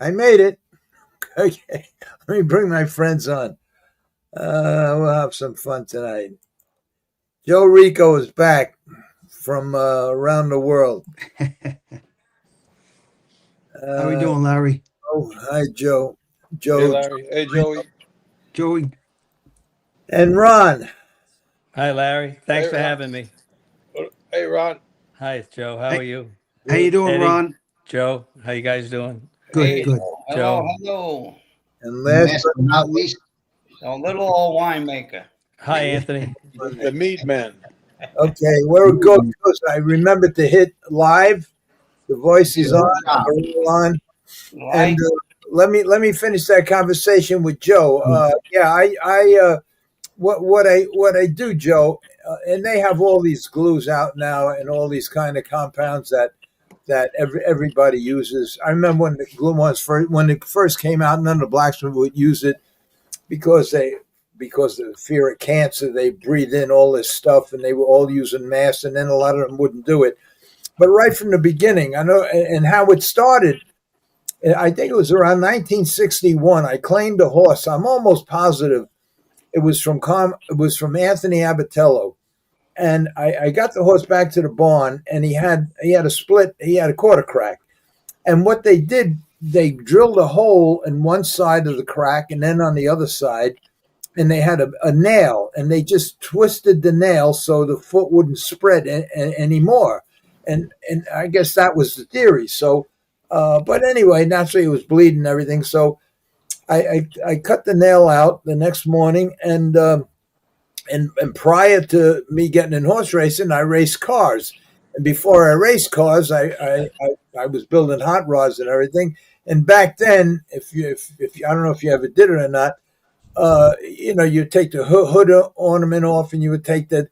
I made it. Okay, let me bring my friends on. We'll have some fun tonight. Joe Ricco is back from around the world. How we Uh, doing, Larry? oh, hi, Joe. Hey, Joe Larry. Hey, Joey. Joey, and Ron. Hi, Larry. Hey, Thanks for having me. hey, Ron. Hi, it's Joe. How are hey, you? how you Good. doing, Eddie, Ron? Joe, how you guys doing? Good, Hey, Hey, good. hello, Joe. hello. And And last last but but not not least, a little old winemaker. Hi, Anthony. the meat man. okay, where it goes, I remember to hit live. The voice is on. Good job. We're all on. And Like, let me finish that conversation with Joe. Yeah, I what I do, Joe, and they have all these glues out now and all these kind of compounds that everybody uses. I remember when the glue ones first when it first came out, none of the blacksmiths would use it because because of the fear of cancer. They breathe in all this stuff, and they were all using masks, and then a lot of them wouldn't do it. But right from the beginning, I know, and how it started. I think it was around 1961. I claimed a horse. I'm almost positive it was from Anthony Abatello, and I got the horse back to the barn, and he had a split. He had a quarter crack, and what they did, they drilled a hole in one side of the crack, and then on the other side, and they had a nail, and they just twisted the nail so the foot wouldn't spread anymore, and I guess that was the theory. So, but anyway, naturally it was bleeding and everything. So I cut the nail out the next morning, and prior to me getting in horse racing, I raced cars. And before I raced cars, I was building hot rods and everything. And back then, if I don't know if you ever did it or not, you take the hood ornament off, and you would take the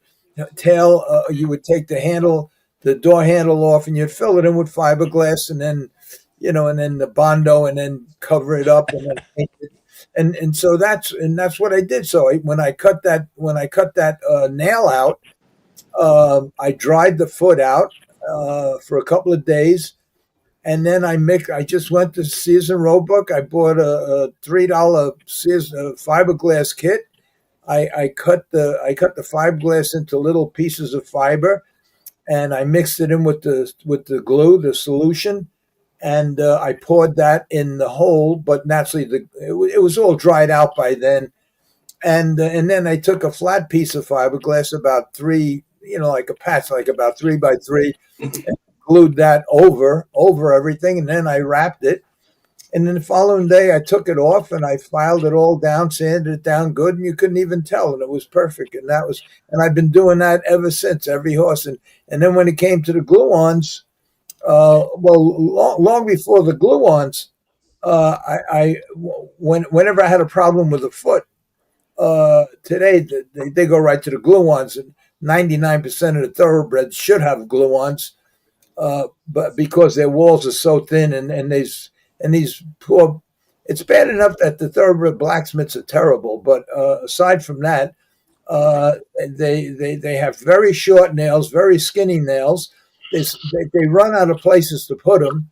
tail, you would take the handle, the door handle off, and you'd fill it in with fiberglass, and then, and then the bondo, and then cover it up, and then paint it. And so that's what I did. So when I cut that nail out, I dried the foot out for a couple of days, and then I just went to Sears and Roebuck. I bought a $3 Sears fiberglass kit. I cut the fiberglass into little pieces of fiber, and I mixed it in with the glue, the solution, and I poured that in the hole. But naturally, it was all dried out by then, and then I took a flat piece of fiberglass, about three, like a patch, like about 3 by 3, and glued that over everything, and then I wrapped it. And then the following day, I took it off and I filed it all down, sanded it down good, and you couldn't even tell, and it was perfect. And I've been doing that ever since, every horse. And then when it came to the glue-ons, long before the glue-ons, whenever I had a problem with the foot, today they go right to the glue-ons, and 99% of the thoroughbreds should have glue-ons, but because their walls are so thin, and these poor, it's bad enough that the thoroughbred blacksmiths are terrible, but aside from that, they have very short nails, very skinny nails. They run out of places to put them.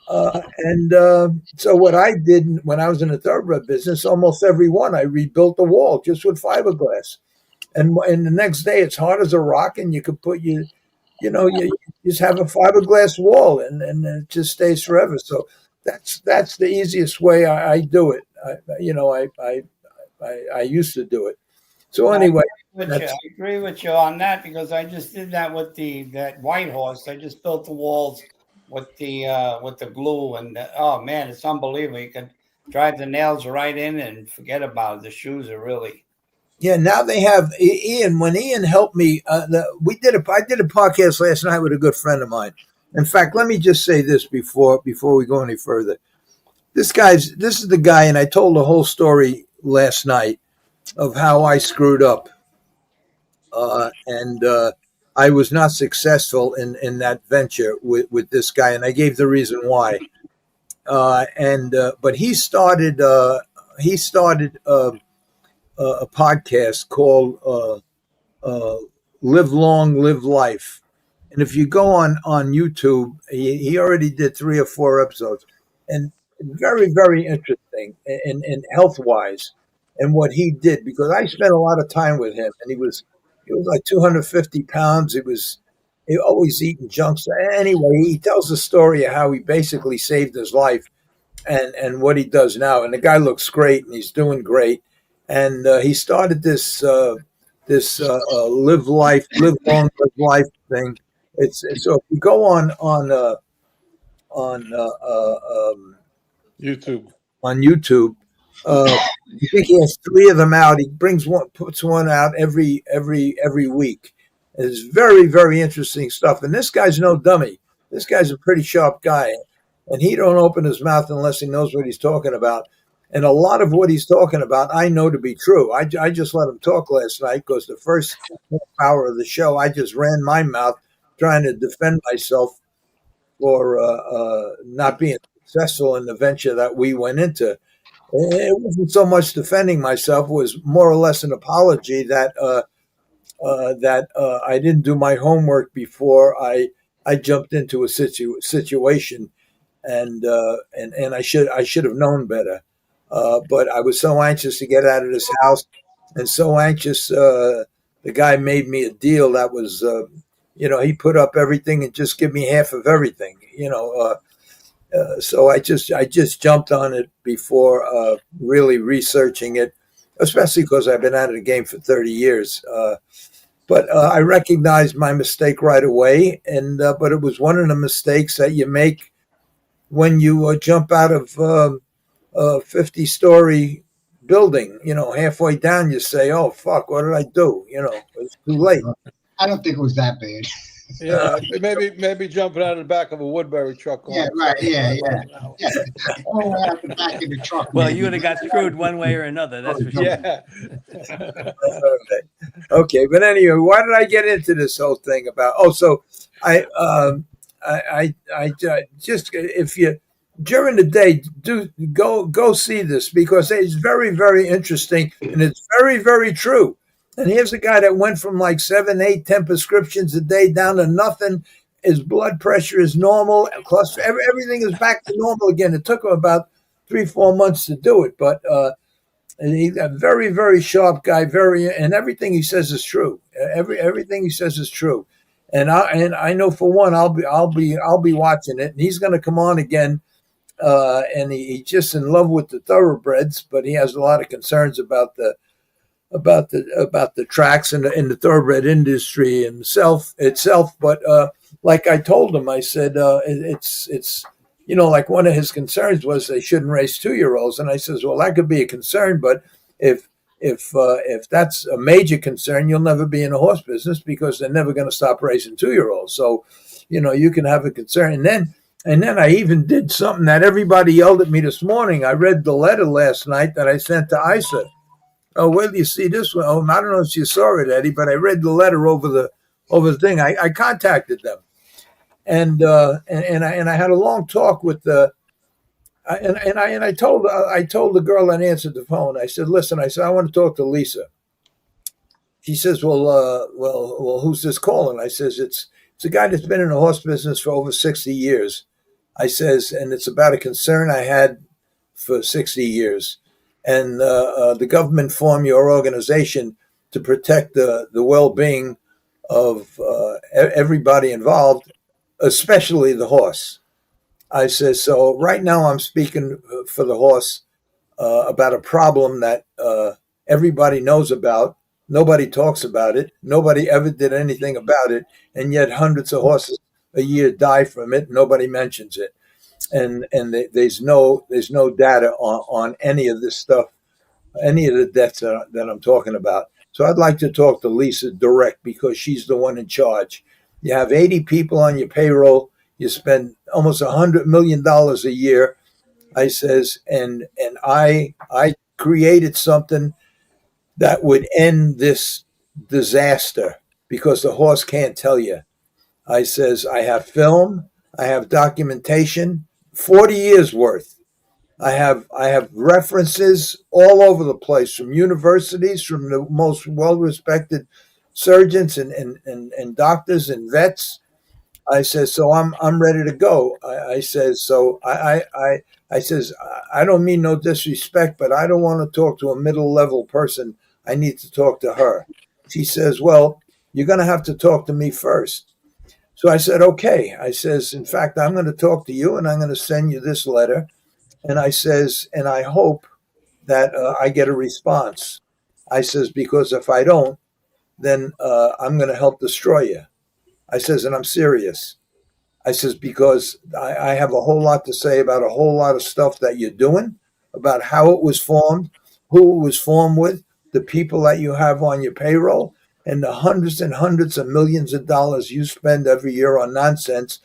And so what I did when I was in the thoroughbred business, almost every one, I rebuilt the wall just with fiberglass. And the next day, it's hard as a rock, and you could put you just have a fiberglass wall, and it just stays forever. So that's the easiest way I do it. I used to do it. So I agree anyway, with you. that's I agree with you on that because I just did that with that white horse. I just built the walls with the glue, and oh man, it's unbelievable. You can drive the nails right in and forget about it. The shoes are really. yeah. Now they have Ian. When Ian helped me, I did a podcast last night with a good friend of mine. In fact, let me just say this before we go any further. This is the guy, and I told the whole story last night of how I screwed up, and I was not successful in that venture with this guy, and I gave the reason why. And but he started a podcast called "Live Long, Live Life," and if you go on YouTube, he already did 3 or 4 episodes, and very, very interesting in health wise and what he did, because I spent a lot of time with him, and he was like 250 pounds. He always eating junk. So anyway, he tells the story of how he basically saved his life and what he does now. And the guy looks great, and he's doing great. And he started this live long, live life thing. It's so if you go on YouTube. on YouTube. I think he has three of them out. He puts one out every week. It's very, very interesting stuff. And this guy's no dummy. This guy's a pretty sharp guy, and he don't open his mouth unless he knows what he's talking about. And a lot of what he's talking about, I know to be true. I just let him talk last night because the first hour of the show, I just ran my mouth trying to defend myself for not being successful in the venture that we went into. It wasn't so much defending myself; it was more or less an apology that I didn't do my homework before I jumped into a situation, and I should have known better. But I was so anxious to get out of this house, and so anxious. The guy made me a deal that was, he put up everything and just give me half of everything. So I just jumped on it before really researching it, especially because I've been out of the game for 30 years. But I recognized my mistake right away, but it was one of the mistakes that you make when you jump out of a 50-story building. Halfway down, you say, "Oh fuck, what did I do?" It's too late. I don't think it was that bad. Yeah, maybe jumping out of the back of a Woodbury truck. Yeah, right. Yeah. All out the back of the truck. Well, maybe. you would have got screwed one way or another. That's for sure. Yeah. Okay, but anyway, why did I get into this whole thing about? Oh, so I just, if you during the day, do go see this, because it's very, very interesting, and it's very, very true. And here's a guy that went from like 7, 8, 10 prescriptions a day down to nothing. His blood pressure is normal. Everything is back to normal again. It took him about 3-4 months to do it, but and he's a very, very sharp guy. And everything he says is true. Everything he says is true. And I know for one, I'll be watching it. And he's going to come on again. And he's just in love with the thoroughbreds, but he has a lot of concerns about the tracks in the thoroughbred industry itself. But like I told him, I said it's like one of his concerns was they shouldn't race 2-year-olds, and I says, well, that could be a concern, but if that's a major concern, you'll never be in the horse business, because they're never going to stop racing 2-year-olds. So you can have a concern, and then I even did something that everybody yelled at me this morning. I read the letter last night that I sent to Isa. Oh, where do you see this one? Oh, I don't know if you saw it, Eddie, but I read the letter over the thing. I contacted them, and I had a long talk with I told the girl that answered the phone. I said, listen, I want to talk to Lisa. She says, well, who's this calling? I says, it's a guy that's been in the horse business for over 60 years. I says, and it's about a concern I had for 60 years. And the government formed your organization to protect the well-being of everybody involved, especially the horse. I says, so right now I'm speaking for the horse about a problem that everybody knows about. Nobody talks about it. Nobody ever did anything about it. And yet hundreds of horses a year die from it. Nobody mentions it. And there's no data on any of this stuff, any of the deaths that I'm talking about. So I'd like to talk to Lisa direct, because she's the one in charge. You have 80 people on your payroll. You spend almost $100 million a year. I says, and I created something that would end this disaster, because the horse can't tell you. I says, I have film, I have documentation, 40 years worth. I have references all over the place, from universities, from the most well-respected surgeons and doctors and vets. I says, so I'm ready to go. I says, so I says, I don't mean no disrespect, but I don't want to talk to a middle level person. I need to talk to her. She says, well, you're going to have to talk to me first. So I said, okay. I says, in fact, I'm going to talk to you and I'm going to send you this letter. And I says, and I hope that I get a response. I says, because if I don't, then I'm going to help destroy you. I says, and I'm serious. I says, because I have a whole lot to say about a whole lot of stuff that you're doing, about how it was formed, who it was formed with, the people that you have on your payroll, and the hundreds and hundreds of millions of dollars you spend every year on nonsense.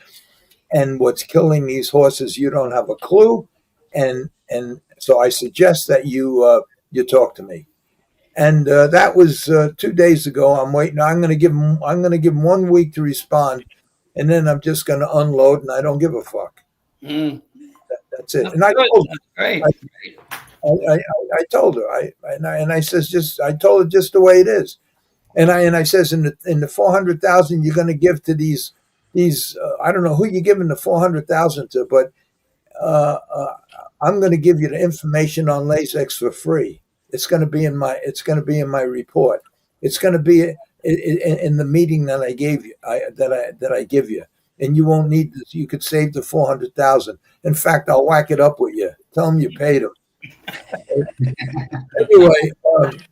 And what's killing these horses, you don't have a clue. And so I suggest that you talk to me. And that was 2 days ago. I'm waiting. I'm going to give him 1 week to respond, and then I'm just going to unload, and I don't give a fuck. Mm. That's it. That's And I good. told That's great. I told her. I says I told her just the way it is. And I says in the 400,000 you're going to give to these I don't know who you're giving the 400,000 to, but I'm going to give you the information on LASIX for free. It's going to be in my report. It's going to be in the meeting that I gave you. That I give you, and you won't need this. You could save the 400,000. In fact, I'll whack it up with you. Tell them you paid them. Anyway,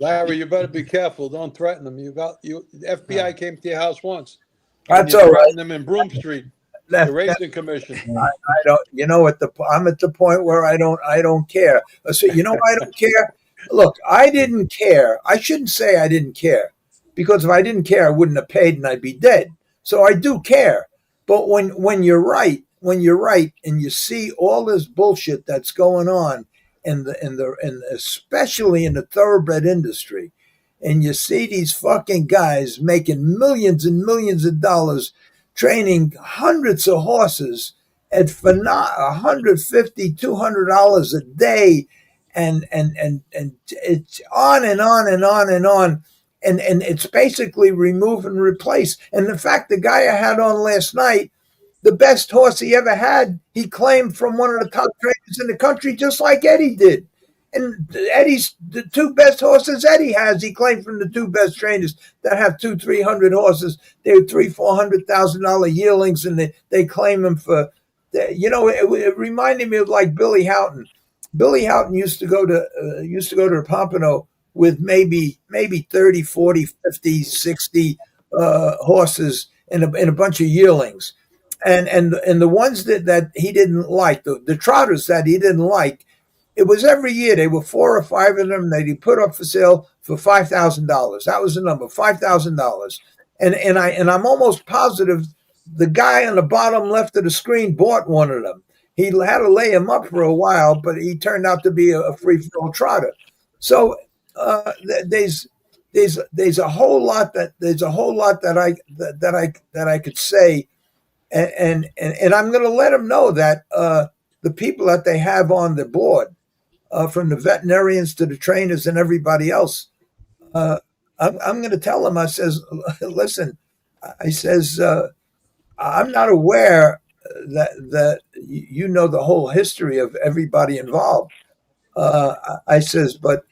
Larry, you better be careful. Don't threaten them. The FBI came to your house once. that's You all right. threatened them in Broom Street, the racing commission. I don't. You know, I'm at the point where I don't care. So you know why I don't care? Look, I didn't care. I shouldn't say I didn't care, because if I didn't care, I wouldn't have paid and I'd be dead. So I do care. But when you're right, and you see all this bullshit that's going on in especially in the thoroughbred industry, and you see these fucking guys making millions and millions of dollars training hundreds of horses at $150, $200 a day, and it's on and on and on and on. And it's basically remove and replace. And in fact, the guy I had on last night, the best horse he ever had, he claimed from one of the top trainers in the country, just like Eddie did. And the two best horses Eddie has, he claimed from the two best trainers that have 200-300 horses. They're $300,000-$400,000 yearlings, and they claim them for, it reminded me of like Billy Houghton. Billy Houghton used to go to the Pompano with maybe 30, 40, 50, 60 horses and a bunch of yearlings. And the ones that he didn't like, the trotters that he didn't like, it was every year. They were 4 or 5 of them that he put up for sale for $5,000. That was the number, $5,000. And I'm almost positive the guy on the bottom left of the screen bought one of them. He had to lay him up for a while, but he turned out to be a free-for-all trotter. So there's a whole lot that I could say, and I'm going to let them know that the people that they have on the board, from the veterinarians to the trainers and everybody else, I'm going to tell them. I says, listen, I says, I'm not aware that you know the whole history of everybody involved. I says, but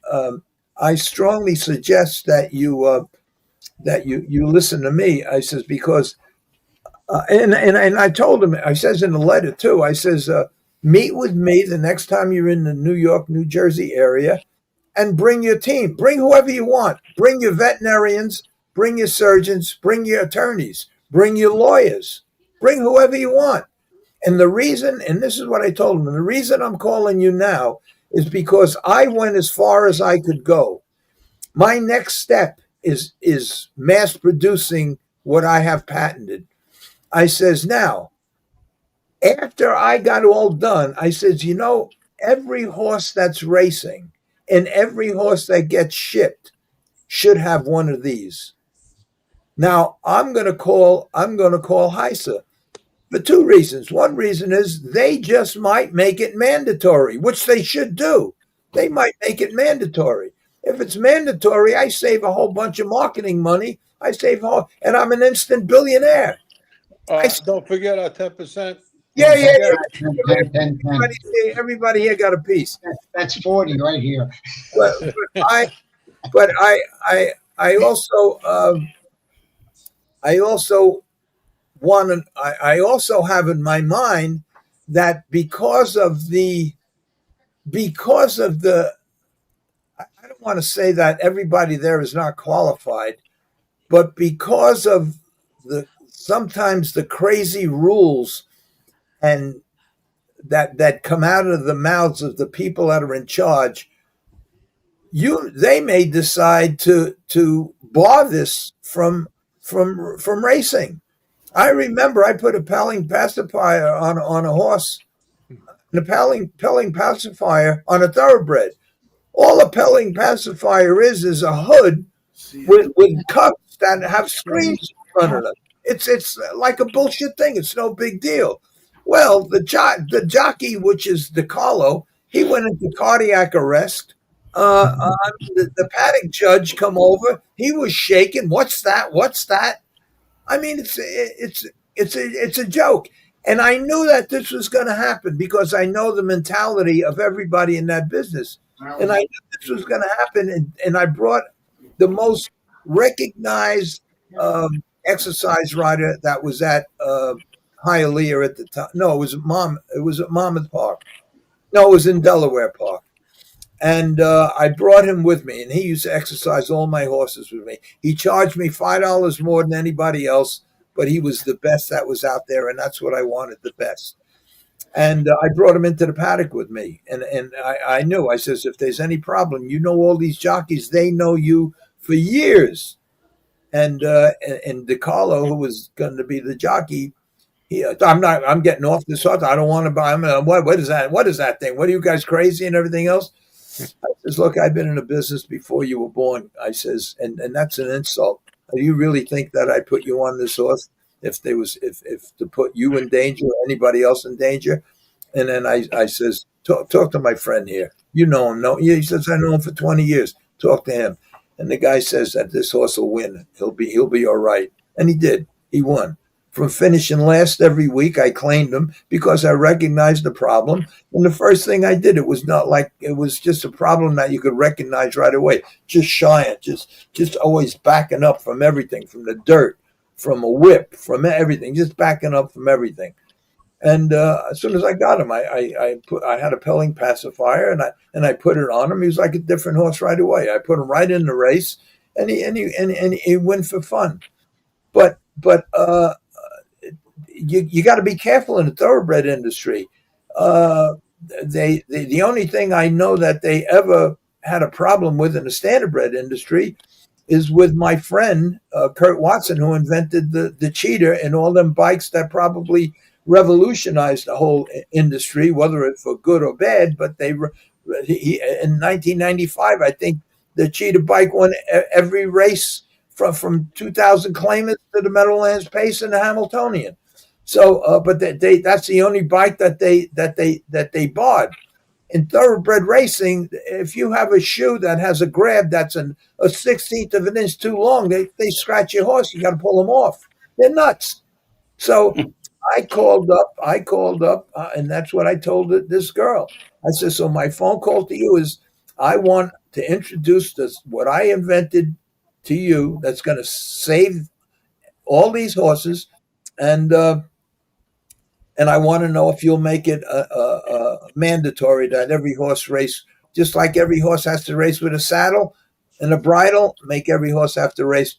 I strongly suggest that you listen to me. I says, because and I told him, I says in the letter too, I says, meet with me the next time you're in the New York, New Jersey area, and bring your team. Bring whoever you want. Bring your veterinarians, bring your surgeons, bring your attorneys, bring your lawyers, bring whoever you want. And the reason, and this is what I told him, the reason I'm calling you now is because I went as far as I could go. My next step is mass producing what I have patented. I says, now, after I got all done, I says, every horse that's racing and every horse that gets shipped should have one of these. Now, I'm going to call HISA for 2 reasons. One reason is they just might make it mandatory, which they should do. They might make it mandatory. If it's mandatory, I save a whole bunch of marketing money. And I'm an instant billionaire. Don't forget our 10%. Yeah, yeah, yeah. 10. Everybody here got a piece. That's 40 right here. But I also I also I also have in my mind that because of the I don't want to say that everybody there is not qualified, but because of the sometimes the crazy rules and that come out of the mouths of the people that are in charge, they may decide to bar this from racing. I remember I put a pelling pacifier on a horse, and a pelling pacifier on a thoroughbred. All a pelling pacifier is a hood with cups that have screens in front of them. It's like a bullshit thing. It's no big deal. Well, the jockey, which is DiChiaro, he went into cardiac arrest. The paddock judge come over. He was shaking. What's that? What's that? I mean, it's a joke. And I knew that this was going to happen because I know the mentality of everybody in that business. And I knew this was going to happen. And I brought the most recognized exercise rider that was at Hialeah at the time. No, it was at Monmouth Park. No, it was in Delaware Park. And I brought him with me, and he used to exercise all my horses with me. He charged me $5 more than anybody else, but he was the best that was out there, and that's what I wanted, the best. And I brought him into the paddock with me, and I knew. I says, if there's any problem, you know all these jockeys, they know you for years. And DiChiaro, who was going to be the jockey, I'm getting off this horse. I don't want to buy him. What is that? What is that thing? What are you guys crazy and everything else? I says, look, I've been in a business before you were born. I says, and that's an insult. Do you really think that I put you on this horse if to put you in danger or anybody else in danger? And then I says, talk to my friend here. You know him, no? Yeah, he says, I know him for 20 years. Talk to him. And the guy says that this horse will win. He'll be all right. And he did. He won. From finishing last every week, I claimed him because I recognized the problem. And the first thing I did, it was just a problem that you could recognize right away. Just shying, just always backing up from everything, from the dirt, from a whip, from everything, just backing up from everything. And as soon as I got him, I had a pelling pacifier and I put it on him. He was like a different horse right away. I put him right in the race, and he went for fun. But you got to be careful in the thoroughbred industry. The only thing I know that they ever had a problem with in the standardbred industry is with my friend Kurt Watson, who invented the cheater and all them bikes that probably revolutionized the whole industry, whether it's for good or bad. But in 1995, I think the cheater bike won every race from 2000 claimants to the Meadowlands Pace and the Hamiltonian. So, but that's the only bike that they barred. In thoroughbred racing, if you have a shoe that has a grab that's a 16th of an inch too long, they scratch your horse. You got to pull them off. They're nuts. So I called up, and that's what I told this girl. I said, so my phone call to you is I want to introduce what I invented to you that's going to save all these horses, and I want to know if you'll make it mandatory that every horse race, just like every horse has to race with a saddle and a bridle, make every horse have to race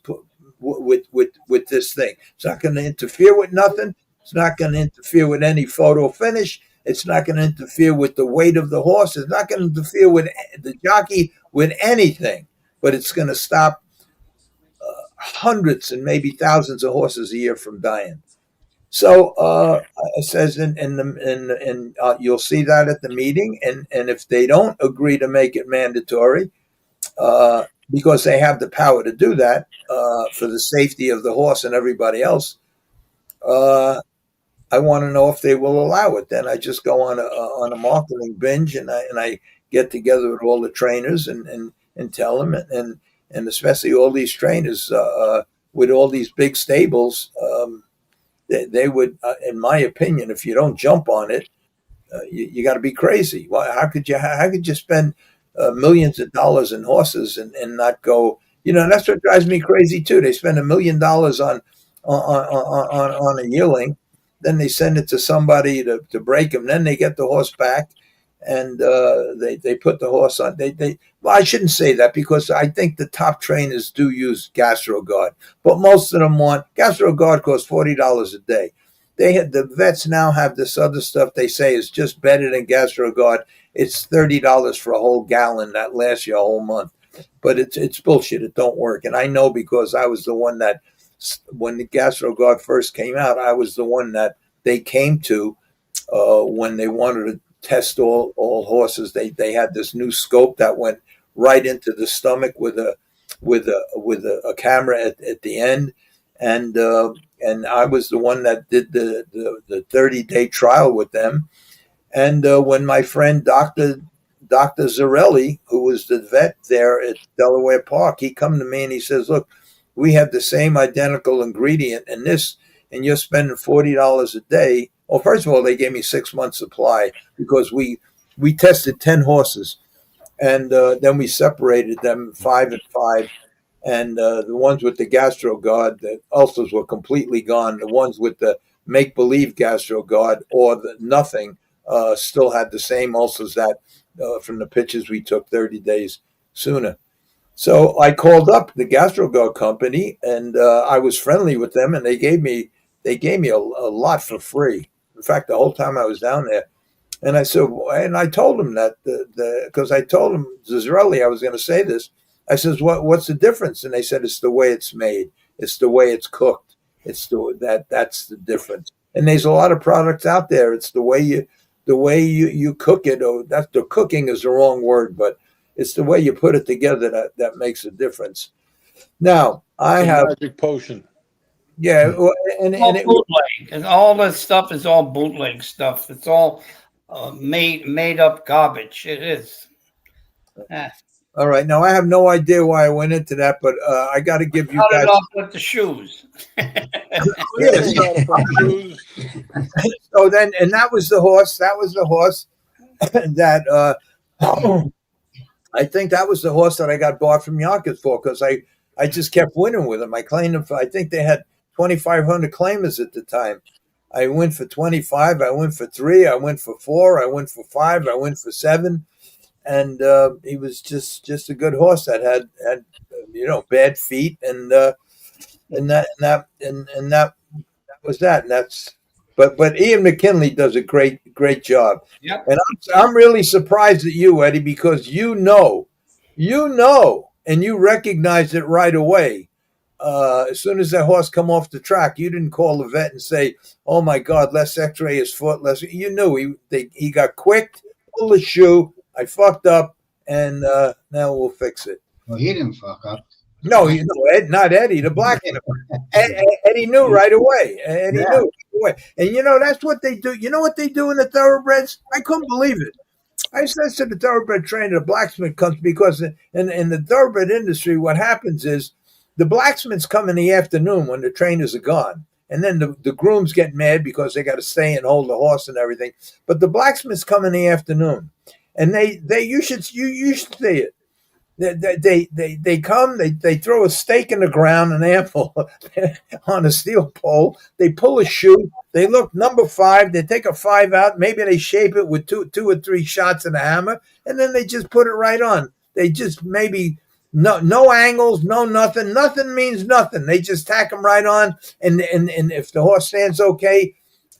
with this thing. It's not going to interfere with nothing. It's not going to interfere with any photo finish. It's not going to interfere with the weight of the horse. It's not going to interfere with the jockey with anything. But it's going to stop hundreds and maybe thousands of horses a year from dying. So it says, and you'll see that at the meeting. And if they don't agree to make it mandatory, because they have the power to do that for the safety of the horse and everybody else, I want to know if they will allow it. Then I just go on a marketing binge, and I get together with all the trainers and tell them, and especially all these trainers with all these big stables. they would, in my opinion, if you don't jump on it, you got to be crazy. Well, how could you spend millions of dollars in horses and not go? That's what drives me crazy too. They spend $1 million on a yearling, then they send it to somebody to break him. Then they get the horse back, and they put the horse on. Well, I shouldn't say that because I think the top trainers do use GastroGuard, but most of them want GastroGuard costs $40 a day. The vets now have this other stuff they say is just better than GastroGuard. It's $30 for a whole gallon that lasts you a whole month, but it's bullshit. It don't work, and I know because I was the one that when the GastroGuard first came out, I was the one that they came to when they wanted to test all horses. They had this new scope that went right into the stomach with a camera at the end, and I was the one that did the 30-day trial with them. And when my friend Dr. Zarelli, who was the vet there at Delaware Park, he come to me and he says, "Look, we have the same identical ingredient in this, and you're spending $40 a day." Well, first of all, they gave me 6 months supply because we tested 10 horses, and then we separated them 5 and 5. And the ones with the GastroGuard, the ulcers were completely gone. The ones with the make-believe GastroGuard or the nothing still had the same ulcers that from the pictures we took 30 days sooner. So I called up the GastroGuard company, and I was friendly with them, and they gave me a lot for free. In fact, the whole time I was down there, and I said, and I told them that because I told them Zizarelli I was going to say this. I says, what's the difference? And they said it's the way it's made, it's the way it's cooked, that's the difference. And there's a lot of products out there. It's the way you cook it. Or that the cooking is the wrong word, but it's the way you put it together that makes a difference. Now I have magic potion. Yeah, and bootleg, and all this stuff is all bootleg stuff. It's all made up garbage. It is. All right. Now I have no idea why I went into that, but I got to give you Cut guys. it off with the shoes. So then, and that was the horse. That was the horse that I think that was the horse that I got bought from Yonkers for because I just kept winning with him. I claimed him for, I think they had 2,500 claimers at the time. I went for 25. I went for 3. I went for 4. I went for 5. I went for 7. And he was just a good horse that had bad feet, and that was that. And that's but Ian McKinley does a great job. Yep. And I'm really surprised at you, Eddie, because you know, and you recognized it right away. As soon as that horse come off the track, you didn't call the vet and say, "Oh my God, let's X-ray his foot." You knew he got quick, pulled the shoe. I fucked up, and now we'll fix it. Well, he didn't fuck up. No, not Eddie, the blacksmith. Eddie knew right away. Eddie knew right away. And that's what they do. You know what they do in the thoroughbreds? I couldn't believe it. I said to the thoroughbred trainer, the blacksmith comes because in the thoroughbred industry, what happens is the blacksmiths come in the afternoon when the trainers are gone. And then the grooms get mad because they got to stay and hold the horse and everything. But the blacksmiths come in the afternoon. And you should see it. They come, they throw a stake in the ground, an anvil on a steel pole. They pull a shoe. They look number 5. They take a 5 out. Maybe they shape it with two or 3 shots in a hammer, and then they just put it right on. They just maybe no angles, no nothing. Nothing means nothing. They just tack them right on, and if the horse stands okay,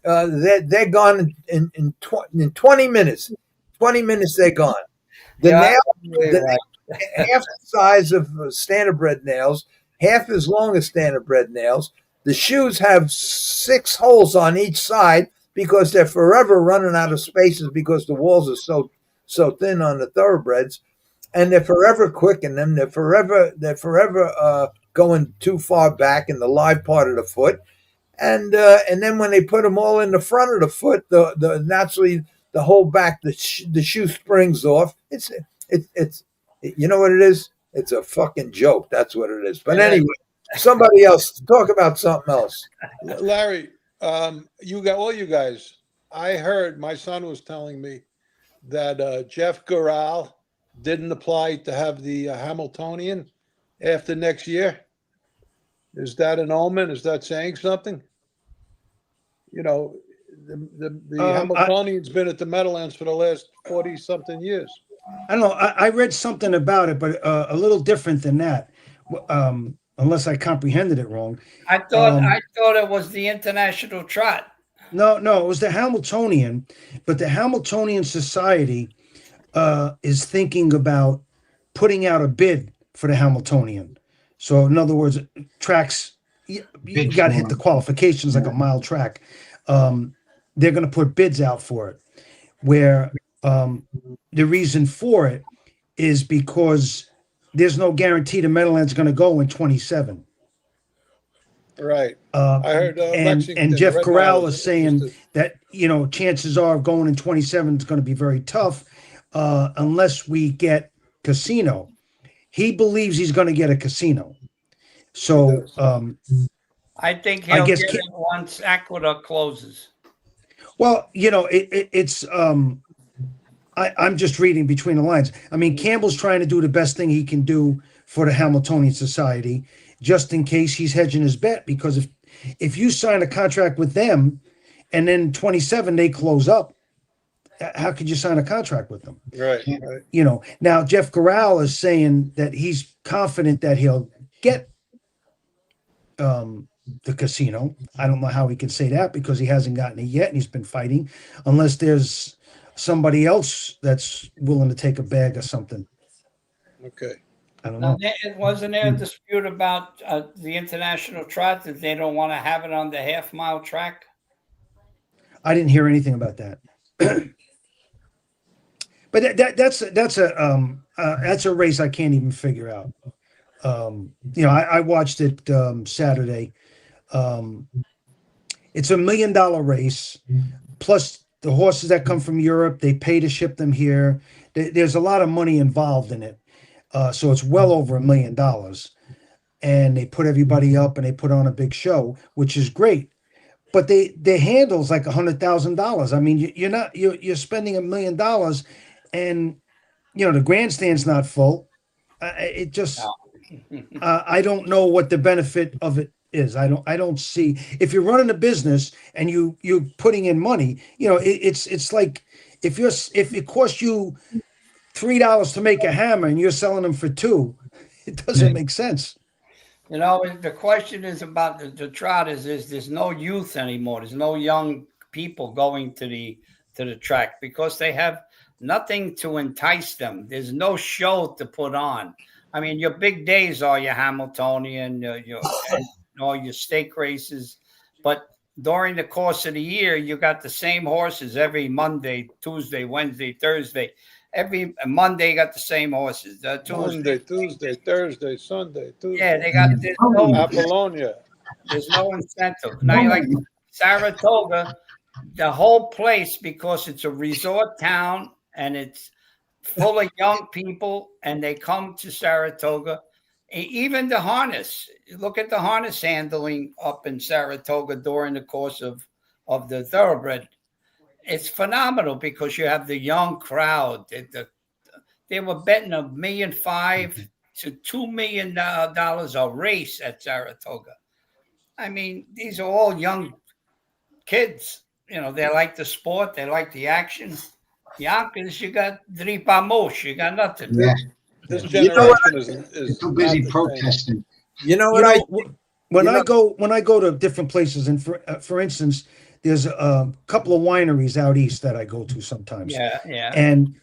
they're gone in 20 minutes. 20 minutes, they're gone. Half the size of standardbred nails, half as long as standardbred nails. The shoes have 6 holes on each side because they're forever running out of spaces because the walls are so thin on the thoroughbreds, and they're forever quicking them. They're forever going too far back in the live part of the foot, and then when they put them all in the front of the foot, the naturally. The whole back, the shoe springs off. It's you know what it is? It's a fucking joke. That's what it is. But anyway, somebody else talk about something else. Larry, all you guys. I heard my son was telling me that Jeff Guarino didn't apply to have the Hamiltonian after next year. Is that an omen? Is that saying something? You know, the Hamiltonian's been at the Meadowlands for the last 40-something years. I don't know. I read something about it, but a little different than that. Unless I comprehended it wrong. I thought it was the International Trot. No, it was the Hamiltonian, but the Hamiltonian Society is thinking about putting out a bid for the Hamiltonian. So, in other words, tracks, you got to hit the qualifications like a mile track. They're going to put bids out for it, where the reason for it is because there's no guarantee the Meadowlands going to go in 27. Right. I heard and Jeff Corral is saying that, chances are of going in 27 is going to be very tough unless we get casino. He believes he's going to get a casino. So I think he'll get it once Aqueduct closes. Well, it's I'm just reading between the lines. I mean, Campbell's trying to do the best thing he can do for the Hamiltonian Society, just in case he's hedging his bet. Because if you sign a contract with them and then 27 they close up, how could you sign a contract with them? Right. Now Jeff Corral is saying that he's confident that he'll get the casino. I don't know how he can say that because he hasn't gotten it yet and he's been fighting, unless there's somebody else that's willing to take a bag or something. Okay. I don't know. Wasn't there a dispute about the International Trot that they don't want to have it on the half-mile track? I didn't hear anything about that. But that's a race I can't even figure out. I watched it Saturday. It's $1 million race, plus the horses that come from Europe, they pay to ship them here. There's a lot of money involved in it. So it's well over $1 million. And they put everybody up and they put on a big show, which is great. But their handle's like $100,000. I mean, you're spending $1 million, and the grandstand's not full. It just I don't know what the benefit of it is. I don't see, if you're running a business and you're putting in money, it's like if it costs you $3 to make a hammer and you're selling them for $2, it doesn't make sense. The question is about the trot is there's no youth anymore. There's no young people going to the track because they have nothing to entice them. There's no show to put on. I mean, your big days are your Hamiltonian, your stake races, but during the course of the year, you got the same horses every Monday, Tuesday, Wednesday, Thursday. Every Monday, you got the same horses. Monday, Tuesday, Thursday, Sunday, Tuesday. Yeah, they got Apollonia. There's no incentive. Now, like Saratoga, the whole place, because it's a resort town and it's full of young people, and they come to Saratoga. Even the harness. Look at the harness handling up in Saratoga during the course of the Thoroughbred. It's phenomenal because you have the young crowd. They were betting $1.5 million to $2 million a race at Saratoga. I mean, these are all young kids. They like the sport. They like the action. Yonkers, you got Dripamosh. You got nothing. Yeah. This generation is too busy protesting. When I go to different places, and for instance, there's a couple of wineries out east that I go to sometimes. Yeah. And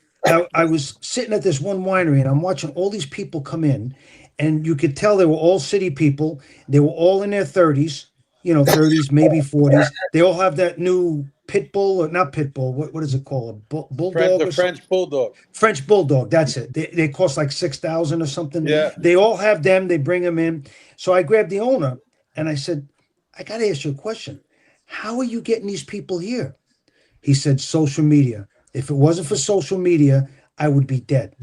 I was sitting at this one winery, and I'm watching all these people come in, and you could tell they were all city people. They were all in their 30s, 30s, maybe 40s. They all have that new pit bull, or not pit bull. What is it called? A bulldog? The French bulldog. French bulldog. That's it. They cost like $6,000 or something. Yeah. They all have them. They bring them in. So I grabbed the owner and I said, I got to ask you a question. How are you getting these people here? He said, social media. If it wasn't for social media, I would be dead.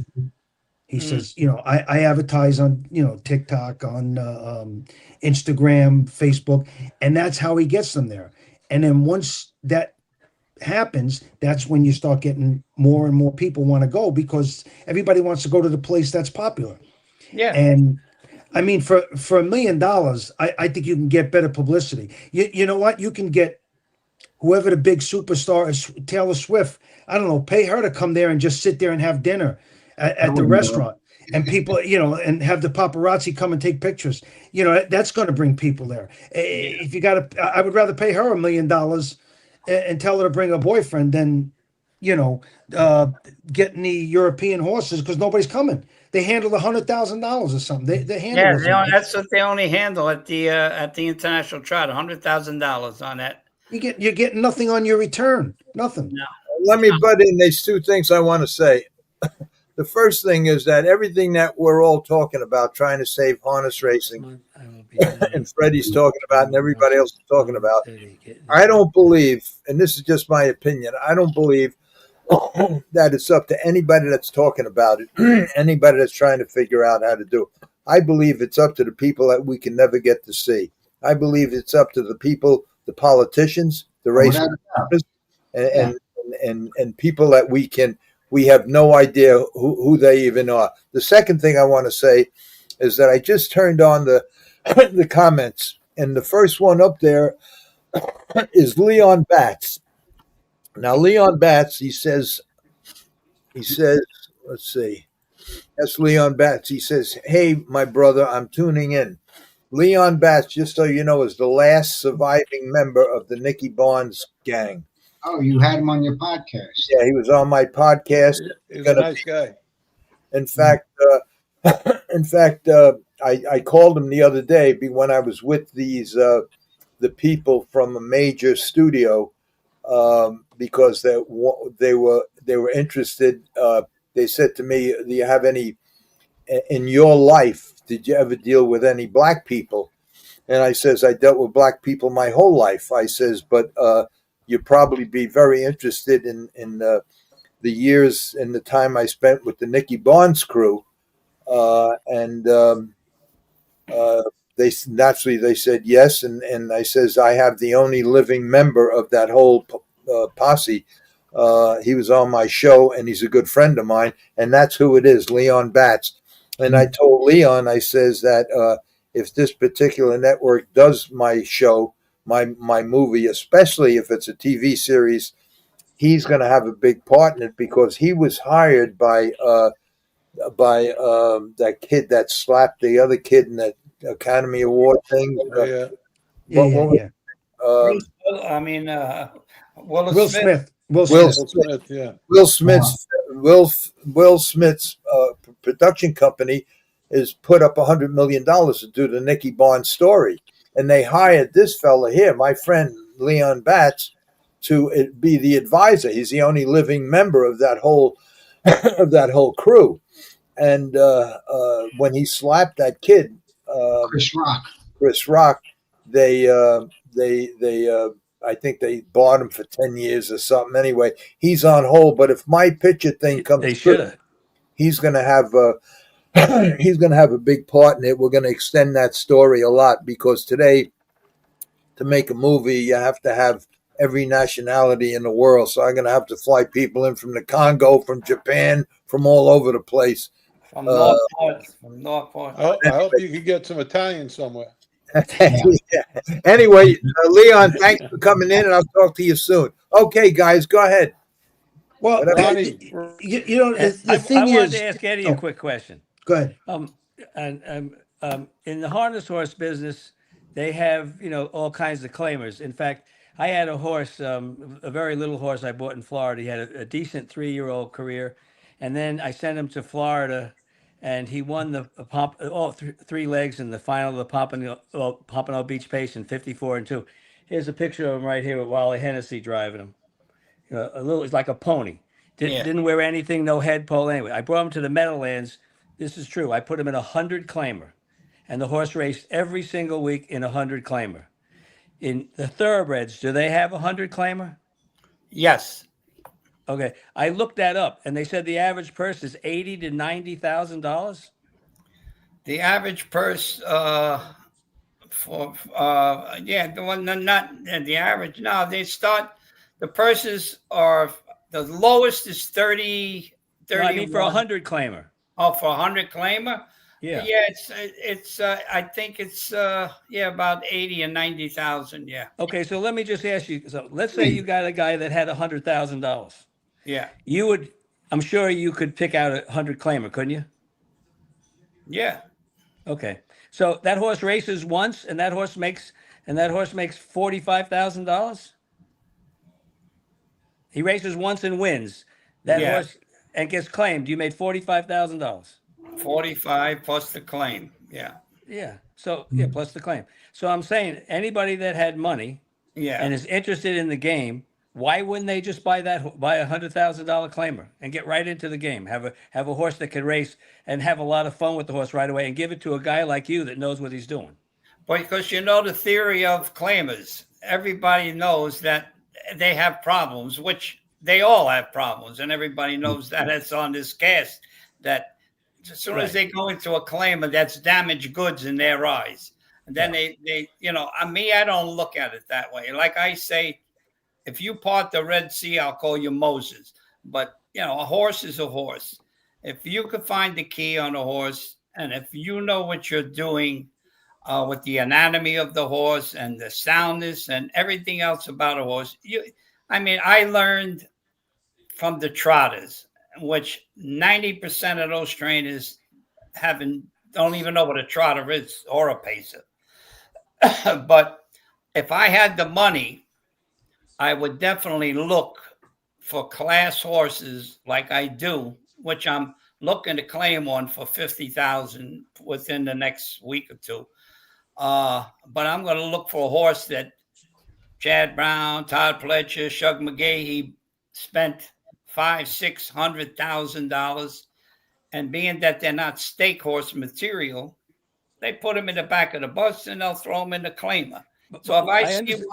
He says, I advertise on, TikTok, on Instagram, Facebook, and that's how he gets them there. And then once that happens, that's when you start getting more and more people want to go because everybody wants to go to the place that's popular. Yeah. And I mean, for $1 million, I think you can get better publicity. You know what? You can get whoever the big superstar is, Taylor Swift. I don't know, pay her to come there and just sit there and have dinner at the restaurant. And people, and have the paparazzi come and take pictures. That's going to bring people there. If you got to, I would rather pay her $1 million and tell her to bring a boyfriend than, getting the European horses because nobody's coming. They handled $100,000 or something. They handled that's what they only handle at the international trot. $100,000 on that. You're getting nothing on your return. Nothing. No. Let me butt in. There's two things I want to say. The first thing is that everything that we're all talking about, trying to save harness racing, and Freddie's talking about, and everybody else is talking about, I don't believe, and this is just my opinion, I don't believe that it's up to anybody that's talking about it, anybody that's trying to figure out how to do it. I believe it's up to the people that we can never get to see. I believe it's up to the people, the politicians, the race, and people that we have no idea who they even are. The second thing I want to say is that I just turned on the the comments, and the first one up there is Leon Batts. Now, Leon Batts, he says, let's see. That's Leon Batts. He says, "Hey, my brother, I'm tuning in." Leon Batts, just so you know, is the last surviving member of the Nicky Barnes gang. Oh, you had him on your podcast. Yeah, he was on my podcast. He's a nice guy. In fact, I called him the other day when I was with the people from a major studio because they were interested. They said to me, "Do you have any in your life? Did you ever deal with any black people?" And I says, "I dealt with black people my whole life." I says, "But you'd probably be very interested in the years and the time I spent with the Nicky Barnes crew." They said yes. And I says, "I have the only living member of that whole posse. He was on my show and he's a good friend of mine." And that's who it is, Leon Batts. And I told Leon, I says that if this particular network does my show, my movie, especially if it's a TV series, he's going to have a big part in it because he was hired by that kid that slapped the other kid in that Academy Award thing. Yeah. Will Smith. Yeah. Will Smith's production company is put up $100 million to do the Nicky Barnes story, and they hired this fella here, my friend Leon Batts, to be the advisor. He's the only living member of that whole crew. And when he slapped that kid, Chris Rock, they I think they bought him for 10 years or something. Anyway, he's on hold. But if my picture thing comes through, he's going to have a big part in it. We're going to extend that story a lot because today, to make a movie, you have to have every nationality in the world. So I'm going to have to fly people in from the Congo, from Japan, from all over the place. From North Point. I hope you can get some Italian somewhere. Yeah. Anyway, Leon, thanks for coming in, and I'll talk to you soon. Okay, guys, go ahead. Well, Ronnie, the thing I is, wanted to ask Eddie a quick question. Go ahead. In the harness horse business, they have all kinds of claimers. In fact, I had a horse, a very little horse I bought in Florida. He had a decent 3-year-old career, and then I sent him to Florida, and he won the all 3 legs in the final of the Pompano Beach Pace in 54-2. Here's a picture of him right here with Wally Hennessy driving him. It's like a pony. Didn't wear anything, no head pole anyway. I brought him to the Meadowlands. This is true. I put him in 100 claimer, and the horse raced every single week in 100 claimer. In the thoroughbreds, do they have 100 claimer? Yes. Okay, I looked that up, and they said the average purse is $80,000 to $90,000. The average purse yeah, the one not the average. No, they start. The purses are the lowest is 30, No, I mean for 31. 100 claimer. Oh, for 100 claimer. Yeah. Yeah, it's I think it's yeah, about 80 and 90,000. Yeah. Okay, so let me just ask you. So let's say you got a guy that had $100,000. Yeah. You would, I'm sure you could pick out 100 claimer, couldn't you? Yeah. Okay, so that horse races once, and that horse makes $45,000. He races once and wins. That Yeah. horse and gets claimed. You made $45,000. 45 plus the claim. Yeah. Yeah. So yeah, plus the claim. So I'm saying anybody that had money Yeah. and is interested in the game, why wouldn't they just buy $100,000 claimer and get right into the game? Have a horse that could race and have a lot of fun with the horse right away, and give it to a guy like you that knows what he's doing. Because you know the theory of claimers. Everybody knows that they have problems, which they all have problems, and everybody knows that. It's on this cast that as soon as they go into a claimer, that's damaged goods in their eyes. And then they I don't look at it that way. Like I say, if you part the Red Sea, I'll call you Moses. But, a horse is a horse. If you could find the key on a horse, and if you know what you're doing with the anatomy of the horse and the soundness and everything else about a horse, I learned from the trotters, which 90% of those trainers don't even know what a trotter is or a pacer. But if I had the money, I would definitely look for class horses like I do, which I'm looking to claim one for 50,000 within the next week or two. But I'm going to look for a horse that Chad Brown, Todd Pletcher, Shug McGahee spent $500,000-$600,000, and being that they're not stake horse material, they put them in the back of the bus and they'll throw them in the claimer. So if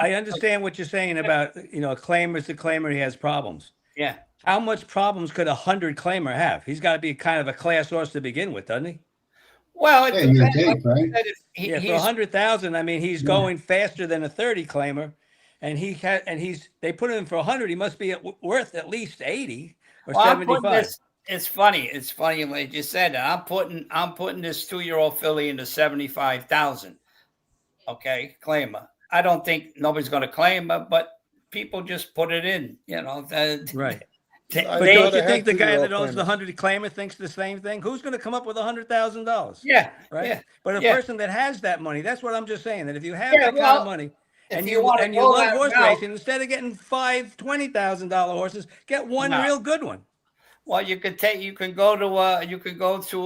I understand what you're saying about, a claimer's a claimer, he has problems. Yeah. How much problems could 100 claimer have? He's got to be kind of a class horse to begin with, doesn't he? Well, it you depends. take, right? Yeah, for 100,000, he's going faster than a 30 claimer, and they put him for 100. He must be worth at least 80 or 75. It's funny. It's funny like you said that. I'm putting this 2-year-old filly into 75,000. Okay, claimer. I don't think nobody's going to claim her, but people just put it in. Right. I But know don't they you think have the guy 2-year-old that owns the claimers. 100 claimer thinks the same thing? Who's going to come up with $100,000? Yeah. Right. Yeah. But a yeah. person that has that money, that's what I'm just saying. That if you have Yeah, that kind well, of money if and you you wanna go love that horse route- racing, instead of getting $20,000 horses, get one No. real good one. Well, you can go to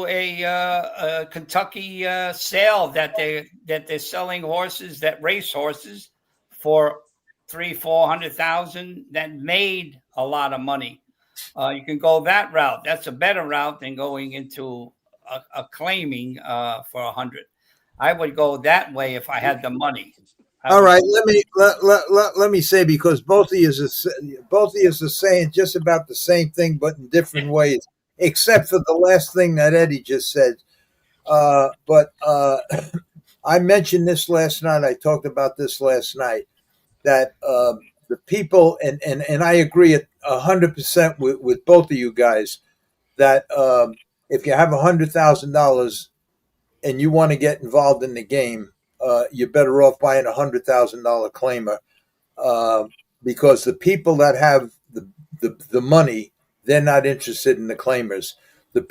a Kentucky sale that they're selling horses, that race horses for $300,000-$400,000 that made a lot of money. You can go that route. That's a better route than going into a claiming for 100. I would go that way if I had the money. All right, let me say, because both of you are saying just about the same thing, but in different ways, except for the last thing that Eddie just said. But I mentioned this last night. I talked about this last night, that the people, and I agree 100% with both of you guys, that if you have $100,000 and you want to get involved in the game, you're better off buying $100,000 claimer, because the people that have the money, they're not interested in the claimers. The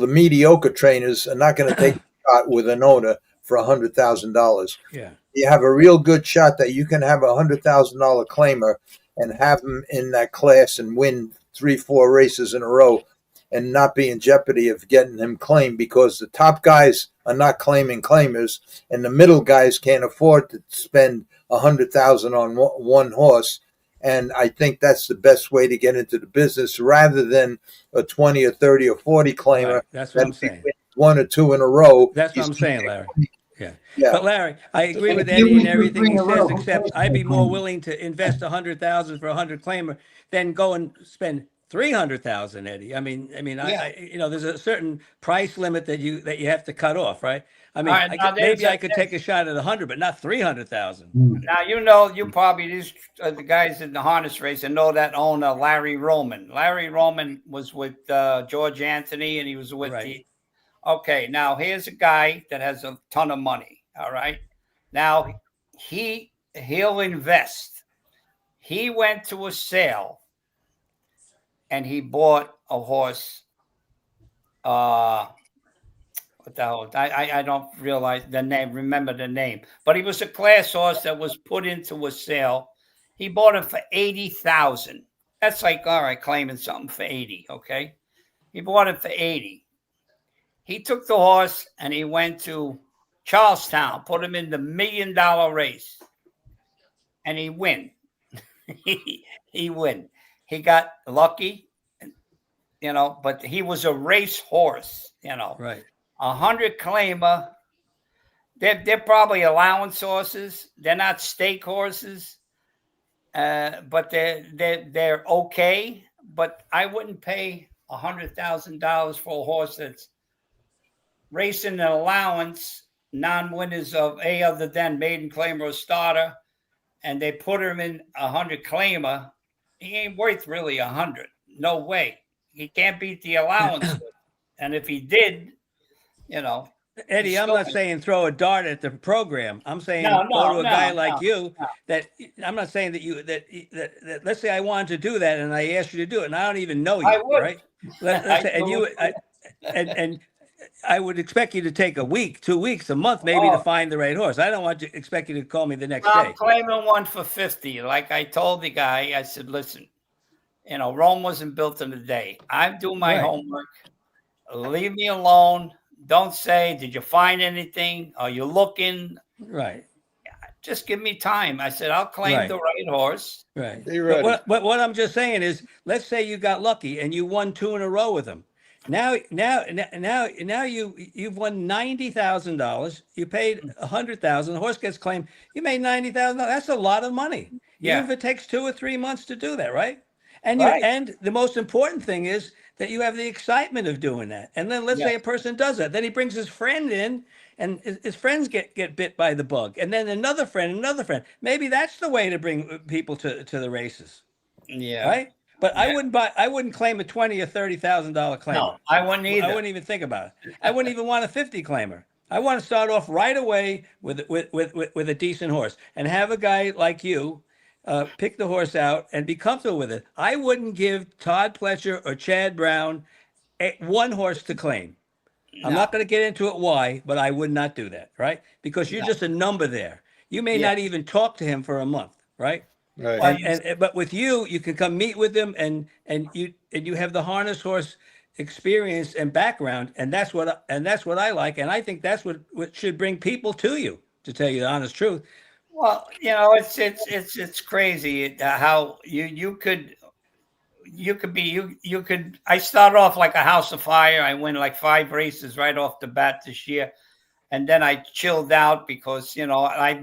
mediocre trainers are not going to take a shot with an owner for $100,000. Yeah. You have a real good shot that you can have $100,000 claimer and have him in that class and win 3-4 races in a row and not be in jeopardy of getting him claimed, because the top guys are not claiming claimers, and the middle guys can't afford to spend $100,000 on one horse. And I think that's the best way to get into the business, rather than a 20 or 30 or 40 claimer. Right. That's what I'm saying. One or two in a row. That's what I'm saying, Larry. Yeah. Yeah. But Larry, I agree If with you Eddie would and everything he bring a says, row, except of course I'd be they more claim. willing to invest $100,000 for 100 claimer than go and spend 300,000, Eddie. Yeah. There's a certain price limit that you have to cut off, right? All right, now Maybe I could take a shot at 100, but not 300,000. Now you probably these the guys in the harness race and know that owner Larry Roman. Larry Roman was with George Anthony, and he was with Right. Okay, now here's a guy that has a ton of money. All right, now he'll invest. He went to a sale, and he bought a horse. What the hell? I don't realize the name, remember the name, but he was a class horse that was put into a sale. He bought it for 80,000. That's like, all right, claiming something for 80. Okay. He bought it for 80. He took the horse and he went to Charlestown, put him in the $1 million race, and he win. he win. He got lucky, but he was a race horse, Right. 100 claimer. They're probably allowance horses. They're not stake horses, but they're okay. But I wouldn't pay $100,000 for a horse that's racing an allowance, non-winners of A other than maiden claimer or starter, and they put him in 100 claimer. He ain't worth really 100. No way. He can't beat the allowance. And if he did, Eddie, I'm not saying throw a dart at the program. I'm saying No, go to a guy like no. you. That I'm not saying that let's say I wanted to do that and I asked you to do it, and I don't even know you, I would. right? And I would expect you to take a week, 2 weeks, a month, maybe to find the right horse. I don't expect you to call me the next day. I'm claiming one for 50. Like I told the guy, I said, listen, Rome wasn't built in a day. I'm doing my homework. Leave me alone. Don't say, did you find anything? Are you looking? Right. Just give me time. I said, I'll claim the right horse. Right. But what I'm just saying is, let's say you got lucky and you won 2 in a row with him. Now you've won $90,000. You paid $100,000. The horse gets claimed. You made $90,000. That's a lot of money. Yeah. Even if it takes 2 or 3 months to do that, right? And Right. the most important thing is that you have the excitement of doing that. And then let's say a person does that. Then he brings his friend in, and his friends get bit by the bug. And then another friend. Maybe that's the way to bring people to the races. Yeah. Right. But I wouldn't claim a $20,000 or $30,000 claim. No, I wouldn't either. I wouldn't even think about it. I wouldn't even want a 50 claimer. I want to start off right away with a decent horse and have a guy like you pick the horse out and be comfortable with it. I wouldn't give Todd Pletcher or Chad Brown one horse to claim. I'm not going to get into it why, but I would not do that, right? Because you're just a number there. You may not even talk to him for a month, right? right. But with you can come meet with them, and you have the harness horse experience and background, and that's what I like, and I think that's what should bring people to you. To tell you the honest truth. Well, it's crazy how you could. I started off like a house of fire. I win like 5 races right off the bat this year, and then I chilled out because I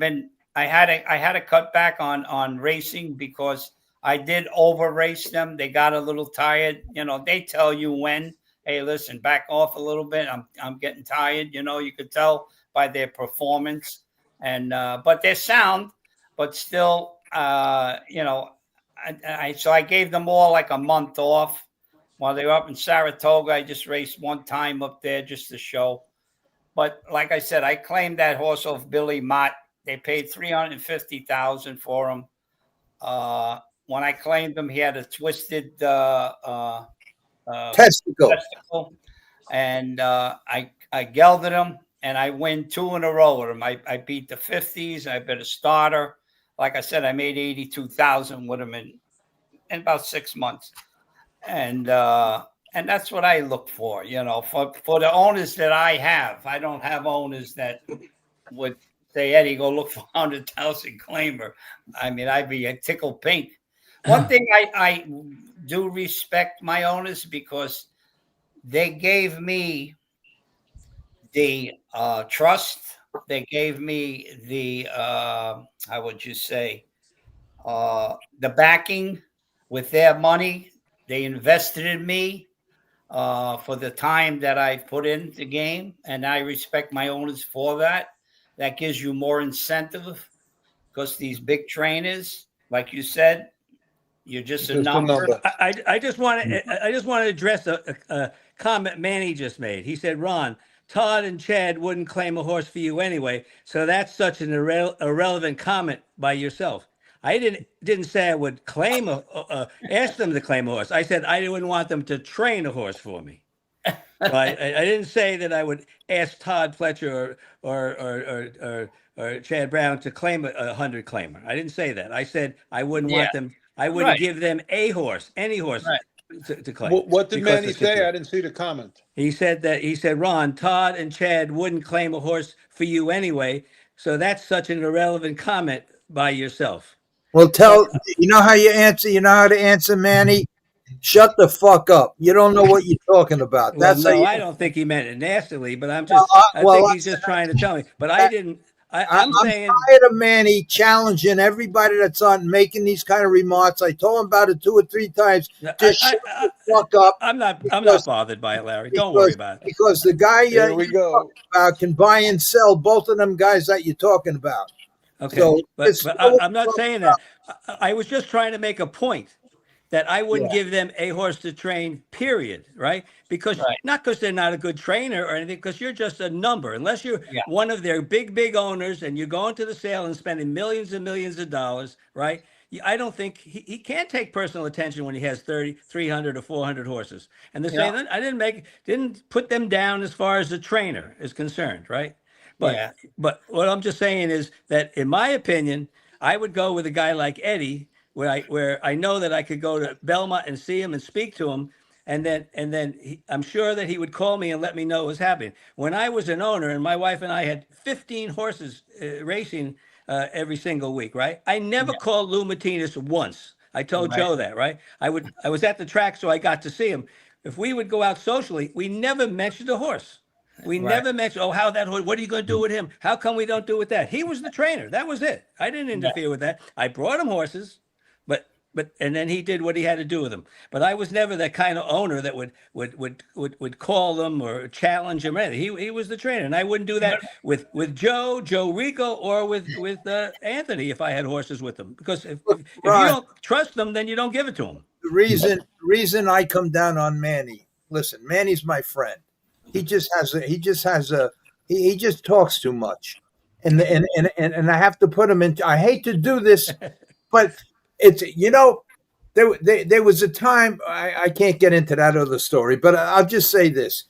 had to cut back on racing because I did over race them. They got a little tired. They tell you when, hey, listen, back off a little bit. I'm getting tired. You could tell by their performance, and but they're sound, but still, so I gave them all like a month off while they were up in Saratoga. I just raced one time up there just to show. But like I said, I claimed that horse off Billy Mott. They paid $350,000 for him. When I claimed him, he had a twisted Testicle. and I gelded him, and I win 2 in a row with him. I beat the 50s. I bet a starter. Like I said, I made $82,000 with him in about 6 months, and that's what I look for. For the owners that I have. I don't have owners that would say, Eddie, go look for 100,000 claimer. I mean, I'd be a tickle pink. One thing I do respect my owners because they gave me the trust. They gave me the, how would you say, the backing with their money. They invested in me for the time that I put in the game, and I respect my owners for that. That gives you more incentive because these big trainers, like you said, you're just a Just a number. number. I just want to address a comment Manny just made. He said, Ron, Todd and Chad wouldn't claim a horse for you anyway, so that's such an irrelevant comment by yourself. I didn't say I would claim ask them to claim a horse. I said I wouldn't want them to train a horse for me. So I didn't say that I would ask Todd Fletcher or Chad Brown to claim a 100 claimer. I didn't say that. I said I wouldn't want them. I wouldn't give them a horse, any horse, to claim. What did because Manny say? I didn't see the comment. He said, Ron, Todd and Chad wouldn't claim a horse for you anyway. So that's such an irrelevant comment by yourself. Well, you know how you answer? You know how to answer, Manny? Shut the fuck up. You don't know what you're talking about. Well, That's no, how I don't think he meant it nastily, but I well, think he's just trying to tell me. But I didn't. I'm saying tired of Manny challenging everybody that's on making these kind of remarks. I told him about it 2 or 3 times. Just shut the fuck up. I'm not bothered by it, Larry. Don't worry about it. Because the guy Here we go. about can buy and sell both of them guys that you're talking about. Okay, So but I'm not saying that. I was just trying to make a point that I wouldn't give them a horse to train, period, right? Because not because they're not a good trainer or anything, because you're just a number. Unless you're one of their big owners and you're going to the sale and spending millions and millions of dollars, right? I don't think he can't take personal attention when he has 300 or 400 horses. And the same, I didn't put them down as far as the trainer is concerned, right? But what I'm just saying is that, in my opinion, I would go with a guy like Eddie, where I know that I could go to Belmont and see him and speak to him, and then I'm sure that he would call me and let me know what was happening. When I was an owner, and my wife and I had 15 horses racing every single week, right? I never called Lou Martinez once. I told Joe that, right? I was at the track, so I got to see him. If we would go out socially, we never mentioned a horse. We never mentioned, how that horse, what are you going to do with him? How come we don't do with that? He was the trainer. That was it. I didn't interfere with that. I brought him horses, and then he did what he had to do with them. But I was never that kind of owner that would call them or challenge him or anything. He was the trainer, and I wouldn't do that with Joe Ricco, or with Anthony if I had horses with them. Because if you don't trust them, then you don't give it to them. The reason I come down on Manny, listen, Manny's my friend. He just talks too much, and I have to put him in. I hate to do this, but it's, there was a time, I can't get into that other story, but I'll just say this.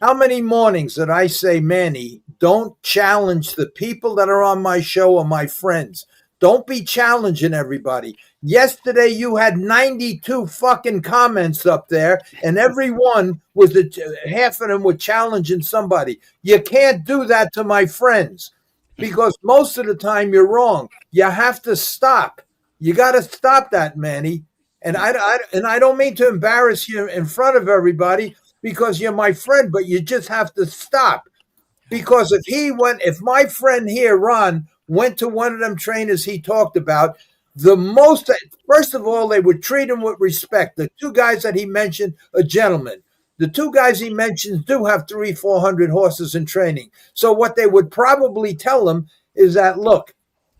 How many mornings did I say, Manny, don't challenge the people that are on my show or my friends? Don't be challenging everybody. Yesterday, you had 92 fucking comments up there, and every one was half of them were challenging somebody. You can't do that to my friends, because most of the time you're wrong. You have to stop. You got to stop that, Manny. And I don't mean to embarrass you in front of everybody, because you're my friend, but you just have to stop. Because if my friend here, Ron, went to one of them trainers he talked about, first of all, they would treat him with respect. The 2 guys that he mentioned are gentlemen. The 2 guys he mentions do have 300-400 horses in training. So what they would probably tell him is that, look,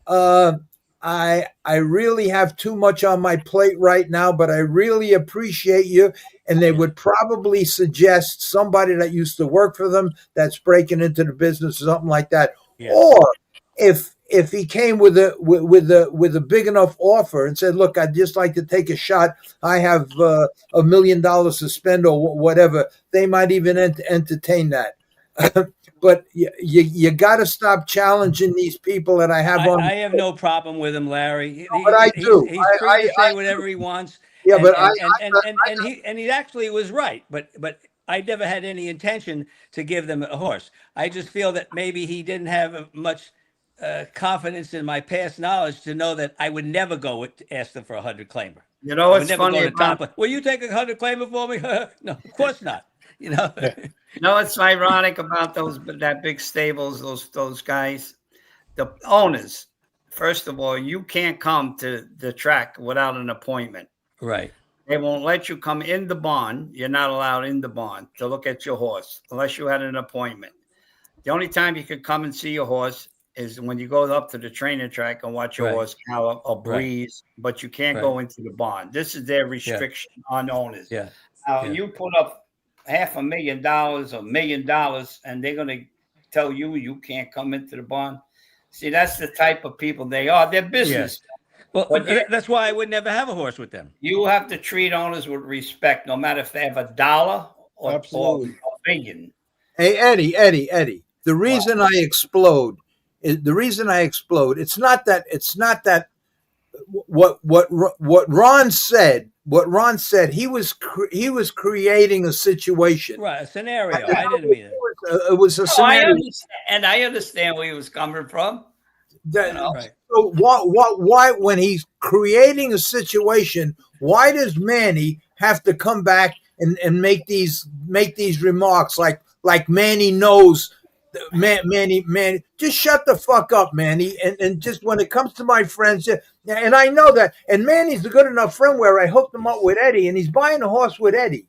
I really have too much on my plate right now, but I really appreciate you. And they would probably suggest somebody that used to work for them that's breaking into the business or something like that. Yeah. Or if he came with a big enough offer and said, look, I'd just like to take a shot. I have $1 million to spend or whatever. They might even entertain that. But you got to stop challenging these people that I have on. I have no problem with him, Larry. But I do. He's free to say whatever he wants. Yeah, and he actually was right. But I never had any intention to give them a horse. I just feel that maybe he didn't have much confidence in my past knowledge to know that I would never ask them for a 100 claimer. It's funny. Will you take a 100 claimer for me? No, of course not. No, it's ironic about that big stables, those guys, the owners. First of all, you can't come to the track without an appointment. Right. They won't let you come in the barn. You're not allowed in the barn to look at your horse unless you had an appointment. The only time you can come and see your horse is when you go up to the training track and watch your horse gallop or breeze, but you can't go into the barn. This is their restriction on owners. Yeah. Now, you put up $500,000 or $1 million, and they're going to tell you you can't come into the barn. See, that's the type of people they are. They're business. Well, that's why I would never have a horse with them. You have to treat owners with respect, no matter if they have $1 or $1 billion. Hey, Eddie. The reason I explode is it's not that what Ron said. What Ron said, he was creating a situation. Right, a scenario. I didn't mean it. It was a scenario. I understand where he was coming from. Right. So why when he's creating a situation, why does Manny have to come back and make these remarks like Manny knows? Manny, just shut the fuck up, Manny. And just when it comes to my friends, and I know that, and Manny's a good enough friend where I hooked him up with Eddie, and he's buying a horse with Eddie.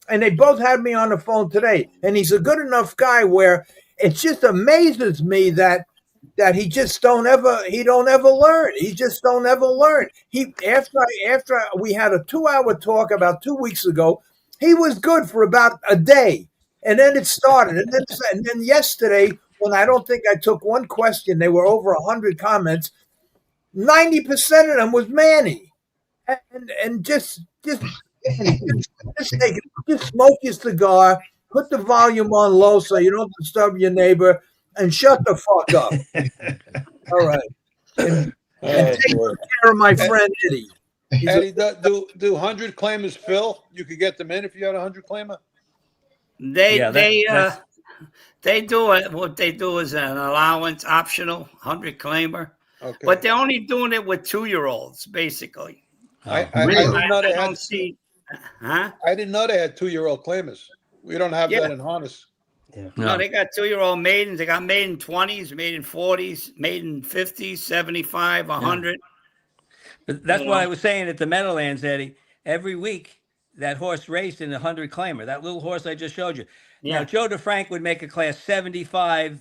And they both had me on the phone today. And he's a good enough guy where it just amazes me that he just don't ever learn. He just don't ever learn. After we had a 2-hour talk about 2 weeks ago, he was good for about a day. And then it started. And then yesterday, when I don't think I took one question, there were over 100 comments. 90% of them was Manny. And just take it. Just smoke your cigar, put the volume on low so you don't disturb your neighbor, and shut the fuck up. All right. And take care of my friend Eddie. Eddie, do 100 claimers fill? You could get them in if you had 100 claimer? They do it. What they do is an allowance, optional 100 claimer, but they're only doing it with 2-year-olds, basically. I didn't know they had. I didn't know they had 2-year-old claimers. We don't have that in harness. Yeah. No, they got 2-year-old maidens. They got maiden 20s, maiden 40s, maiden 50s, 75, 100. But that's what I was saying at the Meadowlands, Eddie. Every week, that horse raced in a 100 claimer. That little horse I just showed you. Now, Joe DeFrank would make a class 75-100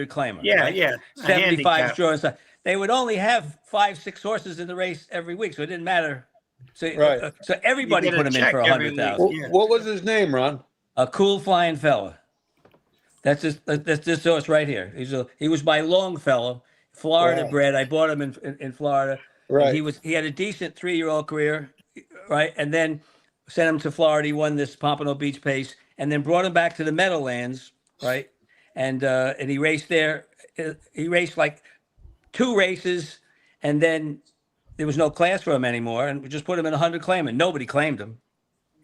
claimer. Yeah, right? yeah. 75 draw and stuff. They would only have 5-6 horses in the race every week, so it didn't matter. So, so everybody put him in for 100,000. What was his name, Ron? A cool flying fella. That's this horse right here. He was my Longfellow, Florida bred. I bought him in Florida. Right. He had a decent 3-year-old career, right? And then sent him to Florida. He won this Pompano Beach Pace, and then brought him back to the Meadowlands, right? And he raced there. He raced like 2 races, and then there was no class for him anymore, and we just put him in a 100 claim, and nobody claimed him.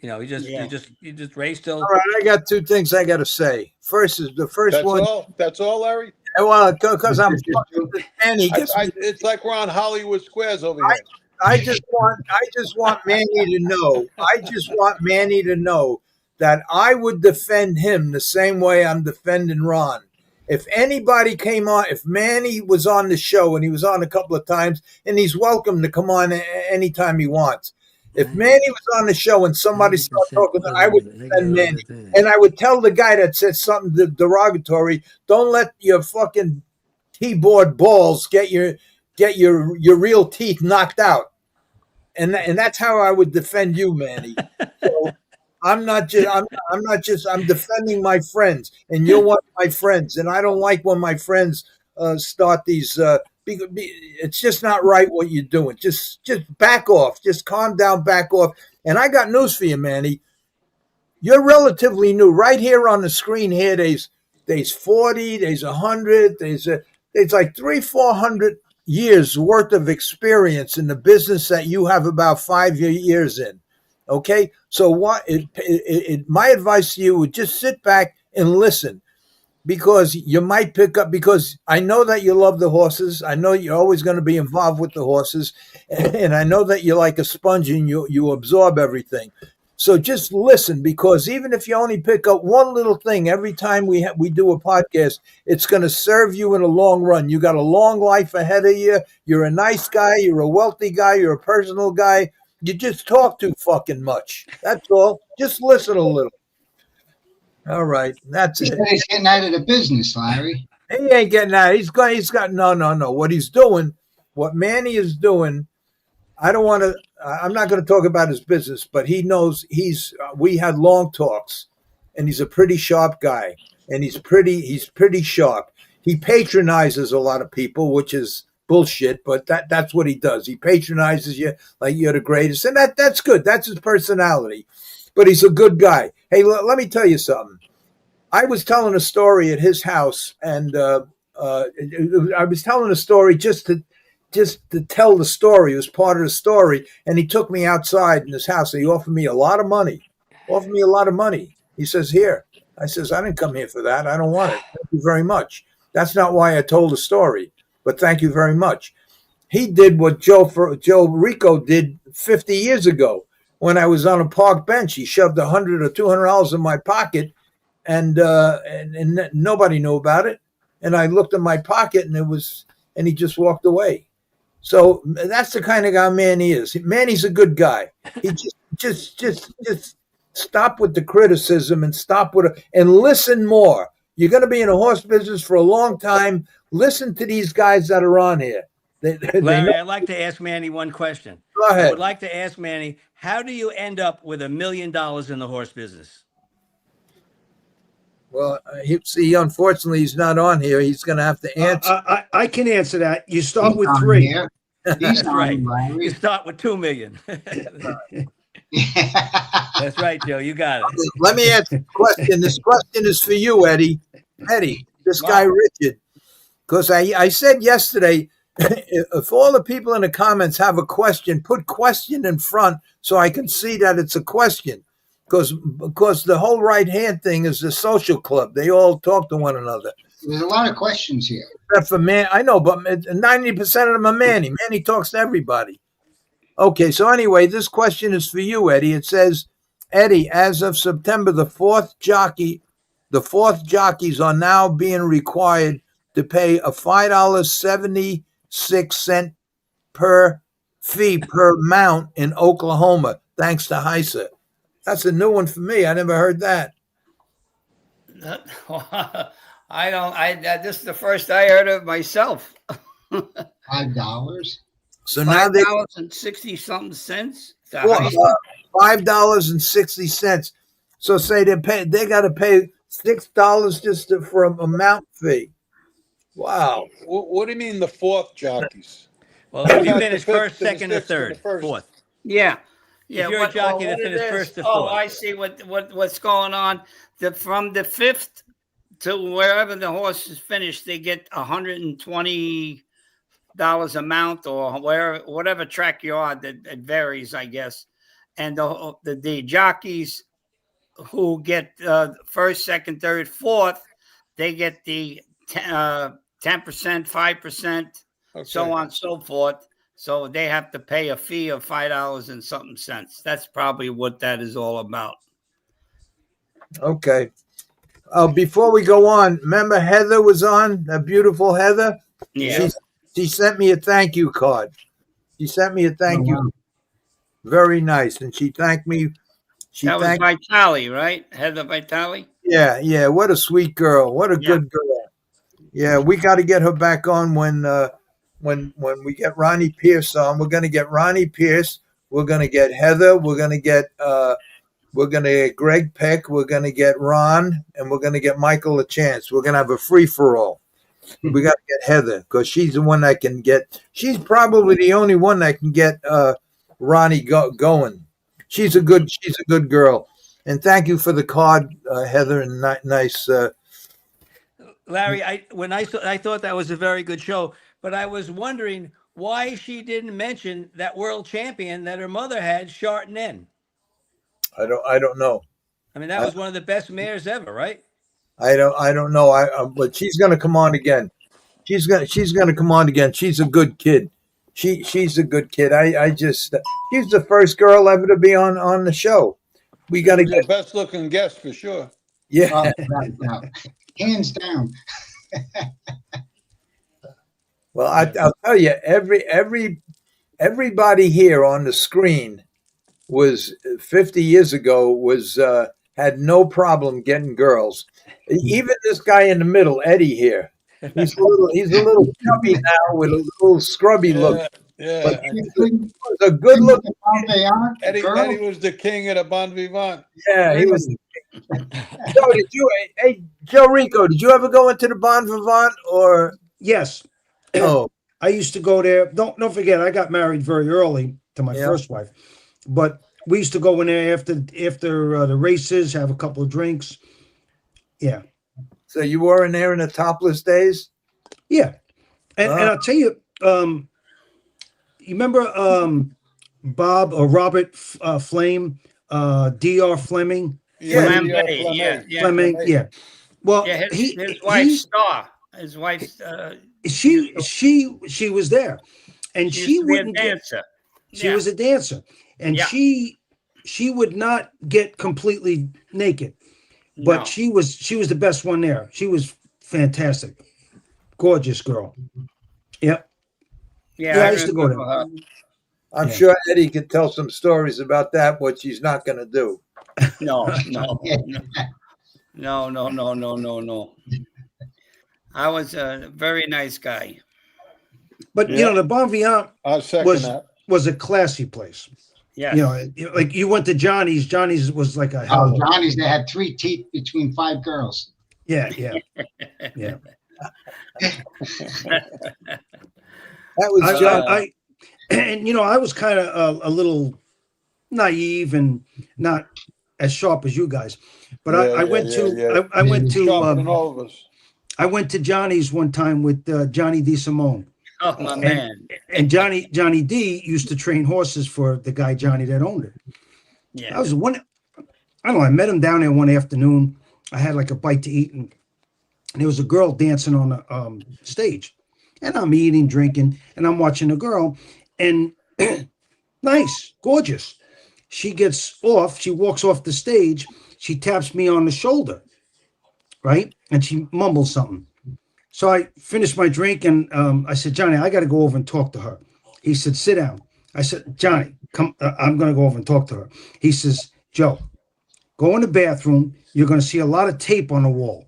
You know, he just raced till. All right, I got 2 things I got to say. First is the first one. That's all, Larry. Well, because I'm fucking with Manny. It's like we're on Hollywood Squares over here. I just want Manny to know. I just want Manny to know that I would defend him the same way I'm defending Ron. If anybody came on, if Manny was on the show, and he was on a couple of times, and he's welcome to come on anytime he wants. If Manny was on the show and somebody started talking, I would defend Manny. And I would tell the guy that said something derogatory, don't let your fucking keyboard balls get your real teeth knocked out. And that's how I would defend you, Manny. So I'm defending my friends, and you're one of my friends. And I don't like when my friends start these it's just not right what you're doing. Just back off. Just calm down, back off. And I got news for you, Manny. You're relatively new. Right here on the screen here, there's 40, there's 100, there's like 300-400 years worth of experience in the business that you have about 5 years in. Okay? So my advice to you would just sit back and listen. Because you might pick up, because I know that you love the horses. I know you're always going to be involved with the horses. And I know that you're like a sponge and you absorb everything. So just listen, because even if you only pick up one little thing every time we do a podcast, it's going to serve you in the long run. You got a long life ahead of you. You're a nice guy. You're a wealthy guy. You're a personal guy. You just talk too fucking much. That's all. Just listen a little. All right, that's He it. said he's getting out of the business, Larry. He ain't getting out. He's got no. What he's doing, what Manny is doing, I don't want to. I'm not going to talk about his business, but he knows we had long talks, and he's a pretty sharp guy, and he's pretty sharp. He patronizes a lot of people, which is bullshit, but that's what he does. He patronizes you like you're the greatest, and that's good. That's his personality. But he's a good guy. Hey, let me tell you something. I was telling a story at his house, and I was telling a story just to tell the story. It was part of the story, and he took me outside in his house, and he offered me a lot of money. He says, "Here." I says, "I didn't come here for that. I don't want it. Thank you very much." That's not why I told the story, but thank you very much. He did what Joe Ricco did 50 years ago when I was on a park bench. He shoved $100 or $200 in my pocket, and nobody knew about it. And I looked in my pocket, and he just walked away. So that's the kind of guy Manny is. Manny's a good guy. He just stop with the criticism and and listen more. You're going to be in a horse business for a long time. Listen to these guys that are on here. Larry, I'd like to ask Manny one question. Go ahead. I would like to ask Manny, how do you end up with $1 million in the horse business? Well, unfortunately, he's not on here. He's going to have to answer. I can answer that. You start He's with on 3. here. He's That's on, right. Larry. You start with 2 million. Yeah. That's right, Joe. You got it. Let me answer the question. This question is for you, Eddie. Eddie, this guy Richard. Because I said yesterday, if all the people in the comments have a question, put question in front so I can see that it's a question. Because the whole right hand thing is the social club. They all talk to one another. There's a lot of questions here. Except for Man, I know, but 90% of them are Manny. Manny talks to everybody. Okay, so anyway, this question is for you, Eddie. It says, Eddie, as of September, the fourth jockeys are now being required to pay a $5.76 per fee per mount in Oklahoma, thanks to HISA. That's a new one for me. I never heard that. This is the first I heard of myself. $5. So now $5.60-something. $5.60. So say they got to pay $6 just for a mount fee. Wow. What do you mean the fourth jockeys? Well, if you Not finish the fifth first, to the second, or sixth to the third, first. fourth. Yeah. If you're a jockey that finished first to Oh, fourth. I see what's going on. From the fifth to wherever the horse is finished, they get $120 a mount, or whatever track you are. That it varies, I guess. And the jockeys who get first, second, third, fourth, they get the 10%, 5%, so on and so forth. So they have to pay a fee of $5 and something cents. That's probably what that is all about. Okay. Before we go on, remember Heather was on? That beautiful Heather? Yeah. She sent me a thank you card. She sent me a thank you. Very nice. And she thanked me. That was Vitali, right? Heather Vitali? Yeah. What a sweet girl. What a good girl. Yeah, we got to get her back on when we get Ronnie Pierce on. We're going to get Ronnie Pierce. We're going to get Heather. We're going to get Greg Peck. We're going to get Ron, and we're going to get Michael a chance. We're going to have a free for all. We got to get Heather because she's the one that can get. She's probably the only one that can get Ronnie going. She's a good girl. And thank you for the card, Heather, and nice. Larry, I thought that was a very good show, but I was wondering why she didn't mention that world champion that her mother had, Chardonnay. I don't know. I mean, that was one of the best mares ever, right? I don't know. But she's going to come on again. She's going to come on again. She's a good kid. She's a good kid. She's the first girl ever to be on the show. We got to get the best looking guest for sure. Yeah. Right. Hands down. Well, I'll tell you, everybody here on the screen was 50 years ago was had no problem getting girls. Even this guy in the middle, Eddie here, he's a little chubby now with a little scrubby look, but Yeah. he was a good look. Eddie was the king of the Bon Vivant. Yeah, he was. Joe, hey, Joe Ricco, did you ever go into the Bon Vivant or? Yes. Oh, I used to go there. Don't forget, I got married very early to my first wife, but we used to go in there after the races, have a couple of drinks. Yeah. so you were in there in the topless days? Yeah. And I'll tell you, you remember Bob or Robert Flame, D.R. Fleming? Yeah, Fleming, yeah. Well, Yeah, his wife's Star. His wife's she was there, and she wouldn't be a dancer. She was a dancer, and she would not get completely naked, but she was the best one there. She was fantastic, gorgeous girl. Yep. Yeah, I used to go there. I'm sure Eddie could tell some stories about that, what she's not going to do. No. I was a very nice guy. But you know, the Bon Vivant I'll second that. was a classy place. Yes. You know, like you went to Johnny's. Johnny's was like a hell. Oh, Johnny's, they had 3 teeth between 5 girls. Yeah. That was John. And you know, I was kind of a little naive and not as sharp as you guys, but I went to Johnny's one time with Johnny DeSimone. Oh my man! And Johnny D used to train horses for the guy Johnny that owned it. Yeah, I don't know. I met him down there one afternoon. I had like a bite to eat, and there was a girl dancing on the stage, and I'm eating, drinking, and I'm watching the girl, and nice, gorgeous. She gets off. She walks off the stage. She taps me on the shoulder, right, and she mumbles something. So I finished my drink, and I said, Johnny, I got to go over and talk to her. He said, sit down. I said, Johnny, come. I'm going to go over and talk to her. He says, Joe, go in the bathroom. You're going to see a lot of tape on the wall.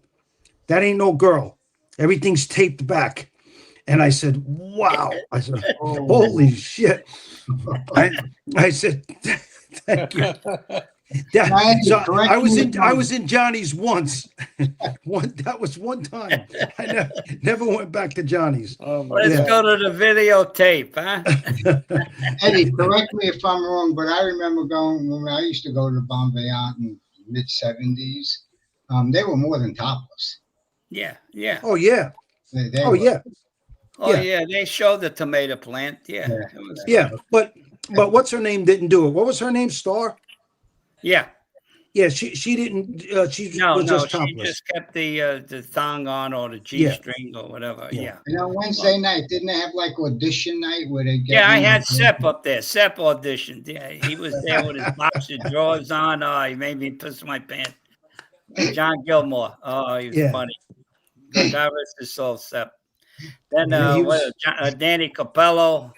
That ain't no girl. Everything's taped back. And I said, wow. I said, holy shit. I said, thank you. I was in Johnny's once. That was one time. I never went back to Johnny's. Let's go to the videotape, huh? Eddie, correct me if I'm wrong, but I remember going when I used to go to Bon Vivant in the mid-70s. They were more than topless. Yeah. Oh yeah. They oh were. yeah. Oh yeah. They showed the tomato plant. Yeah. Yeah. But what's her name didn't do it? What was her name? Star? Yeah. Yeah, she didn't. She No, was just she topless. just kept the thong on or the G-string or whatever. Yeah. And on Wednesday night, didn't they have like audition night where they get? Yeah, I had Sepp up there. Sepp auditioned. Yeah, he was there with his boxer drawers on. Oh, he made me piss my pants. John Gilmore. Oh, he was funny. God rest his soul, Sepp. Then Danny Capello.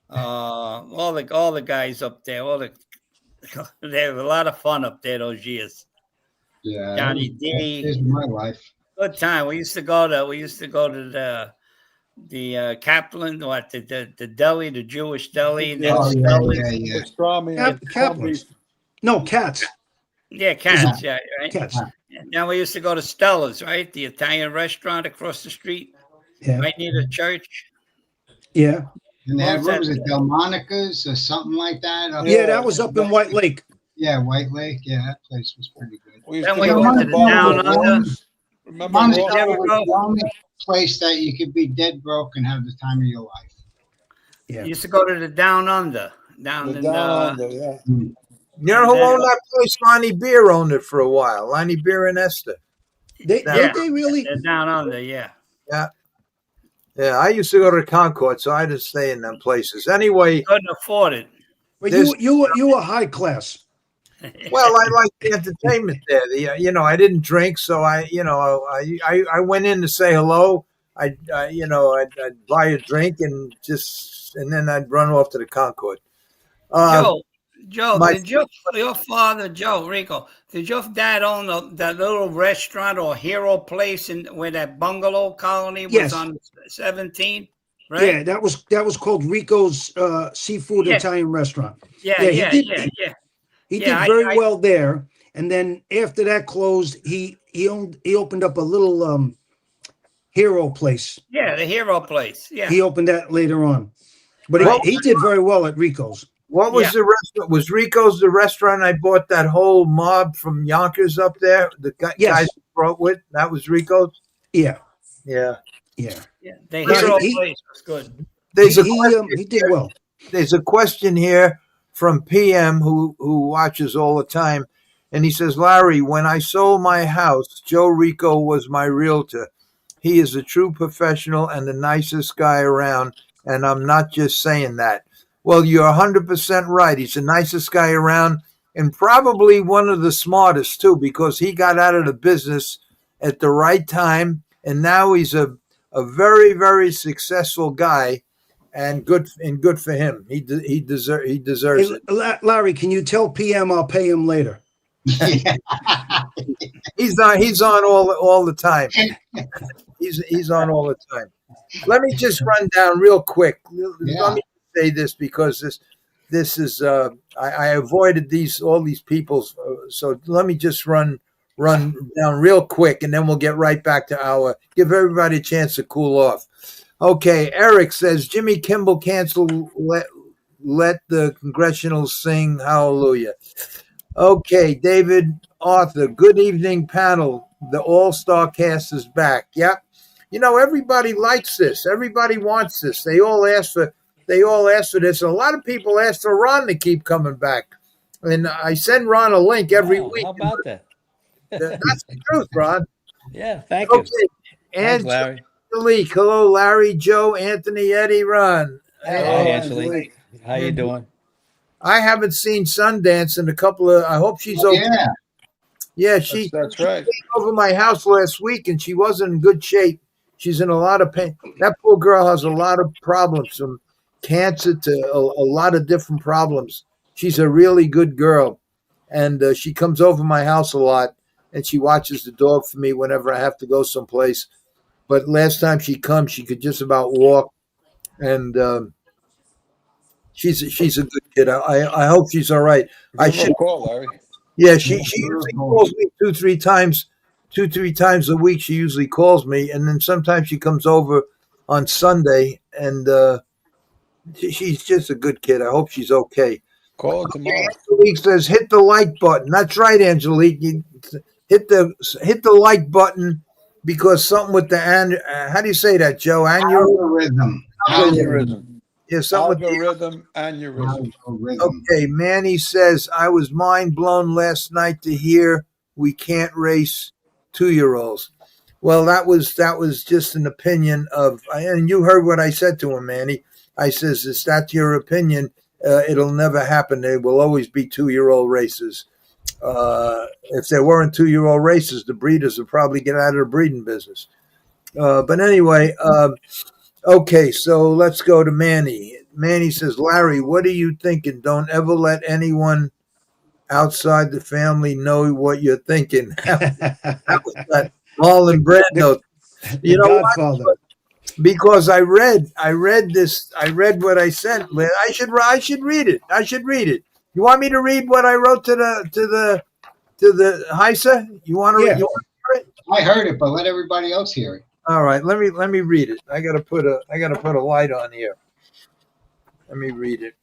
All the guys up there. They have a lot of fun up there those years. Yeah, Johnny D. This is my life. Good time. We used to go to the Kaplan, the deli, the Jewish deli. And Kaplan's. No, Cats. Yeah, Cats. Yeah, right. Cats. Now we used to go to Stella's, right? The Italian restaurant across the street, right near the church. Yeah. And they had, what was it, Delmonica's or something like that? Yeah, that was up in White Lake. Yeah, White Lake. Yeah, that place was pretty good. Then we went to the Down Under. Monosel was the only place that you could be dead broke and have the time of your life. Yeah. You used to go to the Down Under. Down Under, yeah. You know who owned that place? Lonnie Beer owned it for a while. Lonnie Beer and Esther. They really? The Down Under, yeah. Yeah. Yeah, I used to go to Concord, so I just stay in them places. Anyway, couldn't afford it. But you were high class. Well, I like the entertainment there. I didn't drink, so I went in to say hello. I'd buy a drink and then I'd run off to the Concord. Joe, Joe, My did your father, Joe Ricco, did your dad own that little restaurant or hero place in where that bungalow colony was Yes. on 17? Right? Yeah, that was called Ricco's Seafood Yeah. Italian Restaurant. Yeah, Yeah, yeah, he did. yeah, yeah. He Yeah, did very well there, and then after that closed, he opened up a little hero place. Yeah, the hero place. Yeah. He opened that later on, but What- he did very well at Ricco's. What was Yeah. the restaurant? Was Rico's the restaurant I bought that whole mob from Yonkers up there? The guys Yes. I brought with? That was Rico's? Yeah, Yeah. yeah. Yeah, the No, hero he- place was good. There's a he question did here. well. There's a question here from PM who watches all the time, and he says, Larry, when I sold my house, Joe Ricco was my realtor. He is a true professional and the nicest guy around, and I'm not just saying that. Well, you're 100% right. He's the nicest guy around, and probably one of the smartest too, because he got out of the business at the right time, and now he's a very, very successful guy. And good for him. He deserves Hey, it. Larry, can you tell PM I'll pay him later? Yeah. He's on all the time. He's on all the time. Let me just run down real quick. Yeah. Let me say this because this is I avoided all these people. So let me just run down real quick, and then we'll get right back to give everybody a chance to cool off. Okay, Eric says Jimmy Kimmel canceled let the congressionals sing hallelujah. Okay, David Arthur, good evening panel. The all-star cast is back. Yep. Everybody likes this. Everybody wants this. They all ask for this. And a lot of people ask for Ron to keep coming back. And I send Ron a link every Wow, week. how about that? That's the truth, Ron. Yeah, thank you. Okay. Thanks, And Larry. Angelique. Hello, Larry, Joe, Anthony, Eddie, Ron. Hi, Hey, Angelique. How you doing? I haven't seen Sundance in a couple of. I hope she's okay. Yeah. Yeah, That's right. came over my house last week and she wasn't in good shape. She's in a lot of pain. That poor girl has a lot of problems, from cancer to a lot of different problems. She's a really good girl, and she comes over my house a lot, and she watches the dog for me whenever I have to go someplace. But last time she comes, she could just about walk, and she's a good kid. I hope she's all right. I Give her should. a call, Larry. Yeah, she usually calls me two, three times a week. She usually calls me, and then sometimes she comes over on Sunday, and she's just a good kid. I hope she's okay. Call her tomorrow. Angelique says, "Hit the like button." That's right, Angelique. You hit the like button because something with the how do you say that, Joe? Algorithm. Aneurysm. Yeah, something with the Algorithm, aneurysm. Algorithm. Okay, Manny says, I was mind blown last night to hear we can't race 2-year-olds. Well, that was just an opinion of, and you heard what I said to him, Manny. I says, is that your opinion? It'll never happen. There will always be 2-year-old races. If there weren't 2-year-old races, the breeders would probably get out of the breeding business. But anyway, okay, so let's go to Manny. Manny says, Larry, what are you thinking? Don't ever let anyone outside the family know what you're thinking. That was that Marlon Brando. You know Godfather. what? Because I read what I sent. I should read it. You want me to read what I wrote to the Heisa? You want to Yeah. read? You want to hear it? I heard it, but let everybody else hear it. All right, let me read it. I gotta put a light on here. Let me read it.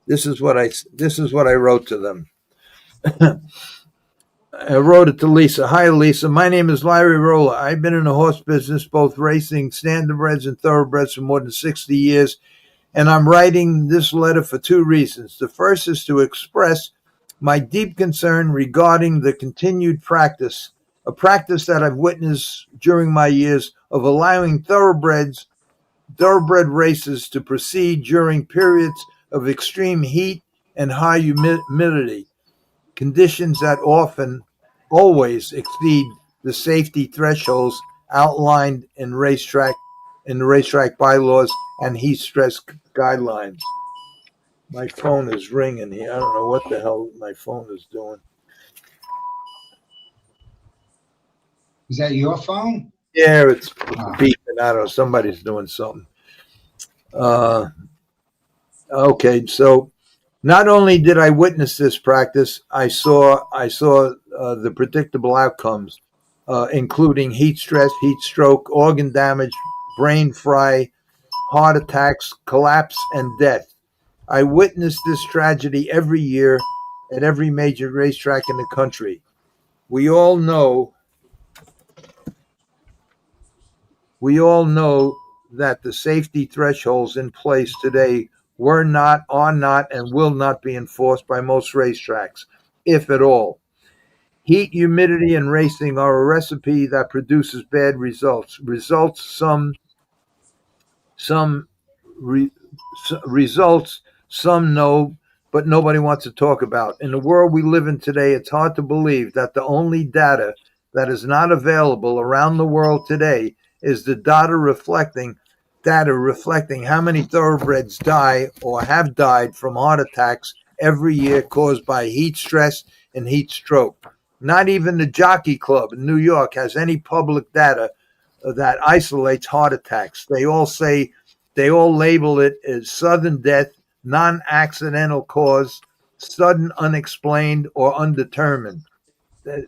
This is what I wrote to them. I wrote it to Lisa. Hi, Lisa. My name is Larry Rolla. I've been in the horse business, both racing standardbreds and thoroughbreds, for more than 60 years, and I'm writing this letter for 2 reasons. The first is to express my deep concern regarding the continued practice, a practice that I've witnessed during my years of allowing thoroughbred races to proceed during periods of extreme heat and high humidity, conditions that always exceed the safety thresholds outlined in the racetrack bylaws and heat stress guidelines. My phone is ringing here. I don't know what the hell my phone is doing. Is that your phone? Yeah, it's Ah. beeping. I don't know. Somebody's doing something. Okay, so not only did I witness this practice, I saw the predictable outcomes, including heat stress, heat stroke, organ damage, brain fry, heart attacks, collapse, and death. I witnessed this tragedy every year at every major racetrack in the country. We all know that the safety thresholds in place today were not, are not, and will not be enforced by most racetracks, if at all. Heat, humidity, and racing are a recipe that produces bad results. Some re, results some know, but nobody wants to talk about. In the world we live in today, it's hard to believe that the only data that is not available around the world today is the data reflecting how many thoroughbreds die or have died from heart attacks every year caused by heat stress and heat stroke. Not even the Jockey Club in New York has any public data that isolates heart attacks. They all label it as sudden death, non-accidental cause, sudden, unexplained, or undetermined.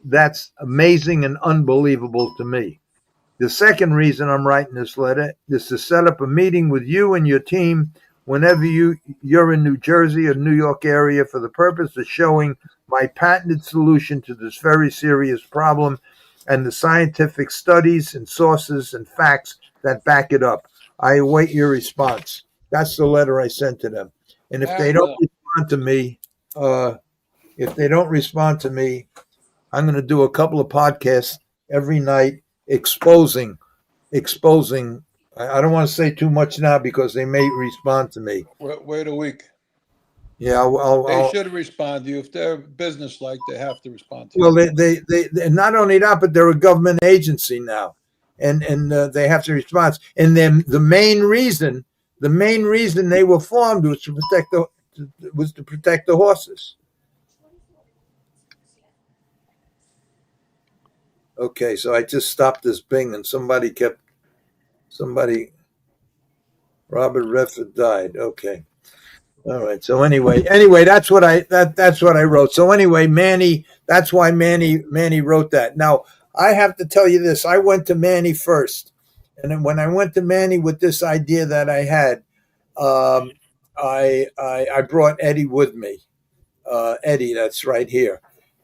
That's amazing and unbelievable to me. The second reason I'm writing this letter is to set up a meeting with you and your team whenever you're in New Jersey or New York area for the purpose of showing my patented solution to this very serious problem and the scientific studies and sources and facts that back it up. I await your response. That's the letter I sent to them. And if they don't respond to me, I'm going to do a couple of podcasts every night exposing. I don't want to say too much now because they may respond to me. Wait a week. Yeah, They should respond to you. If they're business-like, they have to respond to you. well, they not only that, but they're a government agency now, and they have to respond. And then the main reason they were formed was to protect the horses. Okay, so I just stopped this Bing, and Robert Redford died. Okay. All right. So anyway, that's what I wrote. So anyway, that's why Manny wrote that. Now, I have to tell you this. I went to Manny first. And then when I went to Manny with this idea that I had, I brought Eddie with me. Eddie, that's right here.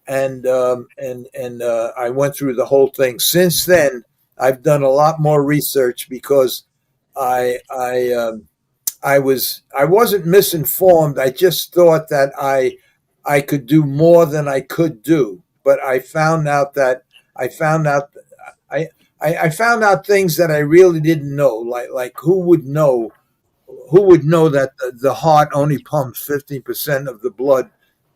And I went through the whole thing. Since then, I've done a lot more research because I wasn't misinformed. I just thought that I could do more than I could do. But I found out I found out things that I really didn't know. Like who would know that the heart only pumps 15% of the blood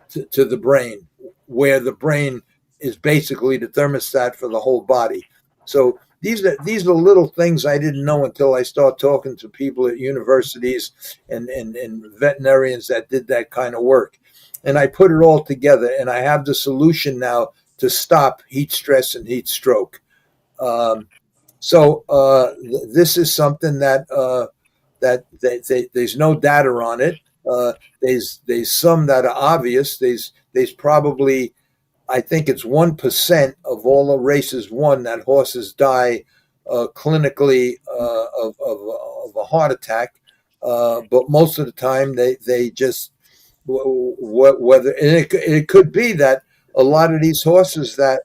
to the brain, where the brain is basically the thermostat for the whole body. So these are little things I didn't know until I start talking to people at universities and veterinarians that did that kind of work. And I put it all together, and I have the solution now to stop heat stress and heat stroke. This is something that there's no data on it. There's some that are obvious. There's probably, I think it's 1% of all the races won that horses die clinically of a heart attack, but most of the time they just whether, and it could be that a lot of these horses that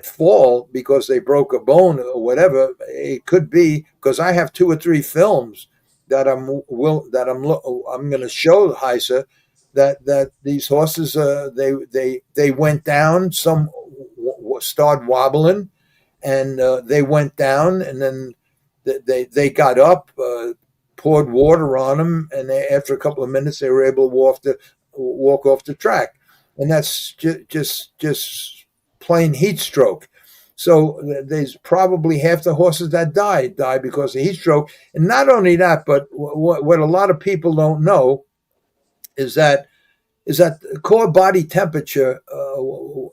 fall because they broke a bone or whatever. It could be because I have 2 or 3 films that I'm going to show Heisa that these horses they went down. Some started wobbling, and they went down, and then they got up, poured water on them, and after a couple of minutes they were able to walk off the track, and that's just plain heat stroke. So there's probably half the horses that die because of heat stroke. And not only that, but what a lot of people don't know is that the core body temperature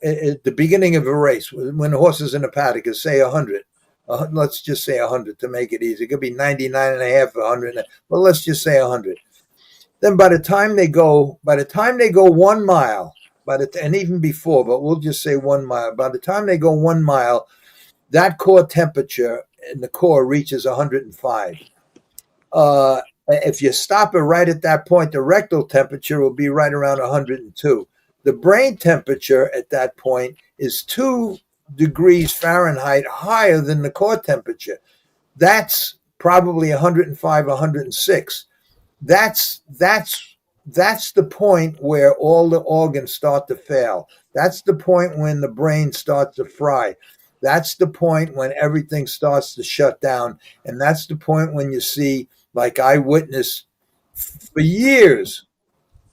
at the beginning of a race, when the horse is in a paddock, is say 100. Let's just say 100 to make it easy. It could be 99 and a half, 100, but let's just say 100. Then by the time they go 1 mile, and even before, but we'll just say 1 mile. By the time they go 1 mile, that core temperature in the core reaches 105. If you stop it right at that point, the rectal temperature will be right around 102. The brain temperature at that point is 2 degrees Fahrenheit higher than the core temperature. That's probably 105, 106. That's the point where all the organs start to fail. That's the point when the brain starts to fry. That's the point when everything starts to shut down. And that's the point when you see, like I witnessed for years,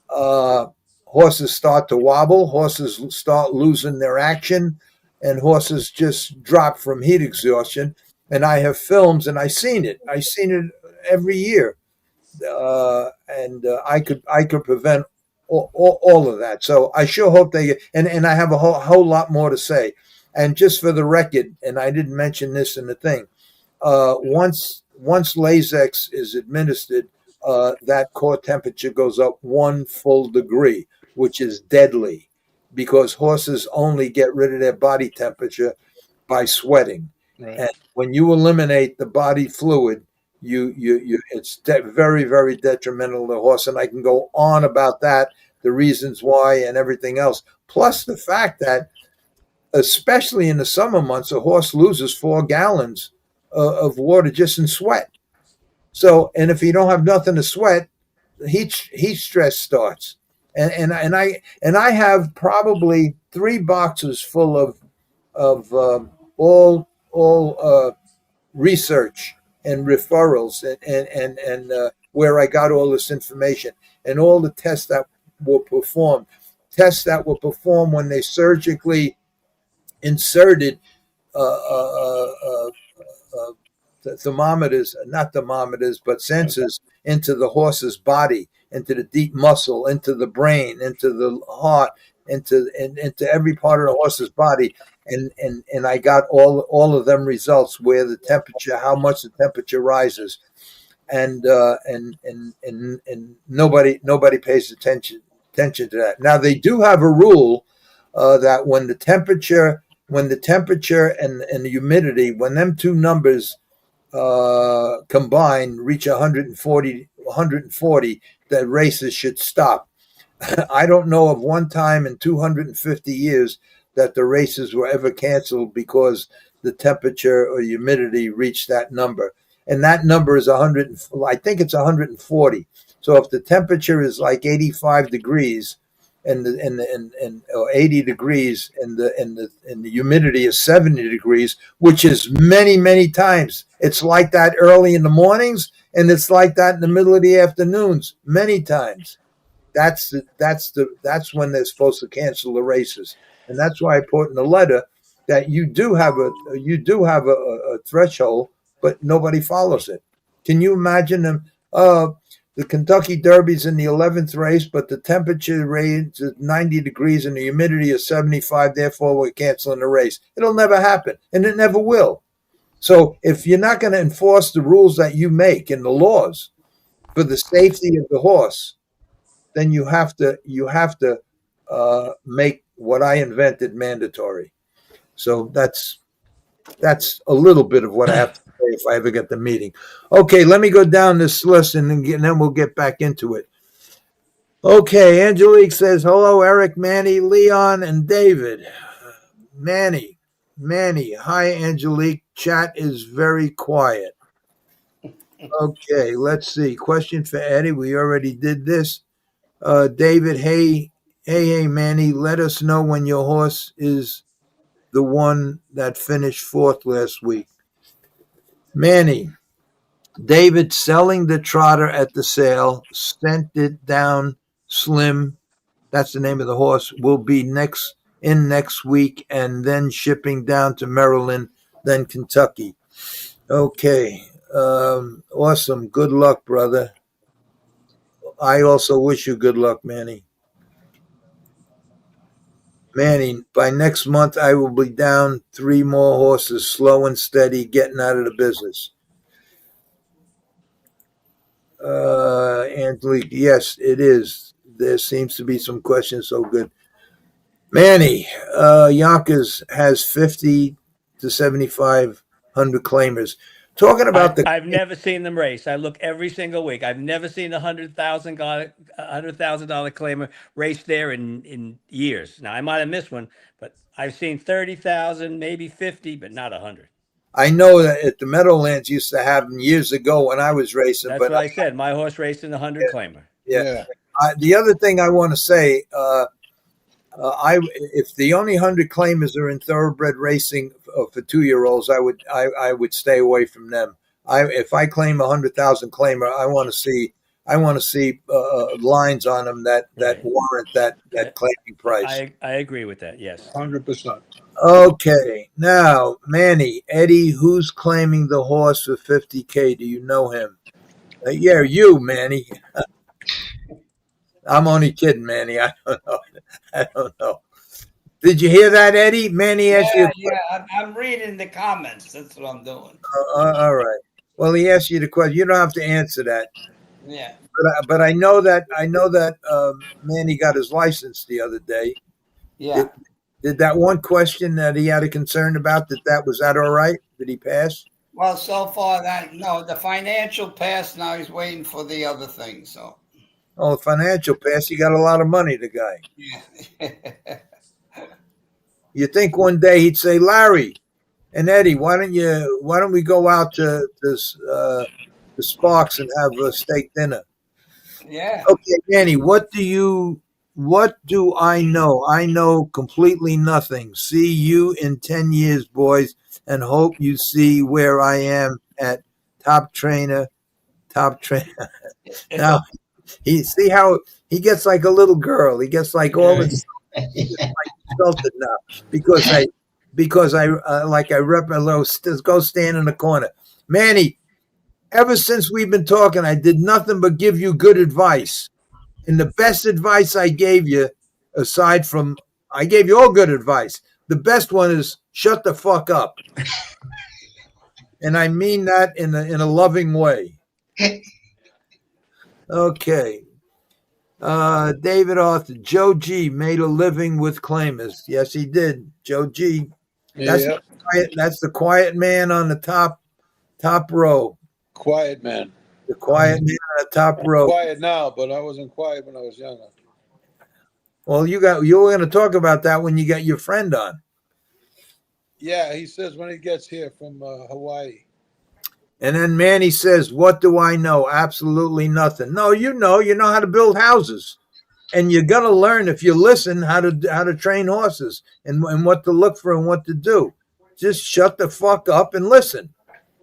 horses start to wobble, horses start losing their action, and horses just drop from heat exhaustion. And I have films, and I've seen it. I've seen it every year. I could prevent all of that. So I sure hope they get, and I have a whole lot more to say. And just for the record, and I didn't mention this in the thing, once Lasix is administered, that core temperature goes up 1 full degree, which is deadly, because horses only get rid of their body temperature by sweating. Right. And when you eliminate the body fluid, it's very, very detrimental to the horse. And I can go on about that, the reasons why, and everything else. Plus the fact that, especially in the summer months, a horse loses 4 gallons of water just in sweat. So, and if you don't have nothing to sweat, heat stress starts. And I have probably 3 boxes full of all research and referrals and where I got all this information and all the tests that were performed when they surgically inserted thermometers, not thermometers, but sensors into the horse's body, into the deep muscle, into the brain, into the heart, into every part of the horse's body. And I got all of them results where the temperature, how much the temperature rises. And nobody pays attention to that. Now they do have a rule that when the temperature and the humidity, when them two numbers combined reach 140, that races should stop. I don't know of one time in 250 years that the races were ever canceled because the temperature or humidity reached that number. And that number is 100, I think it's 140. So if the temperature is like 85 degrees and or 80 degrees and the humidity is 70 degrees, which is many times. It's like that early in the mornings and it's like that in the middle of the afternoons many times. That's when they're supposed to cancel the races. And that's why I put in the letter that you do have a threshold, but nobody follows it. Can you imagine them? The Kentucky Derby's in the 11th race, but the temperature range is 90 degrees and the humidity is 75. Therefore, we're canceling the race. It'll never happen, and it never will. So if you're not going to enforce the rules that you make and the laws for the safety of the horse, then you have to make what I invented mandatory. So that's a little bit of what I have to say if I ever get the meeting. Okay, let me go down this list and then we'll get back into it. Okay, Angelique says, hello, Eric, Manny, Leon, and David. Manny. Hi, Angelique. Chat is very quiet. Okay, let's see. Question for Eddie. We already did this. David, hey, Manny, let us know when your horse is the one that finished 4th last week. Manny, David selling the trotter at the sale, sent it down slim. That's the name of the horse. Will be next week and then shipping down to Maryland, then Kentucky. Okay. Awesome. Good luck, brother. I also wish you good luck, Manny. Manny, by next month, I will be down 3 more horses, slow and steady, getting out of the business. Angelique, yes, it is. There seems to be some questions. So good. Manny, Yonkers has 50 to 7,500 claimers. Talking about I've never seen them race. I look every single week. I've never seen $100,000 claimer race there in years. Now I might have missed one, but I've seen 30,000, maybe 50, but not 100. I know that at the Meadowlands used to have them years ago when I was racing, That's but what I said. My horse raced in the 100 claimer. yeah. Yeah. The other thing I want to say, if the only 100 claimers are in thoroughbred racing for 2-year-olds, I would stay away from them. If I claim 100,000 claimer, I want to see lines on them that Right. warrant that claiming price. I agree with that. Yes. 100%. Okay, now Manny, Eddie, who's claiming the horse for 50K? Do you know him? Yeah, you, Manny. I'm only kidding, Manny. I don't know. I don't know. Did you hear that, Eddie? Manny asked you. Yeah. I'm reading the comments. That's what I'm doing. All right. Well, he asked you the question. You don't have to answer that. Yeah. But I know that Manny got his license the other day. Yeah. Did that one question that he had a concern about was that all right? Did he pass? Well, so far the financial pass. Now he's waiting for the other thing. So. Oh, financial pass. He got a lot of money, the guy. Yeah. You think one day he'd say, Larry and Eddie, why don't we go out to Sparks and have a steak dinner? Yeah. Okay, Manny, what do I know? I know completely nothing. See you in 10 years, boys, and hope you see where I am at top trainer. Now, see how he gets like a little girl. He gets like all this insulted now because I go stand in the corner. Manny, ever since we've been talking, I did nothing but give you good advice. And the best advice I gave you, aside from I gave you all good advice, the best one is shut the fuck up. And I mean that in a loving way. Okay. David Arthur, Joe G made a living with claimers. Yes, he did. Joe G. That's the quiet man on the top row. Quiet man. The quiet man on the top row. Quiet now, but I wasn't quiet when I was younger. Well, you were going to talk about that when you got your friend on. Yeah, he says when he gets here from Hawaii. And then Manny says, what do I know? Absolutely nothing. No, you know how to build houses. And you're going to learn, if you listen, how to train horses and what to look for and what to do. Just shut the fuck up and listen.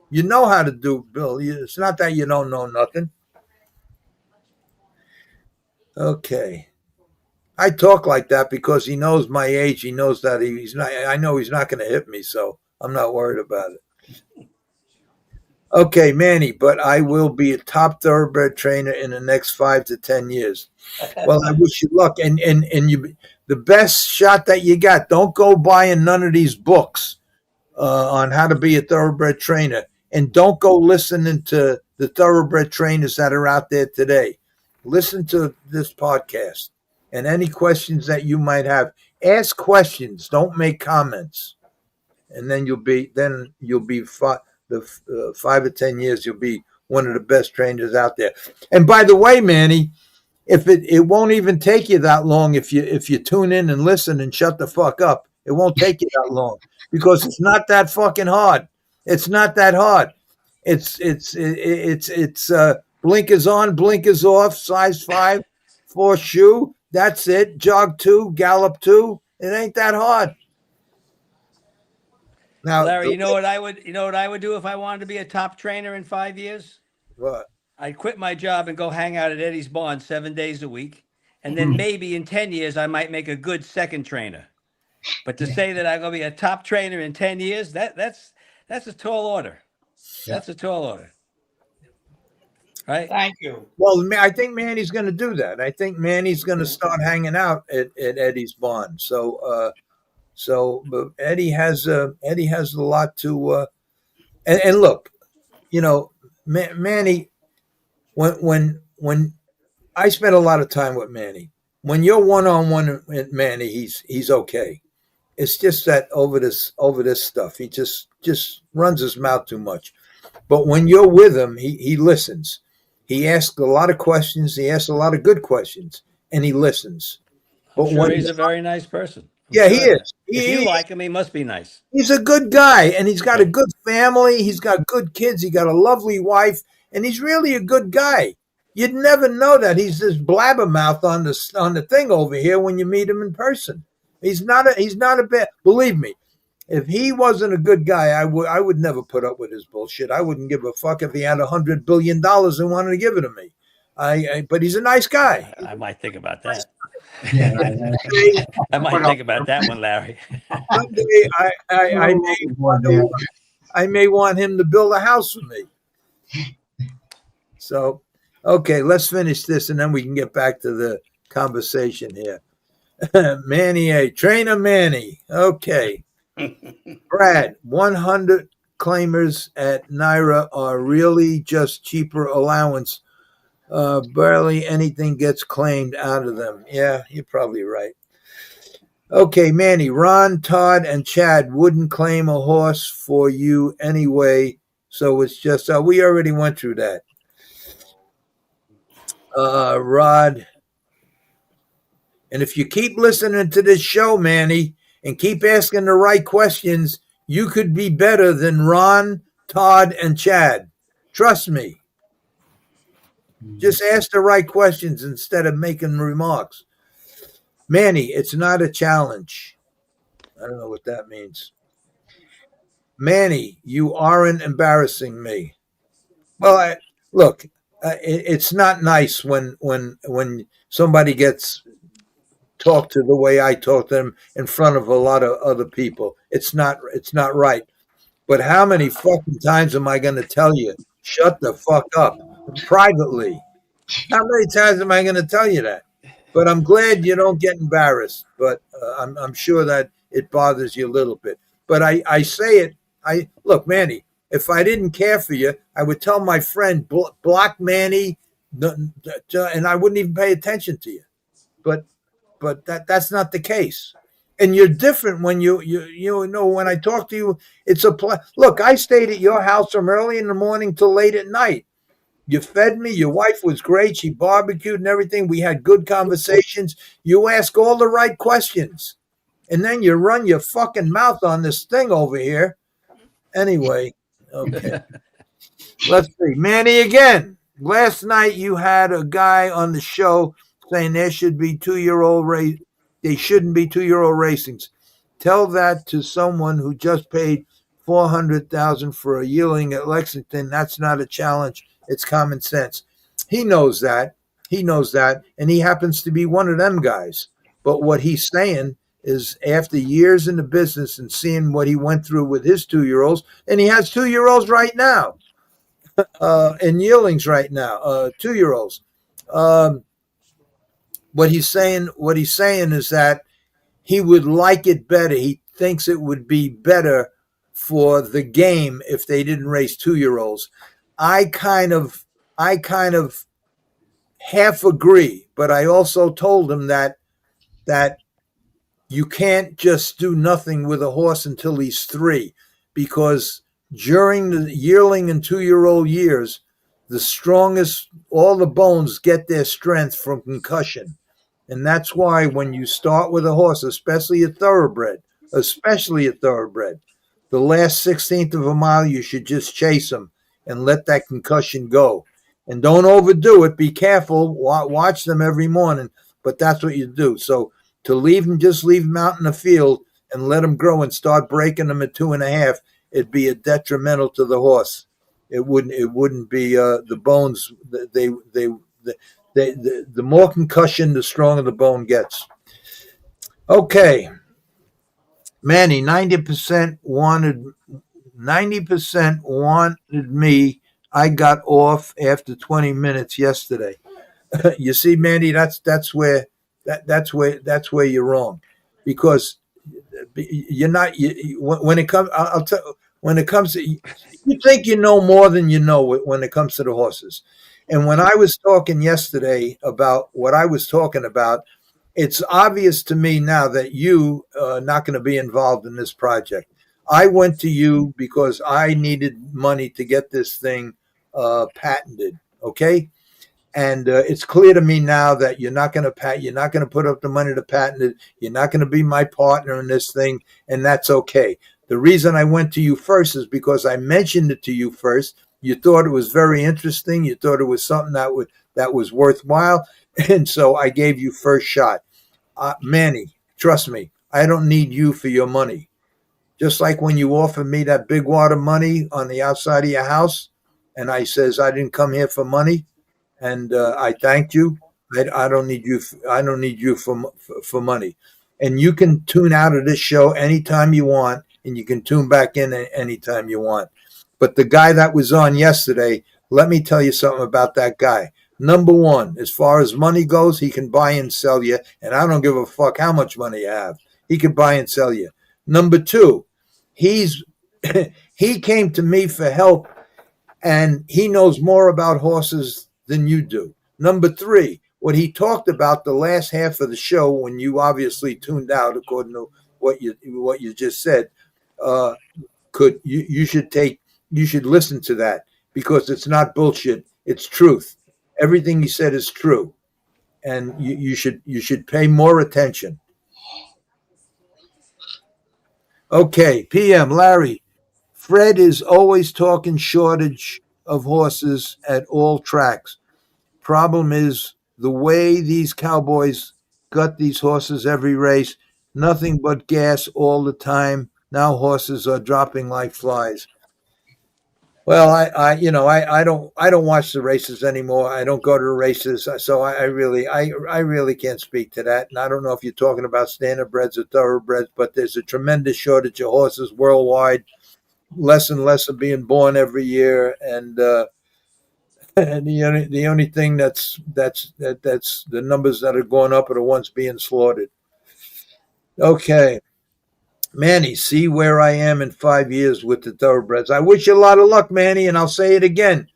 You know how to do, Bill. It's not that you don't know nothing. Okay. I talk like that because he knows my age. He knows that he's not. I know he's not going to hit me, so I'm not worried about it. Okay, Manny, but I will be a top thoroughbred trainer in the next 5 to 10 years. Well, I wish you luck, and you, the best shot that you got. Don't go buying none of these books on how to be a thoroughbred trainer, and don't go listening to the thoroughbred trainers that are out there today. Listen to this podcast, and any questions that you might have, ask questions. Don't make comments, and then you'll be 5 or 10 years, you'll be one of the best trainers out there. And by the way, Manny, if it won't even take you that long if you tune in and listen and shut the fuck up. It won't take you that long because it's not that fucking hard. It's not that hard. It's blinkers on, blinkers off, size 5, 4 shoe. That's it. Jog 2, gallop 2. It ain't that hard. Now, Larry, you know what I would do if I wanted to be a top trainer in 5 years? what? I'd quit my job and go hang out at Eddie's barn 7 days a week. And then maybe in 10 years, I might make a good second trainer. But to say that I'm going to be a top trainer in 10 years, that's a tall order. That's a tall order. right? Thank you. Well, I think Manny's going to do that. I think Manny's going to start hanging out at Eddie's barn. But Eddie has a lot to. And look, you know, Manny, when I spent a lot of time with Manny. When you're one on one with Manny, he's okay. It's just that over this stuff, he just runs his mouth too much. But when you're with him, he listens. He asks a lot of questions. He asks a lot of good questions, and he listens. I'm But sure when he's a very nice person. I'm yeah, he sure of is. that. If you like him, he must be nice. He's a good guy, and he's got a Yeah. good family. He's got good kids. He got a lovely wife, and he's really a good guy. You'd never know that he's this blabbermouth on the thing over here when you meet him in person. He's not a bad. Believe me, if he wasn't a good guy, I would never put up with his bullshit. I wouldn't give a fuck if he had $100 billion and wanted to give it to me. But he's a nice guy. I might think about that. Yeah, I might think about that one, Larry. Someday I may want him to build a house for me. So, okay, let's finish this and then we can get back to the conversation here. Manny A. Trainer Manny. Okay. Brad, 100 claimers at Naira are really just cheaper allowance. Barely anything gets claimed out of them. Yeah, you're probably right. Okay, Manny, Ron, Todd, and Chad wouldn't claim a horse for you anyway, so it's just we already went through that. Rod, and if you keep listening to this show, Manny, and keep asking the right questions, you could be better than Ron, Todd, and Chad. Trust me. Just ask the right questions instead of making remarks. Manny, it's not a challenge. I don't know what that means. Manny, you aren't embarrassing me. Well, look, it's not nice when somebody gets talked to the way I talk to them in front of a lot of other people. It's not right. But how many fucking times am I going to tell you, shut the fuck up privately? How many times am I going to tell you that? But I'm glad you don't get embarrassed. But I'm sure that it bothers you a little bit. But I say it. Look, Manny, if I didn't care for you, I would tell my friend, block Manny, and I wouldn't even pay attention to you. But that's not the case. And you're different when you know when I talk to you, it's a look, I stayed at your house from early in the morning till late at night. You fed me. Your wife was great. She barbecued and everything. We had good conversations. You ask all the right questions. And then you run your fucking mouth on this thing over here. Anyway, okay. Let's see. Manny again. Last night you had a guy on the show saying there should be 2-year-old race. They shouldn't be 2-year-old racings. Tell that to someone who just paid $400,000 for a yearling at Lexington. That's not a challenge. It's common sense. He knows that. And he happens to be one of them guys. But what he's saying is after years in the business and seeing what he went through with his 2-year-olds, and he has 2-year-olds right now, and yearlings right now, 2-year-olds. What he's saying is that he would like it better. He thinks it would be better for the game if they didn't race 2-year-olds. I kind of half agree, but I also told him that you can't just do nothing with a horse until he's 3, because during the yearling and 2-year-old years, the strongest, all the bones get their strength from concussion. And that's why when you start with a horse, especially a thoroughbred, the last 16th of a mile, you should just chase him and let that concussion go. And don't overdo it. Be careful. Watch them every morning. But that's what you do. So to just leave him out in the field and let him grow and start breaking them at 2.5, it'd be a detrimental to the horse. It wouldn't be the bones. The more concussion, the stronger the bone gets. Okay. Manny, 90% wanted me I got off after 20 minutes yesterday. You see, Manny, that's where you're wrong, because you're not. When it comes, I'll tell. When it comes to, you think you know more than you know when it comes to the horses. And when I was talking yesterday about what I was talking about, it's obvious to me now that you are not going to be involved in this project. I went to you because I needed money to get this thing patented. Okay, and it's clear to me now that you're not going to you're not going to put up the money to patent it. You're not going to be my partner in this thing, and that's okay. The reason I went to you first is because I mentioned it to you first. You thought it was very interesting. You thought it was something that was worthwhile, and so I gave you first shot. Manny, trust me, I don't need you for your money. Just like when you offered me that big wad of money on the outside of your house, and I says I didn't come here for money, and I thanked you. I don't need you. I don't need you for money. And you can tune out of this show anytime you want, and you can tune back in anytime you want. But the guy that was on yesterday, let me tell you something about that guy. Number one, as far as money goes, he can buy and sell you, and I don't give a fuck how much money you have. He can buy and sell you. Number two, he came to me for help, and he knows more about horses than you do. Number three, what he talked about the last half of the show, when you obviously tuned out, according to what you just said, you should listen to that, because it's not bullshit. It's truth. Everything he said is true, and you should pay more attention. Okay, PM Larry. Fred is always talking shortage of horses at all tracks. Problem is the way these cowboys gut these horses every race, nothing but gas all the time. Now horses are dropping like flies. Well, I don't watch the races anymore. I don't go to the races, so I really can't speak to that. And I don't know if you're talking about standardbreds or thoroughbreds, but there's a tremendous shortage of horses worldwide. Less and less are being born every year, and and the only thing that's the numbers that are going up are the ones being slaughtered. Okay. Manny, see where I am in 5 years with the thoroughbreds. I wish you a lot of luck, Manny, and I'll say it again.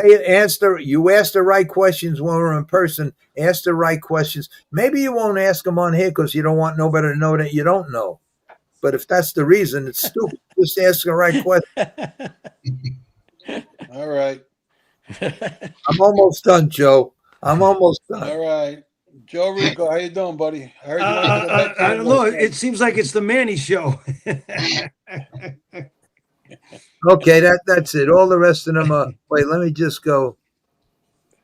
You ask the right questions when we're in person. Ask the right questions. Maybe you won't ask them on here because you don't want nobody to know that you don't know. But if that's the reason, it's stupid. Just ask the right question. All right. I'm almost done, Joe. I'm almost done. All right. Joe Ricco, how you doing, buddy? I heard you went to the Mets I game don't know. last night. It seems like it's the Manny show. Okay, that's it. All the rest of them are. Wait, let me just go.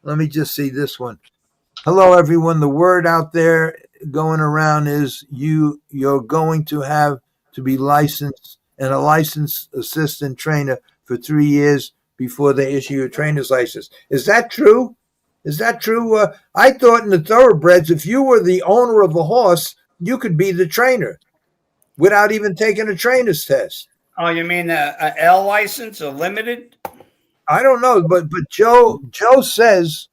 Let me just see this one. Hello, everyone. The word out there going around is you're going to have to be licensed and a licensed assistant trainer for 3 years before they issue you a trainer's license. Is that true? Is that true? I thought in the thoroughbreds, if you were the owner of a horse, you could be the trainer without even taking a trainer's test. Oh, you mean a L license, a limited? I don't know, but Joe says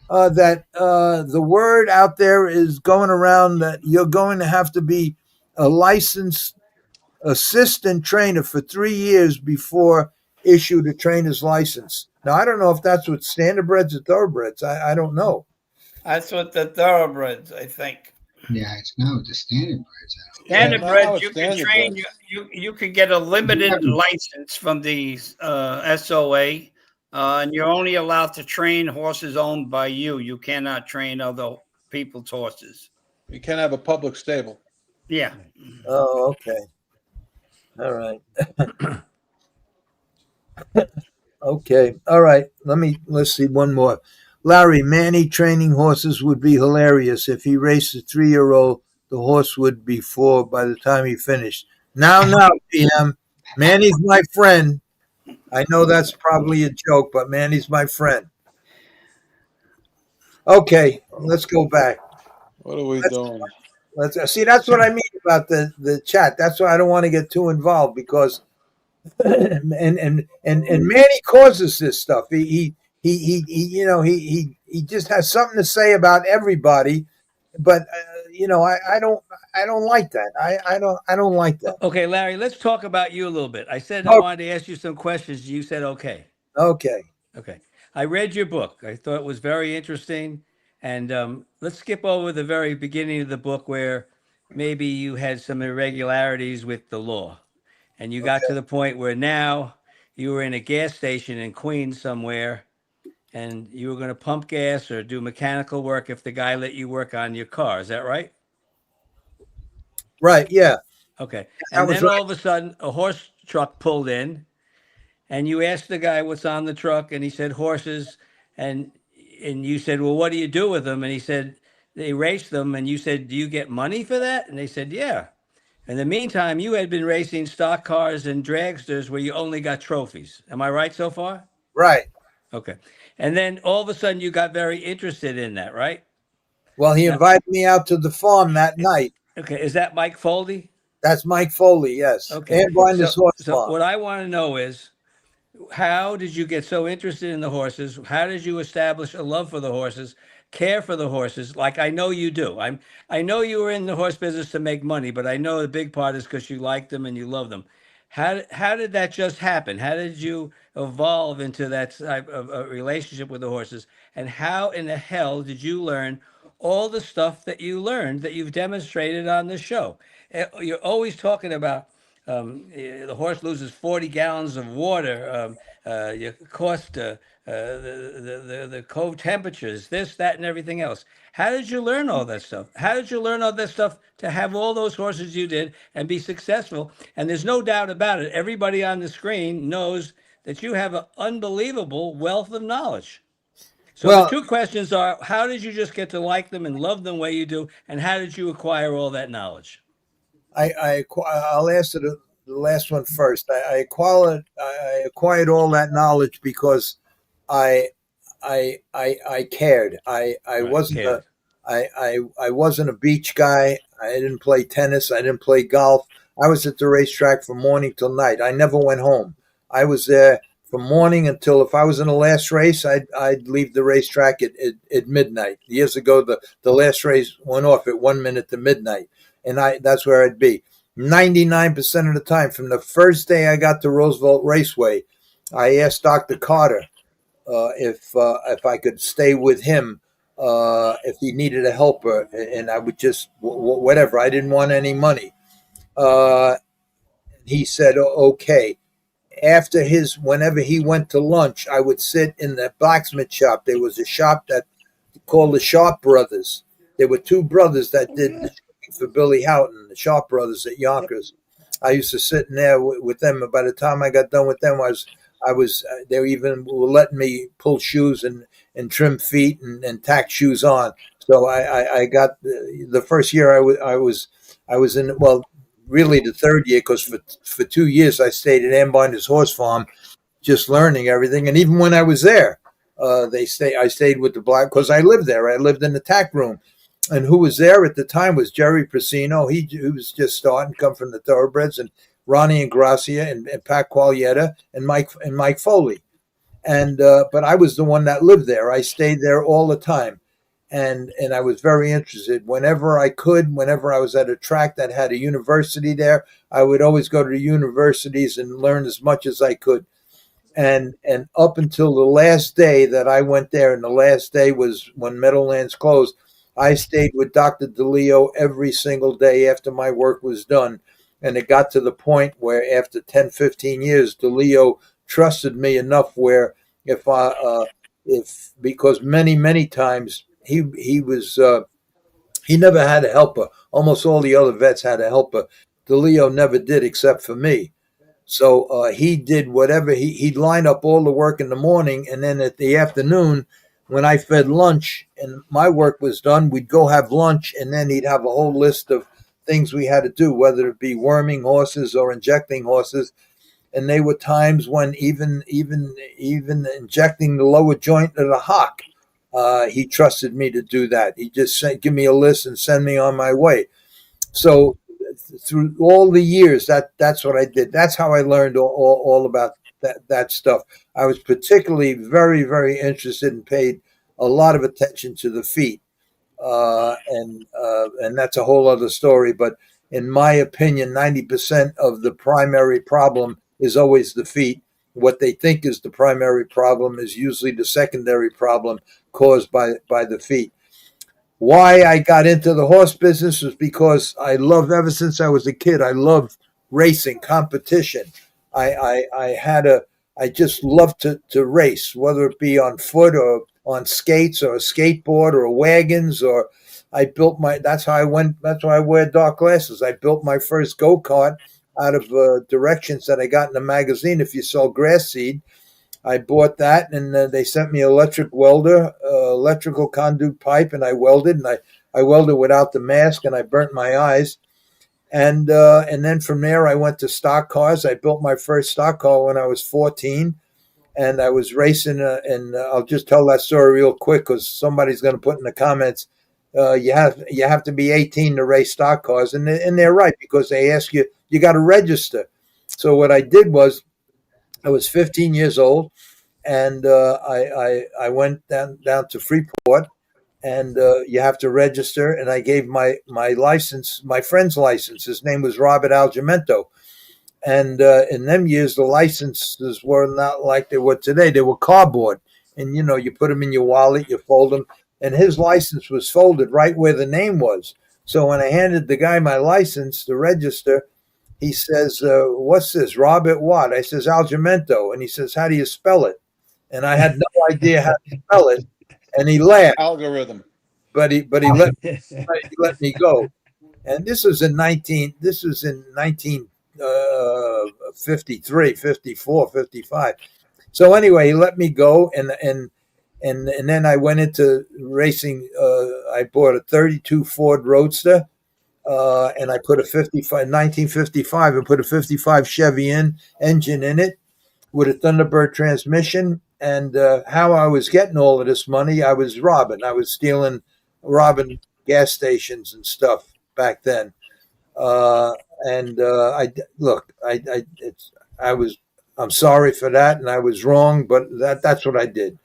that the word out there is going around that you're going to have to be a licensed assistant trainer for 3 years before issued a trainer's license. Now, I don't know if that's what standardbreds or thoroughbreds. I don't know. That's what the thoroughbreds, I think. Yeah, it's now the standardbreds. Yeah, now Standardbreds, it's you can train. standardbreds. You can get a limited license from the SOA, and you're only allowed to train horses owned by you. You cannot train other people's horses. You can't have a public stable. Yeah. Oh, okay. All right. Okay. All right. Let's see one more. Larry, Manny training horses would be hilarious. If he raced a 3-year-old, the horse would be 4 by the time he finished. Now, PM. Manny's my friend. I know that's probably a joke, but Manny's my friend. Okay, let's go back. What are we doing? Let's see. That's what I mean about the chat. That's why I don't want to get too involved, because and Manny causes this stuff. He just has something to say about everybody, but I don't like that. I don't like that. Okay, Larry, let's talk about you a little bit. I said I Oh, wanted to ask you some questions. You said okay. okay, Okay. I read your book. I thought it was very interesting. And let's skip over the very beginning of the book where maybe you had some irregularities with the law. And you got to okay, the point where now you were in a gas station in Queens somewhere and you were going to pump gas or do mechanical work if the guy let you work on your car. Is that right? right, yeah, Okay. that And was then right. all of a sudden, a horse truck pulled in and you asked the guy what's on the truck and he said horses and you said, well, what do you do with them? And he said they race them. And you said, do you get money for that? And they said, yeah. In the meantime, you had been racing stock cars and dragsters where you only got trophies. Am I right so far? Right. Okay. And then all of a sudden you got very interested in that, right? Well, he Now, invited me out to the farm that night. okay, is that Mike Foldy? That's Mike Foley, yes, Okay. and behind his So horse so farm. what I want to know is how did you get so interested in the horses? How did you establish a love for the horses, care for the horses, like I know you do? I know you were in the horse business to make money, but I know the big part is because you like them and you love them. How did that just happen? How did you evolve into that type of a relationship with the horses? And how in the hell did you learn all the stuff that you learned that you've demonstrated on this show? You're always talking about the horse loses 40 gallons of water. Your cost, the cold temperatures, this, that, and everything else. How did you learn all that stuff? How did you learn all that stuff to have all those horses you did and be successful? And there's no doubt about it. Everybody on the screen knows that you have an unbelievable wealth of knowledge. So the Well, two questions are: how did you just get to like them and love them the way you do, and how did you acquire all that knowledge? I'll answer the last one first. I acquired all that knowledge because I I cared. I Right, wasn't a cared. I wasn't a beach guy. I didn't play tennis. I didn't play golf. I was at the racetrack from morning till night. I never went home. I was there from morning until if I was in the last race, I'd leave the racetrack at midnight. Years ago, the last race went off at 1 minute to midnight, and that's where I'd be. 99% of the time, from the first day I got to Roosevelt Raceway, I asked Dr. Carter if I could stay with him if he needed a helper, and I would just whatever. I didn't want any money. Uh, he said, "Okay." After whenever he went to lunch, I would sit in the blacksmith shop. There was a shop that called the Sharp Brothers. There were two brothers that did the shopping for Billy Houghton, the Sharp Brothers at Yonkers. I used to sit in there with them. And by the time I got done with them, I was they even were letting me pull shoes and trim feet and tack shoes on. So I got the first year I was in, well, really the third year, because for 2 years I stayed at Ambinder's Horse Farm just learning everything. And even when I was there, I stayed with the black, because I lived there. I lived in the tack room. And who was there at the time was Jerry Priscino. He was just starting, come from the Thoroughbreds, and Ronnie and Gracia and Pat Qualietta and Mike Foley. And but I was the one that lived there. I stayed there all the time, and I was very interested. Whenever I could, whenever I was at a track that had a university there, I would always go to the universities and learn as much as I could. And up until the last day that I went there, and the last day was when Meadowlands closed, I stayed with Dr. DeLeo every single day after my work was done. And it got to the point where after 10, 15 years, DeLeo trusted me enough where if because many times he never had a helper. Almost all the other vets had a helper. DeLeo never did, except for me. So he did whatever he'd line up all the work in the morning, and then at the afternoon, when I fed lunch and my work was done, we'd go have lunch, and then he'd have a whole list of things we had to do, whether it be worming horses or injecting horses. And there were times when even injecting the lower joint of the hock, he trusted me to do that. He just give me a list and send me on my way. So through all the years, that's what I did. That's how I learned all about that stuff. I was particularly very, very interested and paid a lot of attention to the feet. And that's a whole other story. But in my opinion, 90% of the primary problem is always the feet. What they think is the primary problem is usually the secondary problem caused by the feet. Why I got into the horse business was because I love, ever since I was a kid, I loved racing, competition. I just loved to race, whether it be on foot or on skates or a skateboard or wagons, or I built that's how I went. That's why I wear dark glasses. I built my first go-kart out of directions that I got in the magazine. If you sell grass seed, I bought that, and they sent me an electric welder, electrical conduit pipe, and I welded, and I welded without the mask, and I burnt my eyes. And then from there, I went to stock cars. I built my first stock car when I was 14, and I was racing. And I'll just tell that story real quick because somebody's going to put in the comments, you have to be 18 to race stock cars, and they're right, because they ask you got to register. So what I did was, I was 15 years old, and I went down to Freeport, and you have to register. And I gave my license, my friend's license. His name was Robert Algemento. And in them years, the licenses were not like they were today. They were cardboard. And, you put them in your wallet, you fold them. And his license was folded right where the name was. So when I handed the guy my license to register, he says, what's this, Robert what? I says, Algemento. And he says, how do you spell it? And I had no idea how to spell it. And he laughed. Algorithm. But he let me go. And this was in 1953, 54, 55. So anyway, he let me go, and then I went into racing. I bought a 32 Ford Roadster, and I put a 1955, and put a 55 Chevy engine in it with a Thunderbird transmission. And how I was getting all of this money, I was robbing. I was robbing gas stations and stuff back then. I'm sorry for that, and I was wrong, but that's what I did.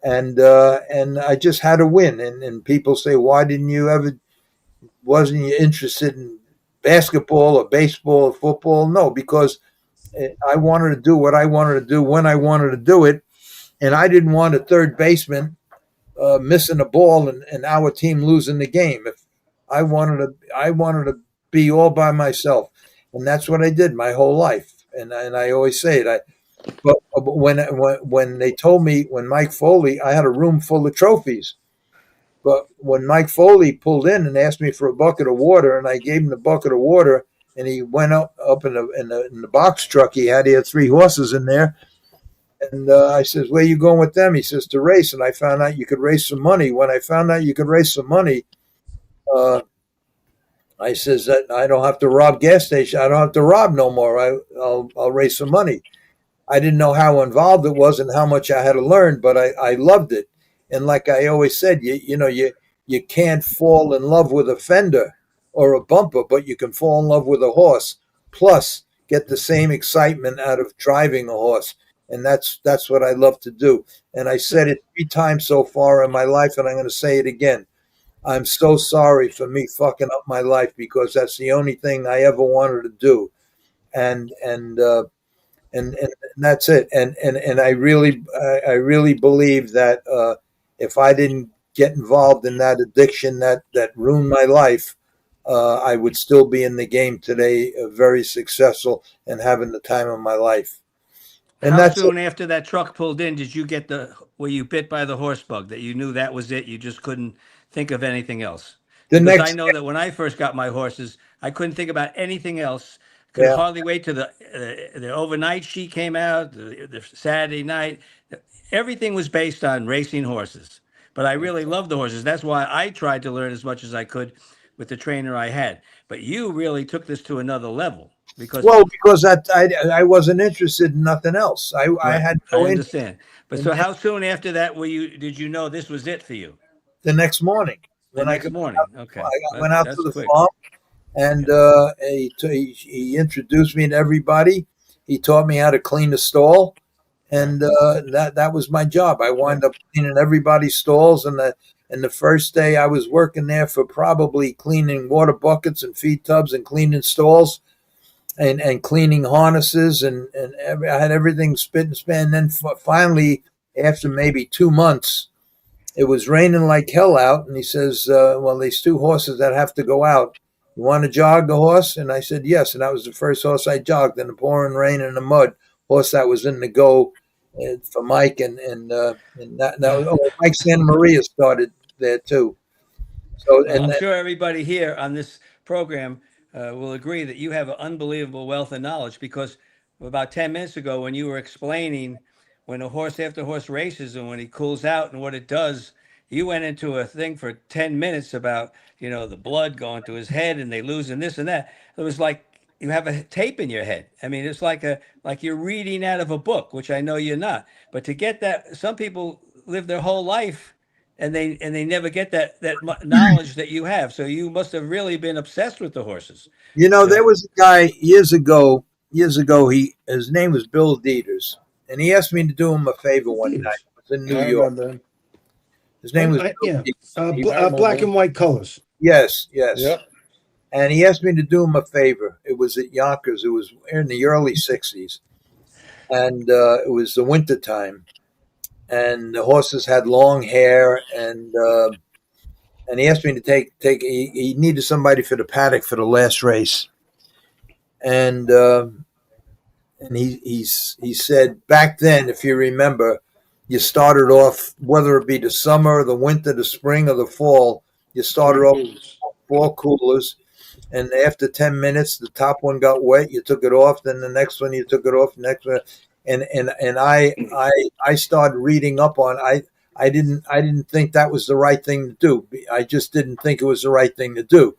And I just had to win. And people say, why wasn't you interested in basketball or baseball or football? No, because I wanted to do what I wanted to do when I wanted to do it. And I didn't want a third baseman missing a ball and our team losing the game. If I wanted to be all by myself, and that's what I did my whole life. And I always say it. But when they told me, when Mike Foley, I had a room full of trophies. But when Mike Foley pulled in and asked me for a bucket of water, and I gave him the bucket of water, and he went up in the box truck he had 3 horses in there. And I says, where you going with them? He says, to race. And I found out you could raise some money. When I found out you could raise some money, I says that I don't have to rob gas station. I don't have to rob no more. I'll raise some money. I didn't know how involved it was and how much I had to learn, but I loved it. And like I always said, you can't fall in love with a fender or a bumper, but you can fall in love with a horse. Plus, get the same excitement out of driving a horse. And that's what I love to do. And I said it 3 times so far in my life, and I'm going to say it again. I'm so sorry for me fucking up my life, because that's the only thing I ever wanted to do. And that's it. And I really believe that if I didn't get involved in that addiction that ruined my life, I would still be in the game today, very successful and having the time of my life. And How that's soon after that truck pulled in did you were you bit by the horse bug, that you knew that was it? You just couldn't think of anything else? Because I know that when I first got my horses, I couldn't think about anything else. Could hardly wait till the overnight sheet came out, the Saturday night. Everything was based on racing horses. But I really loved the horses. That's why I tried to learn as much as I could with the trainer I had. But you really took this to another level. Because I wasn't interested in nothing else. I had no I understand. But so how soon after that did you know this was it for you? The next morning. The next morning. Okay. I went out to the quick. farm, and he introduced me to everybody. He taught me how to clean the stall, and that was my job. I wound up cleaning everybody's stalls, and the first day I was working there for probably cleaning water buckets and feed tubs and cleaning stalls and cleaning harnesses I had everything spit and span. And then finally, after maybe 2 months, it was raining like hell out, and he says, "Well, there's two horses that have to go out. You want to jog the horse?" And I said, "Yes." And that was the first horse I jogged in the pouring rain and the mud. Horse that was in the go for Mike, and Mike Santa Maria started there too. So Well, and I'm sure everybody here on this program will agree that you have an unbelievable wealth of knowledge, because about 10 minutes ago, when you were explaining when a horse after horse races and when he cools out and what it does, you went into a thing for 10 minutes about, the blood going to his head and they losing this and that. It was like you have a tape in your head. I mean, it's like you're reading out of a book, which I know you're not. But to get that, some people live their whole life and they never get that knowledge that you have. So you must have really been obsessed with the horses. there was a guy years ago. His name was Bill Dieters, and he asked me to do him a favor one night. It was in New I York. remember him. His name was Bill Yeah. Dieters. Black and white colors. Yes. Yep. And he asked me to do him a favor. It was at Yonkers. It was in the early '60s, and it was the winter time, and the horses had long hair, and he asked me to take. He needed somebody for the paddock for the last race, and he said back then, if you remember, you started off, whether it be the summer, the winter, the spring, or the fall. You started off with 4 coolers, and after 10 minutes, the top one got wet. You took it off. Then the next one, you took it off. The next one, and I started reading up on. I didn't think that was the right thing to do. I just didn't think it was the right thing to do.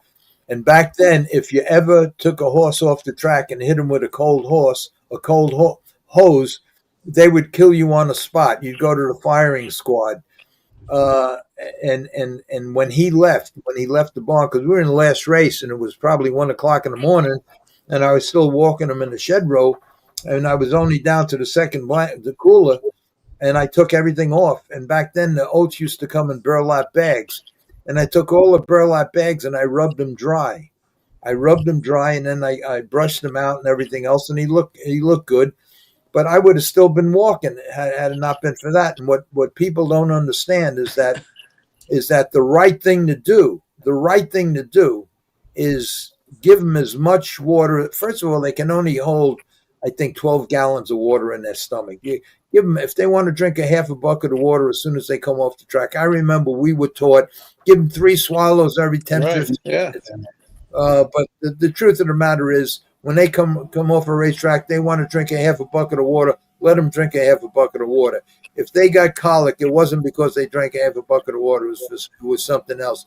And back then, if you ever took a horse off the track and hit him with a cold hose, they would kill you on the spot. You'd go to the firing squad. And when he left the barn, because we were in the last race, and it was probably 1 o'clock in the morning, and I was still walking him in the shed row, and I was only down to the cooler, and I took everything off. And back then, the oats used to come in burlap bags, and I took all the burlap bags and I rubbed them dry. And then I brushed them out and everything else, and he looked good. But I would have still been walking had it not been for that. And what people don't understand is that the right thing to do is give them as much water. First of all, they can only hold, I think, 12 gallons of water in their stomach. You give them, if they want to drink a half a bucket of water as soon as they come off the track. I remember we were taught, give them 3 swallows every 10, 15 minutes. But the truth of the matter is, when they come off a racetrack, they want to drink a half a bucket of water. Let them drink a half a bucket of water. If they got colic, it wasn't because they drank a half a bucket of water. It was something else.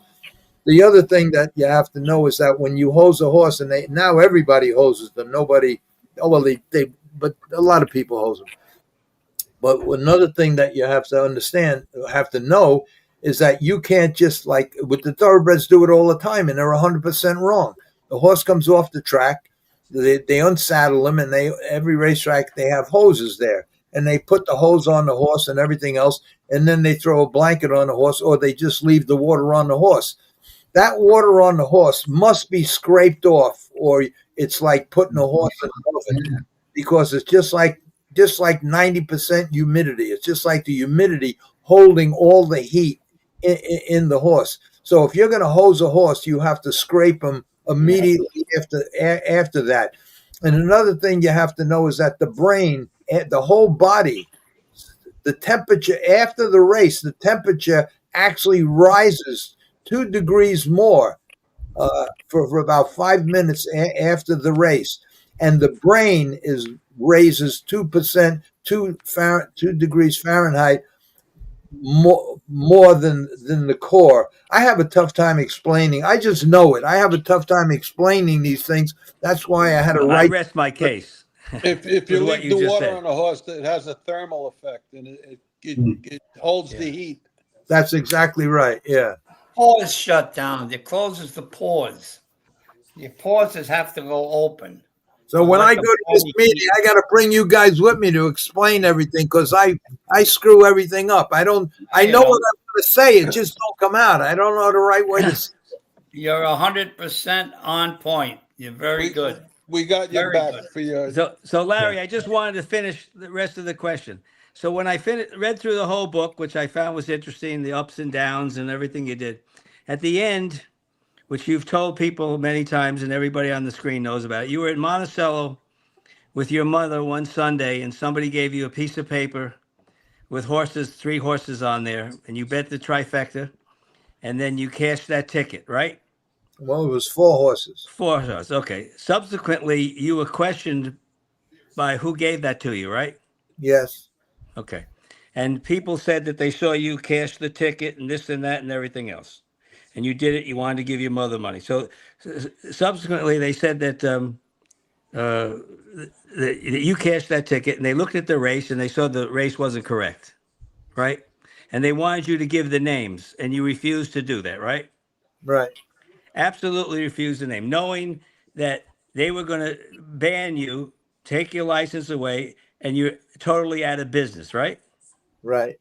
The other thing that you have to know is that when you hose a horse, and now everybody hoses them. Nobody, but a lot of people hose them. But another thing that you have to know, is that you can't just, like with the thoroughbreds, do it all the time, and they're 100% wrong. The horse comes off the track. They unsaddle them, and every racetrack they have hoses there, and they put the hose on the horse and everything else, and then they throw a blanket on the horse, or they just leave the water on the horse. That water on the horse must be scraped off, or it's like putting a horse in an oven, because it's just like 90% humidity. It's just like the humidity holding all the heat in the horse. So if you're going to hose a horse, you have to scrape them immediately after that. And another thing you have to know is that the brain, the whole body, the temperature after the race, the temperature actually rises 2 degrees more for about 5 minutes after the race, and the brain raises 2%, 2 degrees Fahrenheit more than the core. I have a tough time explaining. I just know it. I have a tough time explaining these things. That's why I had to I write. rest my case. If you what leave you the just water said. on a horse, it has a thermal effect, and it holds the heat. That's exactly right. Yeah. Pores shut down. It closes the pores. Your pauses have to go open. So when Let I the go to this pony meeting, keep- I got to bring you guys with me to explain everything because I screw everything up. I know You what I'm know. going to say. It just don't come out. I don't know the right way to say. You're 100% on point. You're very good. We got your Very back good. for your. So Larry, I just wanted to finish the rest of the question. So when I read through the whole book, which I found was interesting, the ups and downs and everything you did, at the end, which you've told people many times and everybody on the screen knows about it, you were at Monticello with your mother one Sunday and somebody gave you a piece of paper with horses, 3 horses on there, and you bet the trifecta, and then you cashed that ticket, right? Well, it was 4 horses. 4 horses, okay. Subsequently, you were questioned by who gave that to you, right? Yes. Okay. And people said that they saw you cash the ticket and this and that and everything else. And you did it. You wanted to give your mother money. So subsequently, they said that uh, that you cashed that ticket and they looked at the race and they saw the race wasn't correct, right? And they wanted you to give the names and you refused to do that, right? Right. Absolutely refused the name, knowing that they were going to ban you, take your license away, and you're totally out of business, right? Right.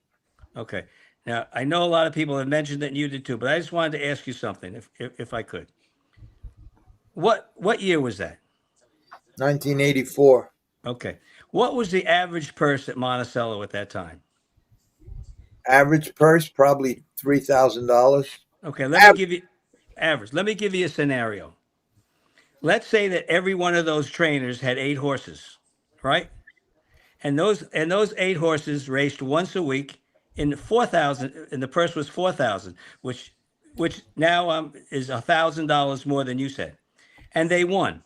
Okay. Now, I know a lot of people have mentioned that and you did too, but I just wanted to ask you something, if I could. What year was that? 1984. Okay. What was the average purse at Monticello at that time? Average purse probably $3,000. Okay, let me give you average. Let me give you a scenario. Let's say that every one of those trainers had 8 horses, right? And those 8 horses raced once a week in 4,000, and the purse was 4,000, which now is $1,000 more than you said, and they won.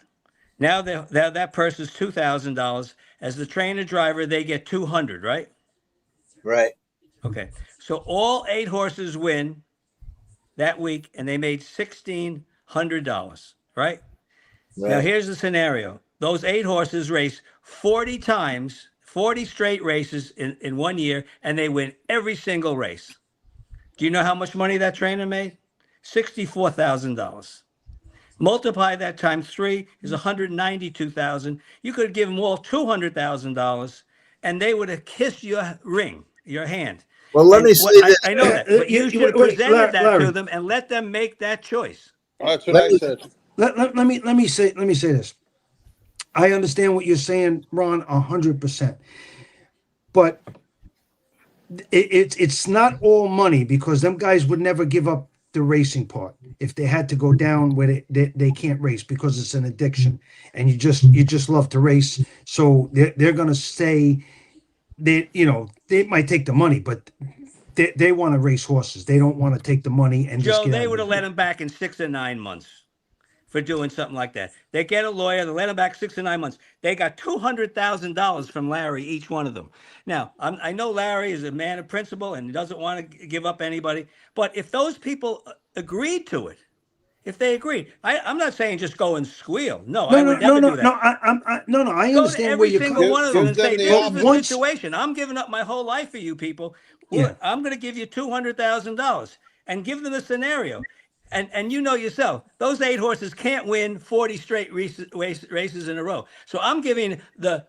Now that purse is $2,000. As the trainer driver, they get 200, right? Right. Okay, so all 8 horses win that week, and they made $1,600, right? Now, Right. here's the scenario. Those 8 horses race 40 times, 40 straight races in 1 year, and they win every single race. Do you know how much money that trainer made? $64,000. Multiply that times 3 is $192,000. You could give them all $200,000, and they would have kissed your ring, your hand. Well, let And me say this. I know that, but you should have wait, presented that Larry. to them and let them make that choice. That's what Let I me- said. Let me say this. I understand what you're saying, Ron, 100%. But it's not all money because them guys would never give up the racing part if they had to go down where they can't race because it's an addiction and you just love to race. So they're gonna say they might take the money, but they want to race horses. They don't want to take the money and just Joe, get they out would of have it. let him back in 6 or 9 months for doing something like that. They get a lawyer, they let him back 6 or 9 months. They got $200,000 from Larry, each one of them. Now, I know Larry is a man of principle and he doesn't want to give up anybody. But if those people agreed to it, if they agreed, I'm not saying just go and squeal. No, I would never do that. No. I Go to understand where every you're single coming one of them Give and them say, the "This is option. the Once- situation. I'm giving up my whole life for you people. Yeah. I'm going to give you $200,000 and give them a scenario." And you know yourself, those 8 horses can't win 40 straight races in a row. So I'm giving the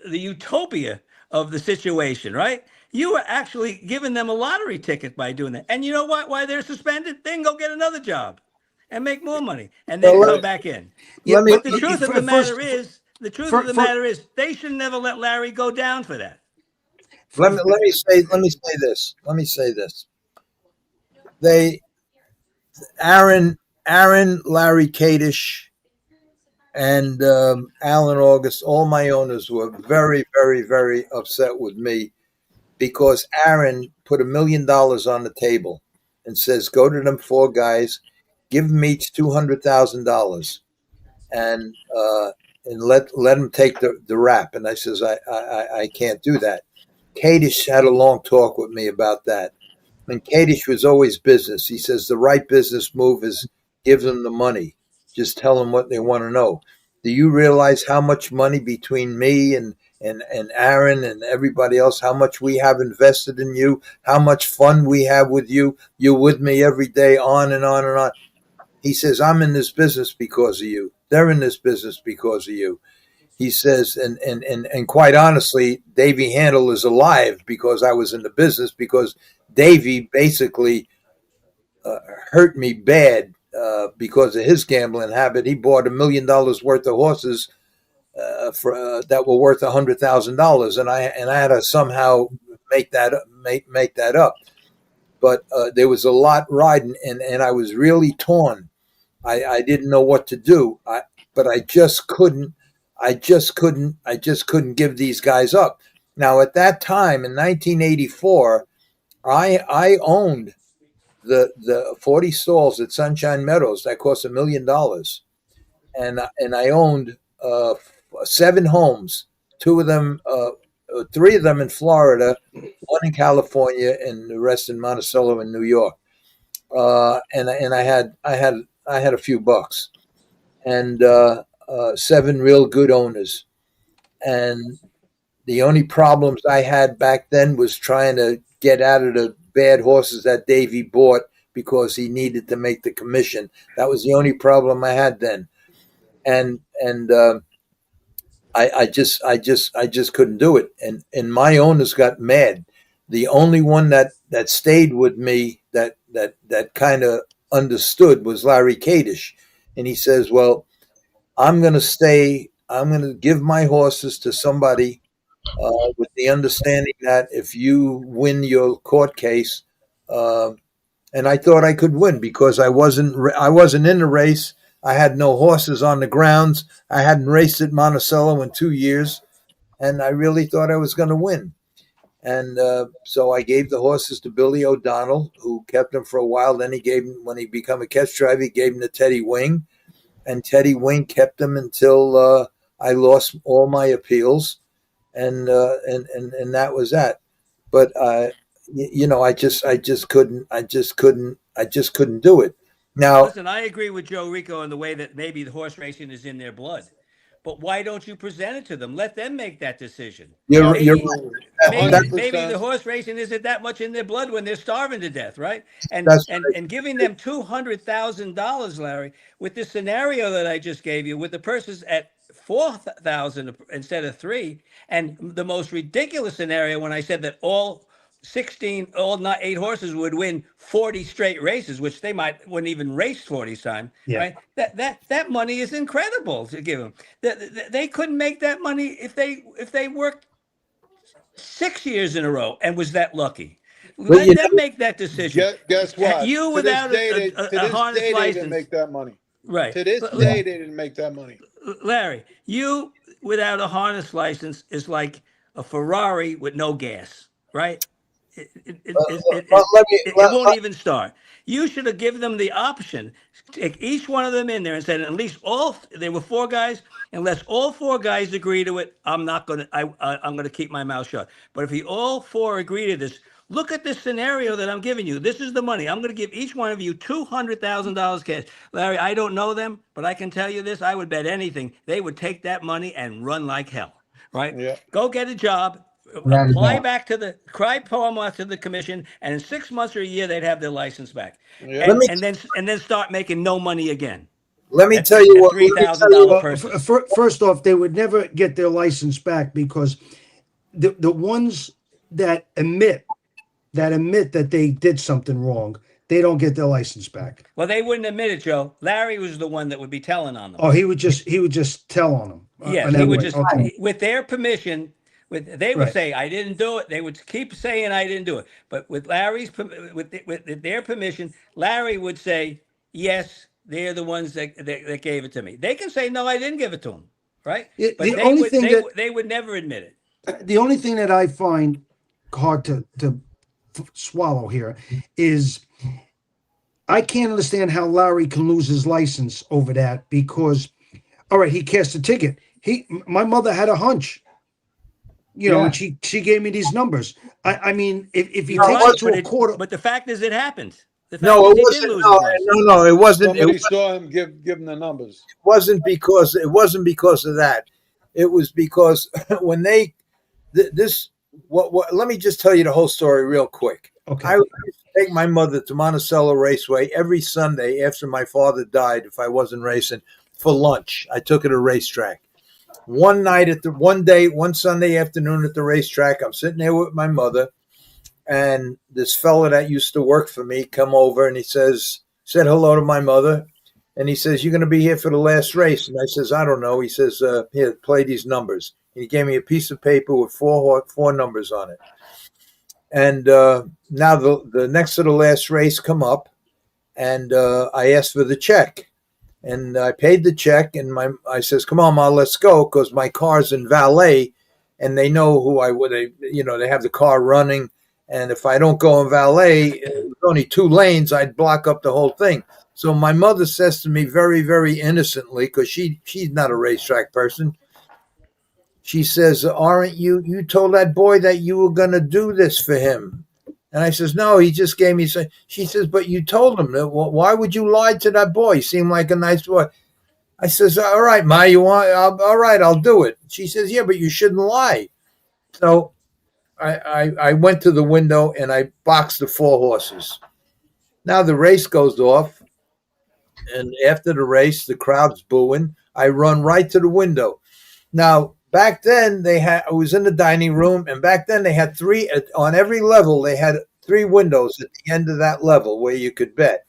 utopia of the situation, right? You are actually giving them a lottery ticket by doing that. And you know what? Why they're suspended? They can go get another job and make more money and then Well, come back in. Yeah, Let me- But the truth of the matter is, they should never let Larry go down for that. let me say this. Let me say this. They Aaron, Larry Kadish, and Alan August, all my owners were very, very, very upset with me because Aaron put $1 million on the table and says, "Go to them 4 guys, give them each $200,000, and let them take the rap." And I says, I can't do that. Kadish had a long talk with me about that. And Kadish was always business. He says the right business move is give them the money. Just tell them what they want to know. Do you realize how much money between me and Aaron and everybody else, how much we have invested in you, how much fun we have with you? You're with me every day, on and on and on. He says, I'm in this business because of you. They're in this business because of you. He says, and quite honestly, Davy Handel is alive because I was in the business, because Davy basically hurt me bad because of his gambling habit. He bought $1 million worth of horses that were worth $100,000, and I had to somehow make that up. But there was a lot riding, and I was really torn. I didn't know what to do. But I just couldn't give these guys up. Now, at that time in 1984, I owned the 40 stalls at Sunshine Meadows that cost $1 million, and I owned 7 homes, 2 of them, 3 of them in Florida, 1 in California, and the rest in Monosel in New York. And I had a few bucks, and 7 real good owners. And the only problems I had back then was trying to get out of the bad horses that Davy bought because he needed to make the commission. That was the only problem I had then. And I just couldn't do it. And my owners got mad. The only one that stayed with me that kind of understood was Larry Kadish. And he says, well, I'm going to stay. I'm going to give my horses to somebody with the understanding that if you win your court case, and I thought I could win because I wasn't in the race. I had no horses on the grounds. I hadn't raced at Monticello in 2 years, and I really thought I was going to win. And so I gave the horses to Billy O'Donnell, who kept them for a while. Then he gave them, when he became a catch driver, he gave them to Teddy Wing, and Teddy Wing kept them until I lost all my appeals, and that was that. But I just couldn't do it. Now, listen, I agree with Joe Ricco in the way that maybe the horse racing is in their blood. But why don't you present it to them? Let them make that decision. you're Maybe Absolutely. the horse racing isn't that much in their blood when they're starving to death, right? And That's and giving them $200,000, Larry, with the scenario that I just gave you, with the purses at 4,000 instead of 3, and the most ridiculous scenario when I said that all 8 horses would win 40 straight races, which they wouldn't even race 40 times. Yeah. Right? That money is incredible to give them. They couldn't make that money if they worked 6 years in a row and was that lucky. Let them make that decision. Guess what? You To without this day, a harness they license, didn't make that money. right? To this day, they didn't make that money. Larry, you without a harness license is like a Ferrari with no gas, right? It won't even start. You should have given them the option. Take each one of them in there and said, at least there were 4 guys. Unless all 4 guys agree to it, I'm going to keep my mouth shut. But if all 4 agree to this, look at this scenario that I'm giving you. This is the money. I'm going to give each one of you $200,000 cash. Larry, I don't know them, but I can tell you this. I would bet anything they would take that money and run like hell, right? Yeah. Go get a job. Right Apply about. back to the to the commission, and in 6 months or a year they'd have their license back, Yeah. and then start making no money again. let me tell you what. $3,000 Well, person. first off, they would never get their license back because the ones that admit that they did something wrong, they don't get their license back. Well, they wouldn't admit it, Joe. Larry was the one that would be telling on them. Oh, he would just tell on them. Yes, he would just, with their permission. They would Right. say, "I didn't do it." They would keep saying, "I didn't do it." But with with their permission, Larry would say, "Yes, they're the ones that gave it to me." They can say, "No, I didn't give it to them," right? It- But the only thing that- they would never admit it. The only thing that I find hard to swallow here is I can't understand how Larry can lose his license over that because, all right, he cashed a ticket. My mother had a hunch, and she gave me these numbers. I mean, if he takes it to a quarter, But the fact is, it happened. The fact No, is it he did wasn't. lose No, his license. no, it wasn't. Somebody saw him give them the numbers. Wasn't because of that. It was because when this let me just tell you the whole story real quick. Okay. I used to take my mother to Monosel Raceway every Sunday after my father died, if I wasn't racing, for lunch. I took her to racetrack. One Sunday afternoon at the racetrack, I'm sitting there with my mother, and this fella that used to work for me come over, and he said hello to my mother, and he says, "You're going to be here for the last race?" And I says, "I don't know." He says, "Here, play these numbers." And he gave me a piece of paper with four numbers on it. And now the next to the last race come up, and I asked for the check. And I paid the check, and I says, "Come on, Ma, let's go," because my car's in valet, and they know who I would. They have the car running, and if I don't go in valet, with only 2 lanes, I'd block up the whole thing. So my mother says to me very, very innocently, because she's not a racetrack person. She says, "Aren't you told that boy that you were going to do this for him?" And I says, "No, he just gave me some." She says, "But you told him. Why would you lie to that boy? He seemed like a nice boy." I says, "All right, Ma, all right, I'll do it." She says, "Yeah, but you shouldn't lie." So I went to the window and I boxed the 4 horses. Now the race goes off, and after the race, the crowd's booing. I run right to the window. Now, back then, I was in the dining room, and back then they had 3 on every level. They had 3 windows at the end of that level where you could bet.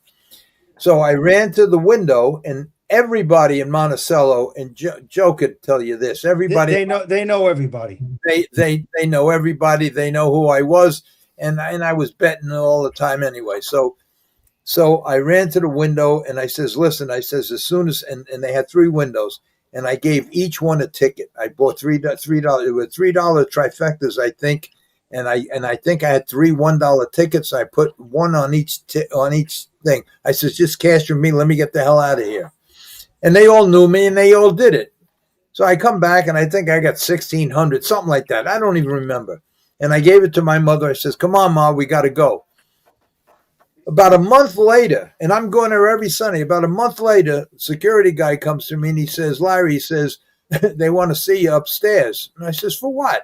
So I ran to the window, and everybody in Monticello, and Joe could tell you this. Everybody They know everybody. They know everybody. They know who I was, and I was betting all the time anyway. So I ran to the window, and I says, "Listen," I says, as soon as and they had 3 windows. And I gave each one a ticket. I bought $3. It was $3 trifectas, I think, and I think I had 3 $1 tickets. I put one on each thing. I says, "Just cash for me. Let me get the hell out of here." And they all knew me, and they all did it. So I come back, and I think I got 1,600, something like that. I don't even remember. And I gave it to my mother. I says, "Come on, Ma, we got to go." About a month later, and I'm going there every Sunday, about a month later, security guy comes to me and he says, "Larry," he says, "they want to see you upstairs." And I says, "For what?"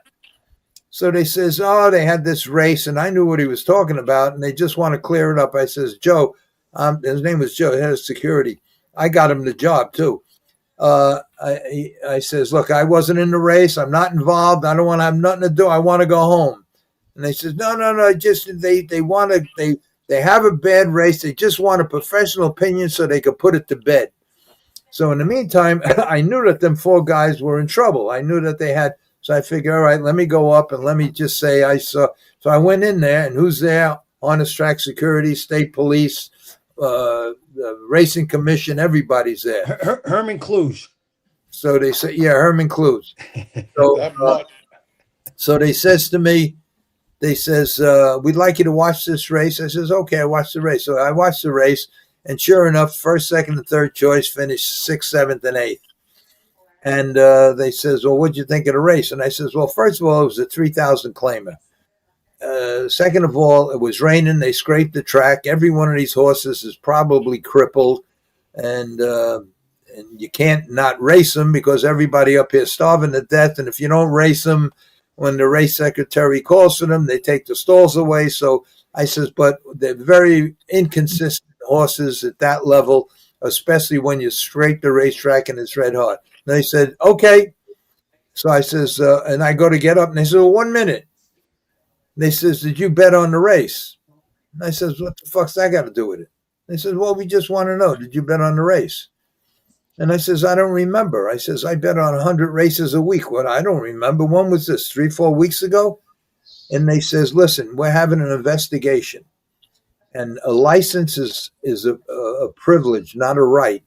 So they says, "Oh, they had this race," and I knew what he was talking about, and they just want to clear it up. I says, "Joe," his name was Joe, head of security. I got him the job too. I says, "Look, I wasn't in the race. I'm not involved. I don't want to have nothing to do. I want to go home." And they says, No. Just they have a bad race. They just want a professional opinion so they could put it to bed. So in the meantime, I knew that them 4 guys were in trouble. I knew that they had. So I figured, all right, let me go up and let me just say I saw. So I went in there, and who's there? Honest track security, state police, the racing commission, everybody's there. Herman Kluge. So they say, yeah, Herman Kluge. So they says to me, "We'd like you to watch this race." I says, "Okay, I watched the race." So I watched the race, and sure enough, first, second, and third choice finished 6th, 7th, and 8th. And they says, "Well, what'd you think of the race?" And I says, "Well, first of all, it was a 3,000 claimer. Second of all, it was raining. They scraped the track. Every one of these horses is probably crippled, and you can't not race them because everybody up here is starving to death. And if you don't race them, when the race secretary calls for them, they take the stalls away." So I says, "But they're very inconsistent horses at that level, especially when you scrape the racetrack and it's red hot." And they said, "Okay." So I says, and I go to get up, and they said, "Well, 1 minute." They says, "Did you bet on the race?" And I says, "What the fuck's that got to do with it?" They said, "Well, we just want to know, did you bet on the race?" And I says, "I don't remember." I says, "I bet on 100 races a week." "What? I don't remember. When was this, 3, 4 weeks ago?" And they says, "Listen, we're having an investigation. And a license is a privilege, not a right.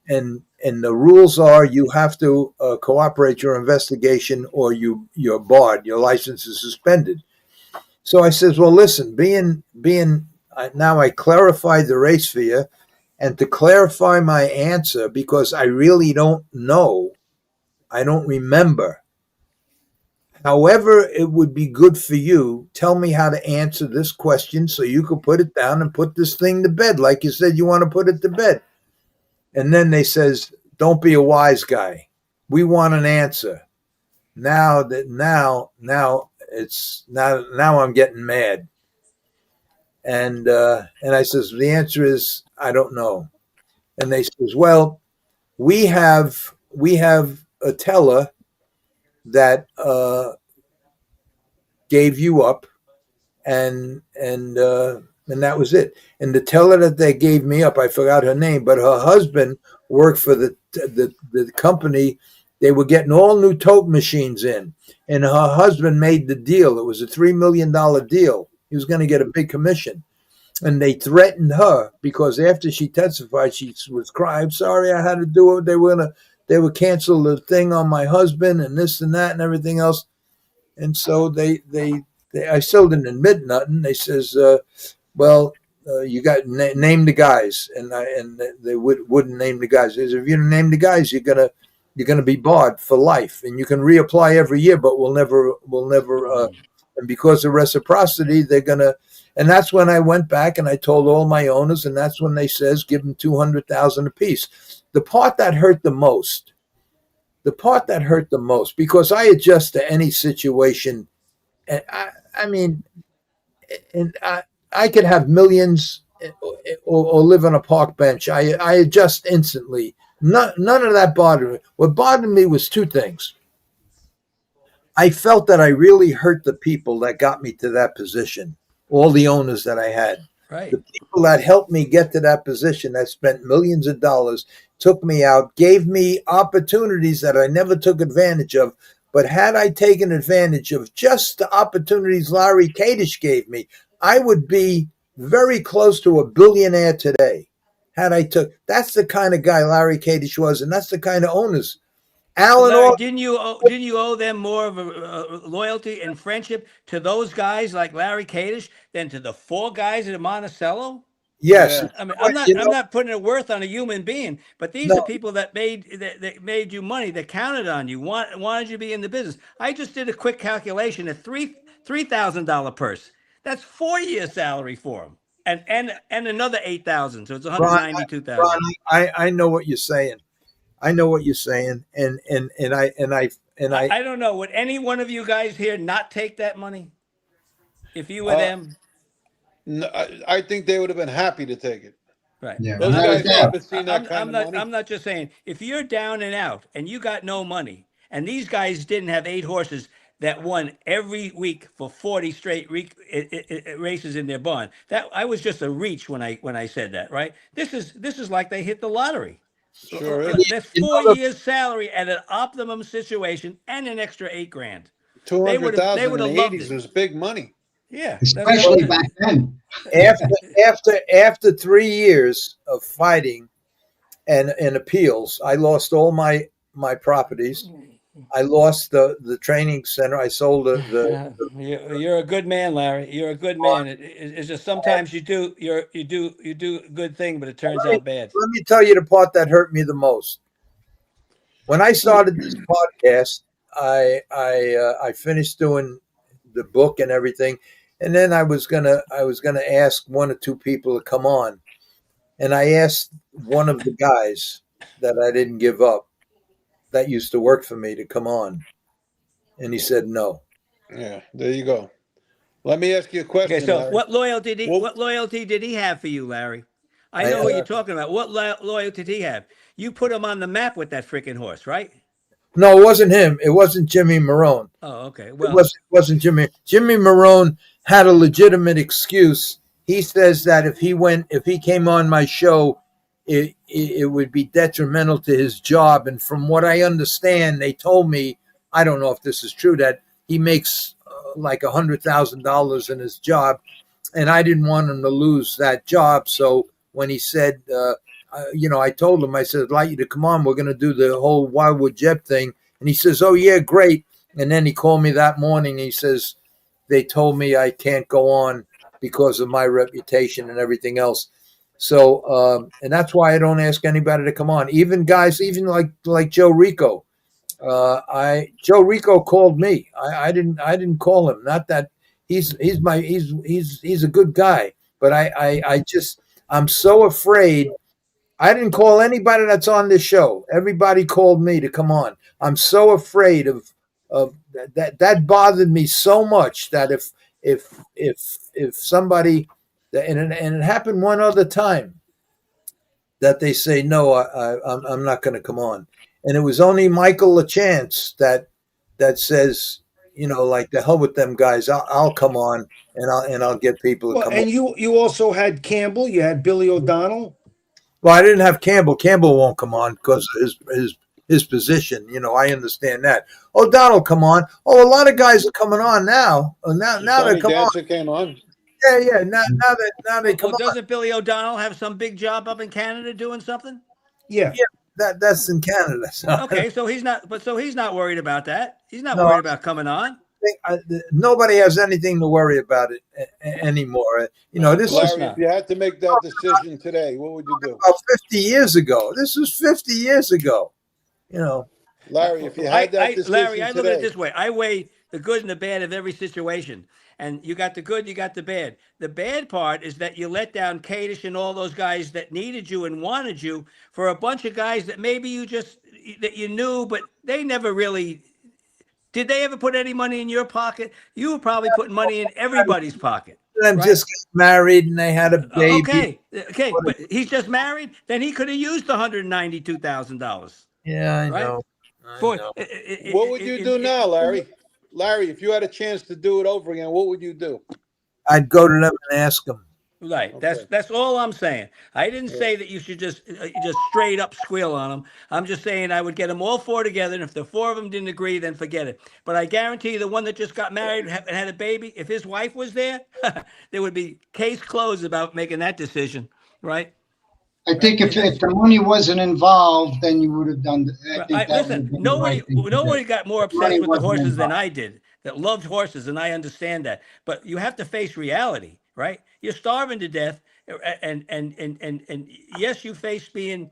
And the rules are you have to cooperate your investigation or you're barred. Your license is suspended." So I says, "Well, listen, now I clarified the race for you. And to clarify my answer, because I really don't know, I don't remember. However, it would be good for you. Tell me how to answer this question so you can put it down and put this thing to bed. Like you said, you want to put it to bed." And then they says, "Don't be a wise guy. We want an answer." Now it's now I'm getting mad. And I says, the answer is, I don't know. And they says, well, we have a teller that gave you up, and that was it. And the teller that they gave me up, I forgot her name, but her husband worked for the company. They were getting all new tote machines in, and her husband made the deal. It was a $3 million deal. He was going to get a big commission. And they threatened her because after she testified, she was crying, I'm sorry I had to do it. They would cancel the thing on my husband and this and that and everything else. And so I still didn't admit nothing. They says, well, you got name the guys, and they wouldn't name the guys. They says, if you don't name the guys, you're gonna be barred for life, and you can reapply every year, but we'll never. And because of reciprocity, they're gonna. And that's when I went back and I told all my owners, and that's when they says give them $200,000 apiece. The part that hurt the most, because I adjust to any situation. And I mean, and I could have millions or live on a park bench. I adjust instantly. None of that bothered me. What bothered me was two things. I felt that I really hurt the people that got me to that position, all the owners that I had. Right. The people that helped me get to that position, that spent millions of dollars, took me out, gave me opportunities that I never took advantage of. But had I taken advantage of just the opportunities Larry Kadish gave me, I would be very close to a billionaire today. That's the kind of guy Larry Kadish was, and that's the kind of owners. Alan, Larry, didn't you owe them more of a loyalty and friendship to those guys like Larry Kadish than to the four guys at Monticello? yes. Yeah. I mean, I'm not putting a worth on a human being, but these are people that made you money, that counted on you, wanted you to be in the business. I just did a quick calculation: a $3,000 purse. That's 4 years' salary for them, and another 8,000, so it's 192,000. Ron, I know what you're saying. I know what you're saying, and I don't know. Would any one of you guys here not take that money if you were them? No, I think they would have been happy to take it. Right. Yeah, Those without a guys doubt. haven't seen that kind of money. I'm not just saying, if you're down and out and you got no money, and these guys didn't have 8 horses that won every week for 40 straight races in their barn, that I was just a reach when I said that, right? This is like they hit the lottery. Sure is. That's 4 years' salary at an optimum situation and an extra $8,000. They would have 200,000 in the loved 80s it. was big money. Yeah, Especially back then. after 3 years of fighting and appeals, I lost all my properties. I lost the training center. I sold You're a good man, Larry. You're a good man. It's just sometimes you do a good thing, but it turns out bad. Let me tell you the part that hurt me the most. When I started this podcast, I finished doing the book and everything, and then I was gonna ask 1 or 2 people to come on, and I asked one of the guys that I didn't give up, that used to work for me, to come on, and he said no. Yeah, there you go. Let me ask you a question. Okay, so Larry. what loyalty did he have for you, Larry? I know what you're talking about. What loyalty did he have? You put him on the map with that freaking horse, right? No, it wasn't him. It wasn't Jimmy Marone. Oh, okay. It Well, wasn't Jimmy. Jimmy Marone had a legitimate excuse. He says that if he came on my show, it would be detrimental to his job. And from what I understand, they told me, I don't know if this is true, that he makes like $100,000 in his job, and I didn't want him to lose that job. So when he said, I told him, I said, I'd like you to come on. We're going to do the whole Wildwood Jeb thing. And he says, oh, yeah, great. And then he called me that morning. He says, they told me I can't go on because of my reputation and everything else. So, and that's why I don't ask anybody to come on. Even guys, even like Joe Ricco. Joe Ricco called me. I didn't call him. Not that he's a good guy, but I'm so afraid. I didn't call anybody that's on this show. Everybody called me to come on. I'm so afraid of that bothered me so much that if somebody, and it happened one other time, that they say no, I'm not going to come on, and it was only Michael LaChance that says, like, the hell with them guys, I'll come on, and I'll get people to Well, come on. and you also had Campbell. You had Billy O'Donnell. Well, I didn't have Campbell. Campbell won't come on because of his position. I understand that. O'Donnell come on. Oh, a lot of guys are coming on now. Now they Sonny come on. Dancer came on. Yeah. Now they come Well, on. doesn't Billy O'Donnell have some big job up in Canada doing something? Yeah. Yeah, that's in Canada. So Okay, so he's not worried about that. He's not No, worried about coming on. nobody has anything to worry about it anymore. This course is Larry, not. if you had to make that decision today, what would you do? about 50 years ago. This was 50 years ago. Larry, if you had that decision Larry, I look at it today, this way. I weigh the good and the bad of every situation. And you got the good, you got the bad. The bad part is that you let down Kadish and all those guys that needed you and wanted you for a bunch of guys that maybe that you knew, but they never really. Did they ever put any money in your pocket? You were probably putting money in everybody's pocket. Them Right? just got married and they had a baby. Okay, but he's just married. Then he could have used the $192,000. Yeah, I Right? know. what would you do now, Larry? Larry, if you had a chance to do it over again, what would you do? I'd go to them and ask them. Right. Okay. That's all I'm saying. I didn't say that you should just straight up squeal on them. I'm just saying I would get them all four together, and if the four of them didn't agree, then forget it. But I guarantee you, the one that just got married and had a baby, if his wife was there, there would be case closed about making that decision. Right. I think if the money wasn't involved, then you would have done. I think that would Listen, have been the right thing to nobody do. got more Money obsessed with the wasn't horses than involved. I did. That loved horses, and I understand that. But you have to face reality, right? You're starving to death, and yes, you face being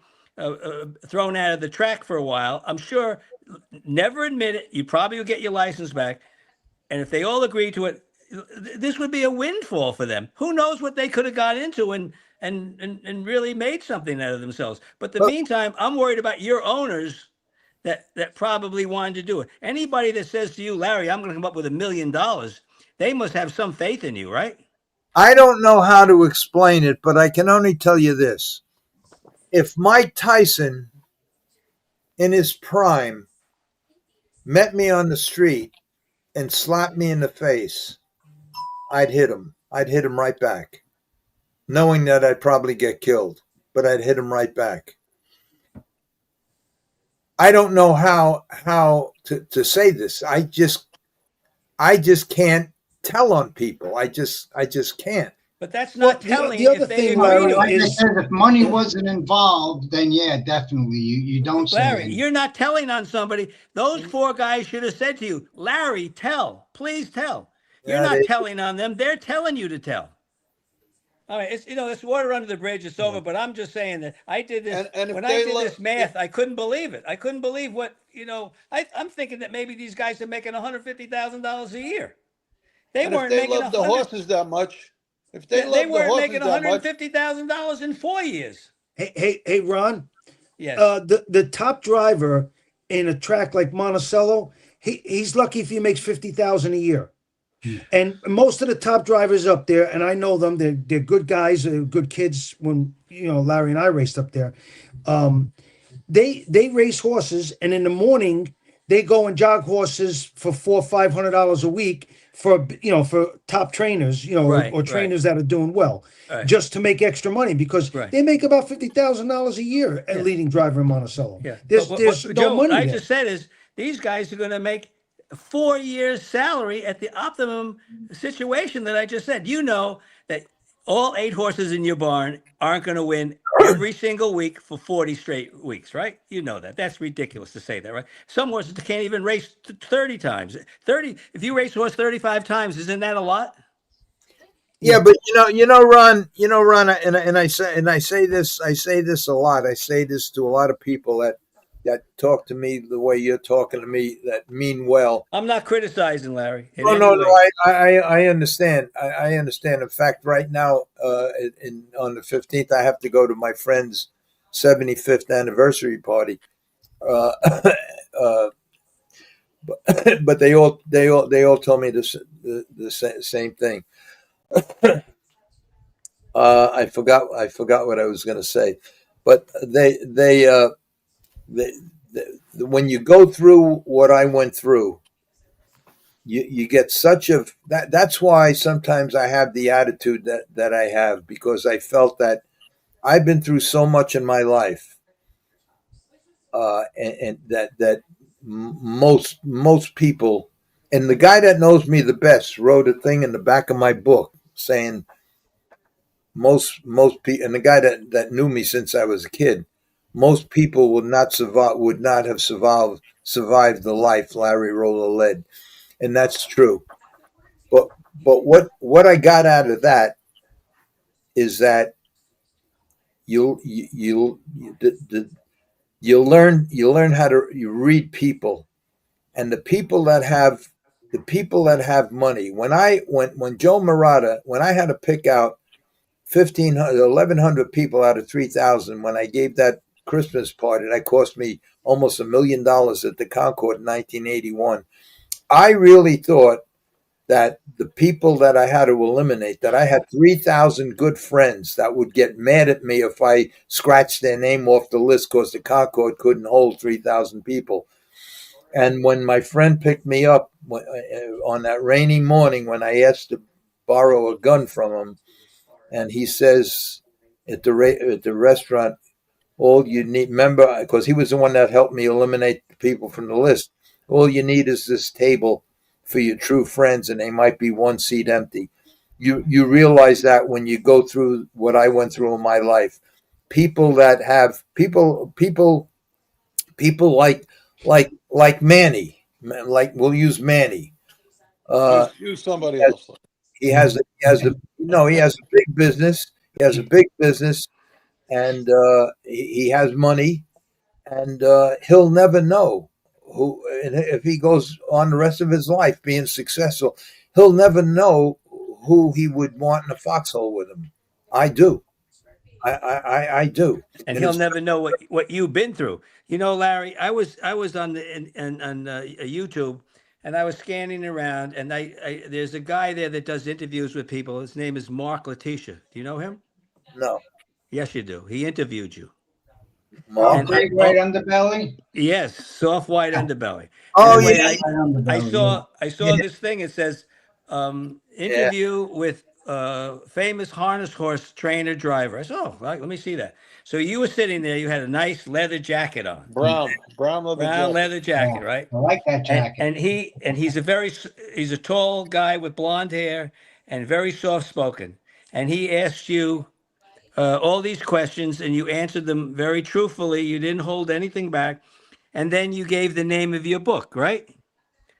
thrown out of the track for a while. I'm sure. Never admit it. You probably will get your license back, and if they all agree to it, this would be a windfall for them. Who knows what they could have got into and really made something out of themselves. But the Well- meantime, I'm worried about your owners that probably wanted to do it. Anybody that says to you, Larry, I'm going to come up with $1 million, they must have some faith in you, right? I don't know how to explain it, but I can only tell you this. If Mike Tyson in his prime met me on the street and slapped me in the face, I'd hit him. I'd hit him right back, knowing that I'd probably get killed, but I'd hit him right back. I don't know how to say this. I just can't tell on people. I just can't. But that's Well, not telling the other if they thing, agree Larry, to Like it. I is said, if money wasn't involved, then yeah, definitely you don't say Larry, anything. you're not telling on somebody. Those four guys should have said to you, Larry, tell. Please tell. You're Yeah, not they- telling on them. They're telling you to tell. All right, it's water under the bridge. It's over. But I'm just saying that I did this And if when I they did lo- this math. I couldn't believe it. I couldn't believe what I'm thinking that maybe these guys are making $150,000 a year. They And if weren't they making love the horses that much, if they They love the weren't horses making that much, $150,000 in 4 years. hey, Ron. Yes. The top driver in a track like Monosello, he's lucky if he makes 50,000 a year. And most of the top drivers up there, and I know them, they're good guys, they're good kids. When Larry and I raced up there, they race horses, and in the morning they go and jog horses for $400-500 a week for top trainers, Right, or trainers that are doing well, Right. just to make extra money because Right. they make about $50,000 a year at Yeah. leading driver in Monticello. Yeah. There's But there's what no Joe, money I there. just said is these guys are going to make 4 years salary at the optimum situation that I just said. You know that all 8 horses in your barn aren't going to win every single week for 40 straight weeks, right? You know that. That's ridiculous to say that, right? Some horses can't even race 30 times. 30. If you race a horse 35 times, isn't that a lot? Yeah, but Ron, and I say this a lot. I say this to a lot of people that talk to me the way you're talking to me, that mean well. I'm not criticizing Larry. In No, any no, way. no. I understand. I understand. In fact, right now, on the 15th, I have to go to my friend's 75th anniversary party. but they all told me the same thing. I forgot what I was going to say, but they when you go through what I went through, you get such a that's why sometimes I have the attitude that I have, because I felt that I've been through so much in my life, and that most people, and the guy that knows me the best wrote a thing in the back of my book saying most people, and the guy that knew me since I was a kid, most people would not have survived the life Larry Rolla led, and that's true. But what I got out of that is that you'll learn how to read people, and the people that have money. When Joe Murata, when I had to pick out 1,100 people out of 3,000, when I gave that Christmas party that cost me almost $1 million at the Concord in 1981, I really thought that the people that I had to eliminate, that I had 3,000 good friends that would get mad at me if I scratched their name off the list because the Concord couldn't hold 3,000 people. And when my friend picked me up on that rainy morning when I asked to borrow a gun from him, and he says at the restaurant, all you need, remember, because he was the one that helped me eliminate the people from the list, all you need is this table for your true friends, and they might be one seat empty. You realize that when you go through what I went through in my life, people that have people like Manny, like we'll use Manny. Use somebody else. He has a big business. He has a big business, and he has money, and he'll never know who. And if he goes on the rest of his life being successful, he'll never know who he would want in a foxhole with him. I do. I do. And And he'll it's never know what you've been through. You know, Larry, I was on YouTube, and I was scanning around, and there's a guy there that does interviews with people. His name is Mark Letitia. Do you know him? no Yes, you do. He interviewed you. Oh, Mark. And great white underbelly. yes, soft white underbelly. Oh Anyway, yeah, White I underbelly. saw yeah, this thing. It says yeah. interview with famous harness horse trainer driver. I said, oh, right, let me see that. So you were sitting there. You had a nice leather jacket on, Brown leather brown jacket. leather jacket, Yeah, right? I like that And jacket. he's a tall guy with blonde hair and very soft spoken. And he asked you all these questions, and you answered them very truthfully. You didn't hold anything back, and then you gave the name of your book, right?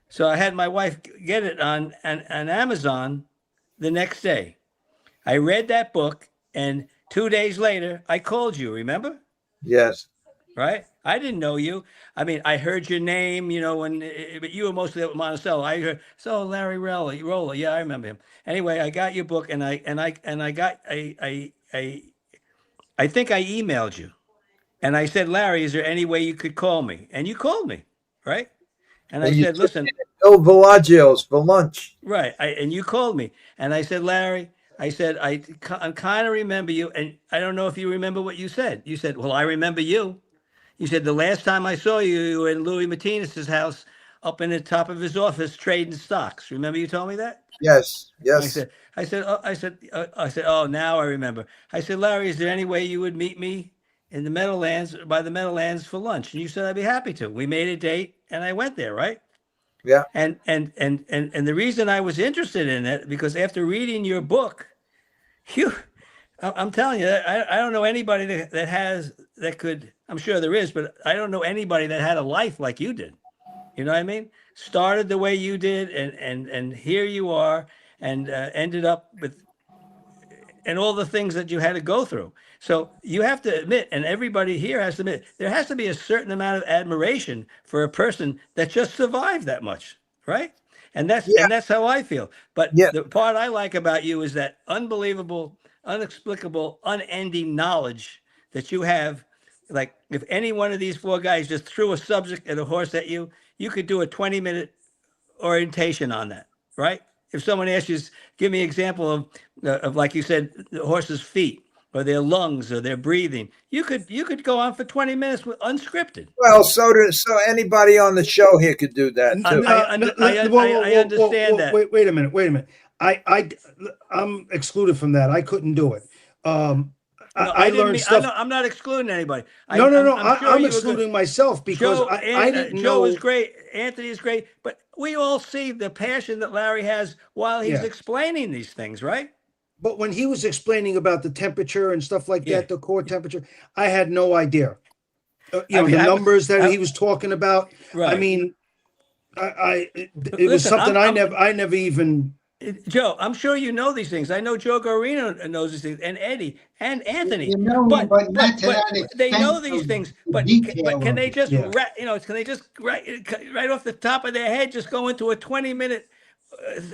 So I had my wife get it on Amazon the next day. I read that book, and 2 days later, I called you. Remember? Yes. Right? I didn't know you. I mean, I heard your name, but you were mostly at Monosel. I heard, so Larry Rolla. Yeah, I remember him. Anyway, I got your book, and I got I think I emailed you, and I said, Larry, is there any way you could call me? And you called me, right? And I And you said, took me listen, to El Villaggio's for lunch. right. And you called me, and I said, Larry, I said, I kind of remember you, and I don't know if you remember what you said. You said, well, I remember you. You said the last time I saw you, you were in Louis Martinez's house, up in the top of his office trading stocks. Remember you told me that? Yes, I yes, said, oh, now I remember. I said, Larry, is there any way you would meet me in the Meadowlands, by the Meadowlands for lunch? And you said, I'd be happy to. We made a date, and I went there, right? yeah, And the reason I was interested in it, because after reading your book, you, I'm telling you, I don't know anybody that could, I'm sure there is, but I don't know anybody that had a life like you did. You know what I mean? Started the way you did, and here you are, and ended up with, and all the things that you had to go through. So you have to admit, and everybody here has to admit, there has to be a certain amount of admiration for a person that just survived that much, right? And that's yeah, and that's how I feel. But yeah, the part I like about you is that unbelievable, inexplicable, unending knowledge that you have. Like if any one of these four guys just threw a subject and a horse at you, you could do a 20-minute orientation on that, right? If someone asks you, give me an example of like you said, the horse's feet or their lungs or their breathing, you could go on for 20 minutes with unscripted. Well, so anybody on the show here could do that too. I understand that. Wait a minute. I'm excluded from that. I couldn't do it. I learned stuff. I'm not excluding anybody. No. I'm sure excluding myself because I didn't Joe know. is great. Anthony is great. But we all see the passion that Larry has while he's explaining these things, right? But when he was explaining about the temperature and stuff like Yeah. that, the core temperature, I had no idea. The numbers he was talking about. Right. I mean, it was something I never even. Joe, I'm sure you know these things. I know Joe Guarino knows these things, and Eddie and Anthony. You know, but not to that they know extent these of things. the But detail can of they it. just, Yeah. can they just right off the top of their head just go into a 20-minute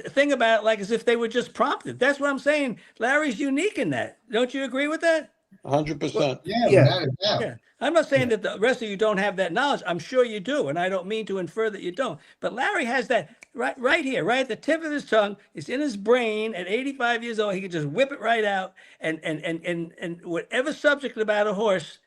thing about it, like as if they were just prompted? That's what I'm saying. Larry's unique in that. Don't you agree with that? 100%. Yeah, Yeah. without a doubt. Yeah. I'm not saying that the rest of you don't have that knowledge. I'm sure you do, and I don't mean to infer that you don't. But Larry has that right here, right at the tip of his tongue. It's in his brain. At 85 years old, he can just whip it right out. And whatever subject about a horse,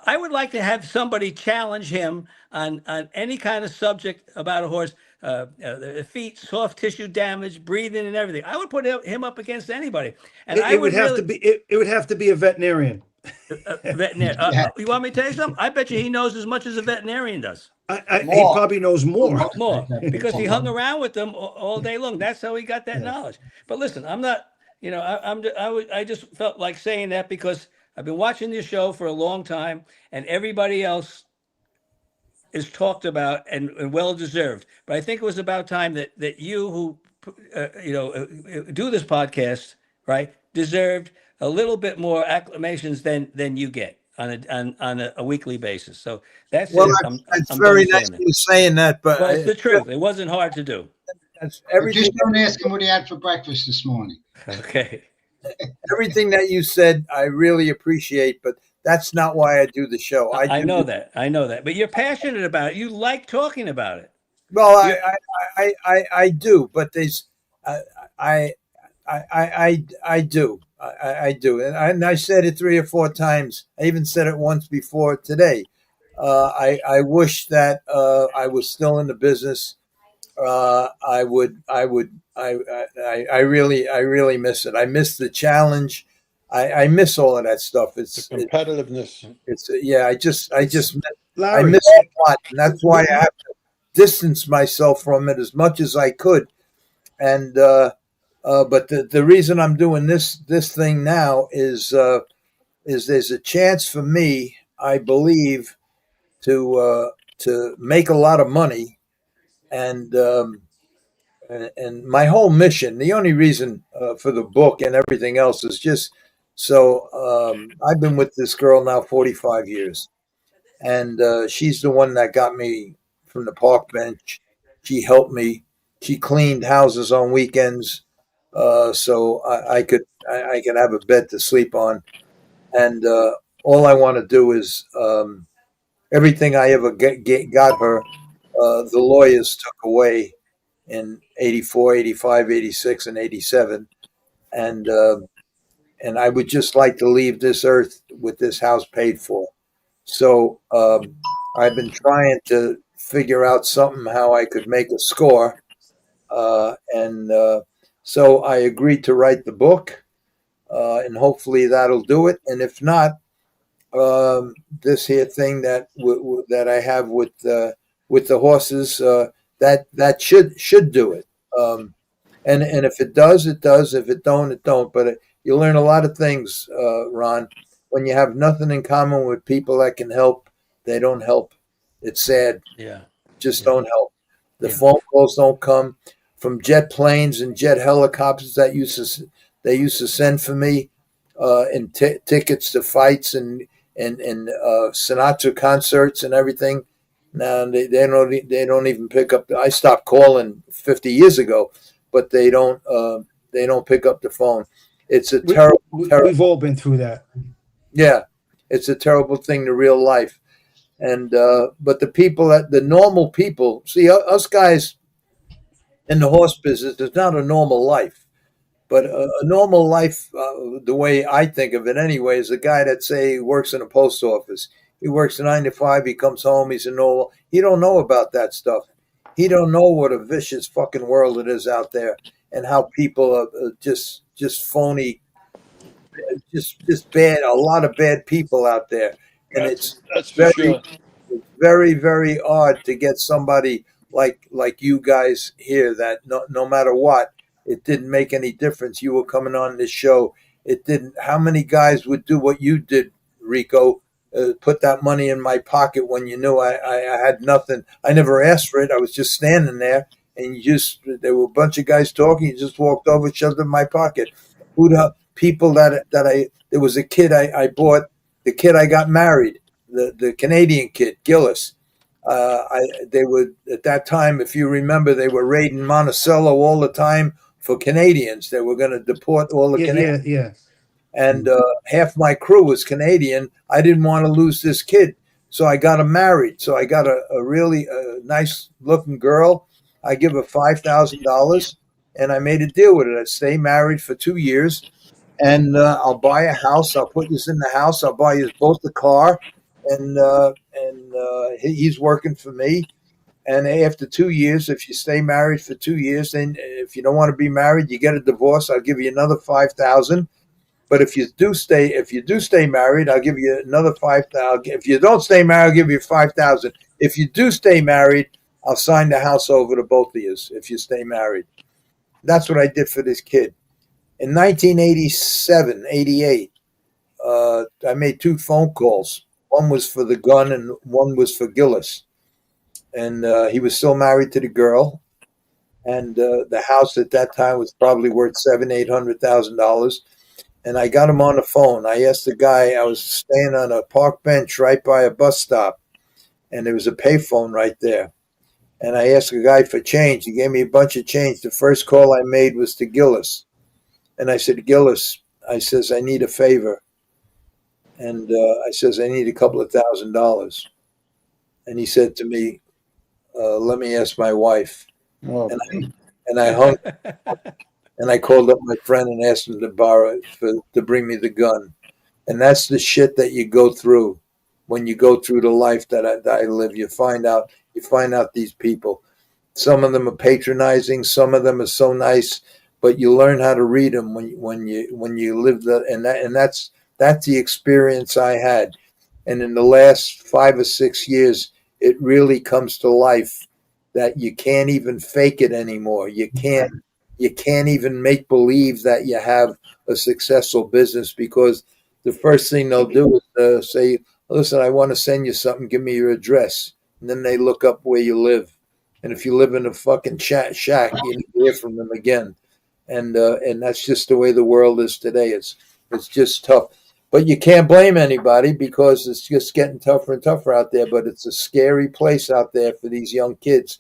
I would like to have somebody challenge him on any kind of subject about a horse, the feet, soft tissue damage, breathing, and everything. I would put him up against anybody, and It would have to be. It would have to be a veterinarian. veterinarian. You want me to tell you something? I bet you he knows as much as a veterinarian does. He More. probably knows more. More because he hung around with them all day long. That's how he got that knowledge. But listen, I'm not. I just felt like saying that because I've been watching this show for a long time, and everybody else is talked about and well deserved. But I think it was about time that you who do this podcast, right, deserved a little bit more acclamations than you get on a weekly basis. So that's Well, it. it's I'm very done nice saying of you saying that, but Well, it's the truth. It wasn't hard to do. that's But everything. just don't ask him what he had for breakfast this morning. Okay. Everything that you said, I really appreciate, but that's not why I do the show. I know that. But you're passionate about it. You like talking about it. Well, I do, but there's, I do, I do, and I said it 3 or 4 times. I even said it once before today. I wish that I was still in the business. I really miss it. I miss the challenge. I miss all of that stuff. It's Competitiveness. I just I Larry, miss it a lot, and that's why I have to distance myself from it as much as I could. And but the reason I'm doing this thing now is there's a chance for me, I believe, to make a lot of money, and my whole mission, the only reason for the book and everything else is just so I've been with this girl now 45 years, and she's the one that got me from the park bench. She helped me. She cleaned houses on weekends, so I could have a bed to sleep on, and all I want to do is everything I ever got her. The lawyers took away in 84, 85, 86, and 87. And I would just like to leave this earth with this house paid for. So I've been trying to figure out something how I could make a score. So I agreed to write the book, and hopefully that'll do it. And if not, this here thing that I have with the horses, that should do it. And if it does, it does. If it don't, it don't. But you learn a lot of things, Ron. When you have nothing in common with people that can help, they don't help. It's sad. Yeah. Just don't help. The phone calls don't come from jet planes and jet helicopters that they used to send for me, and tickets to fights and Sinatra concerts and everything. Now they don't even pick up. I stopped calling 50 years ago, but they don't pick up the phone. It's a terrible. We've all been through that. Yeah, it's a terrible thing to real life. And but the normal people, see us guys in the horse business, it's not a normal life. But a normal life, the way I think of it anyway, is a guy that say works in a post office. He works 9 to 5. He comes home. He's a normal. He don't know about that stuff. He don't know what a vicious fucking world it is out there, and how people are just phony, just bad. A lot of bad people out there, and That's for very sure. very very odd to get somebody like you guys here that no matter what, it didn't make any difference. You were coming on this show. It didn't. How many guys would do what you did, Rico? Put that money in my pocket when you knew I had nothing. I never asked for it. I was just standing there, and there were a bunch of guys talking. You just walked over, shoved it in my pocket. Who the people there was a kid I bought. The kid I got married, the Canadian kid, Gillis. They were at that time, if you remember, they were raiding Monosel all the time for Canadians. They were going to deport all the Canadians. Yeah. And half my crew was Canadian. I didn't want to lose this kid, so I got him married. So I got a really nice looking girl. I give her $5,000, and I made a deal with her. I'd stay married for 2 years, and I'll buy a house. I'll put you in the house. I'll buy you both the car, and he's working for me. And after 2 years, if you stay married for 2 years, then if you don't want to be married, you get a divorce. I'll give you another $5,000. But if you do stay married, I'll give you another $5,000. If you don't stay married, I'll give you $5,000. If you do stay married, I'll sign the house over to both of you. If you stay married, that's what I did for this kid. In 1987, 88, I made 2 phone calls. One was for the gun, and one was for Gillis. And he was still married to the girl. And the house at that time was probably worth $700,000-800,000. And I got him on the phone. I asked the guy, I was staying on a park bench right by a bus stop, and there was a payphone right there. And I asked the guy for change. He gave me a bunch of change. The first call I made was to Gillis. And I said, Gillis, I says, I need a favor. And I says, I need a couple of $1,000. And he said to me, let me ask my wife. Oh, And I hung. And I called up my friend and asked him to borrow to bring me the gun. And that's the shit that you go through when you go through the life that I live. You find out these people. Some of them are patronizing. Some of them are so nice, but you learn how to read them when you live that. And that's the experience I had. And in the last 5 or 6 years, it really comes to life that you can't even fake it anymore. You can't even make believe that you have a successful business, because the first thing they'll do is say, listen, I want to send you something. Give me your address. And then they look up where you live. And if you live in a fucking shack, you never hear from them again. And that's just the way the world is today. It's just tough. But you can't blame anybody, because it's just getting tougher and tougher out there. But it's a scary place out there for these young kids.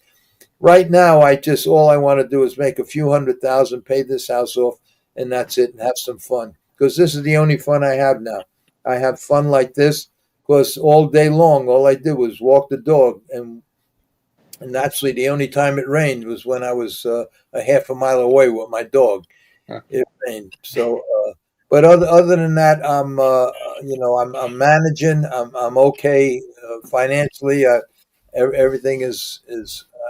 Right now, all I want to do is make a few $100,000, pay this house off, and that's it, and have some fun. Because this is the only fun I have now. I have fun like this because all day long, all I did was walk the dog. And actually, the only time it rained was when I was a half a mile away with my dog. Huh. It rained. So, but other than that, I'm managing. I'm okay financially. Everything is.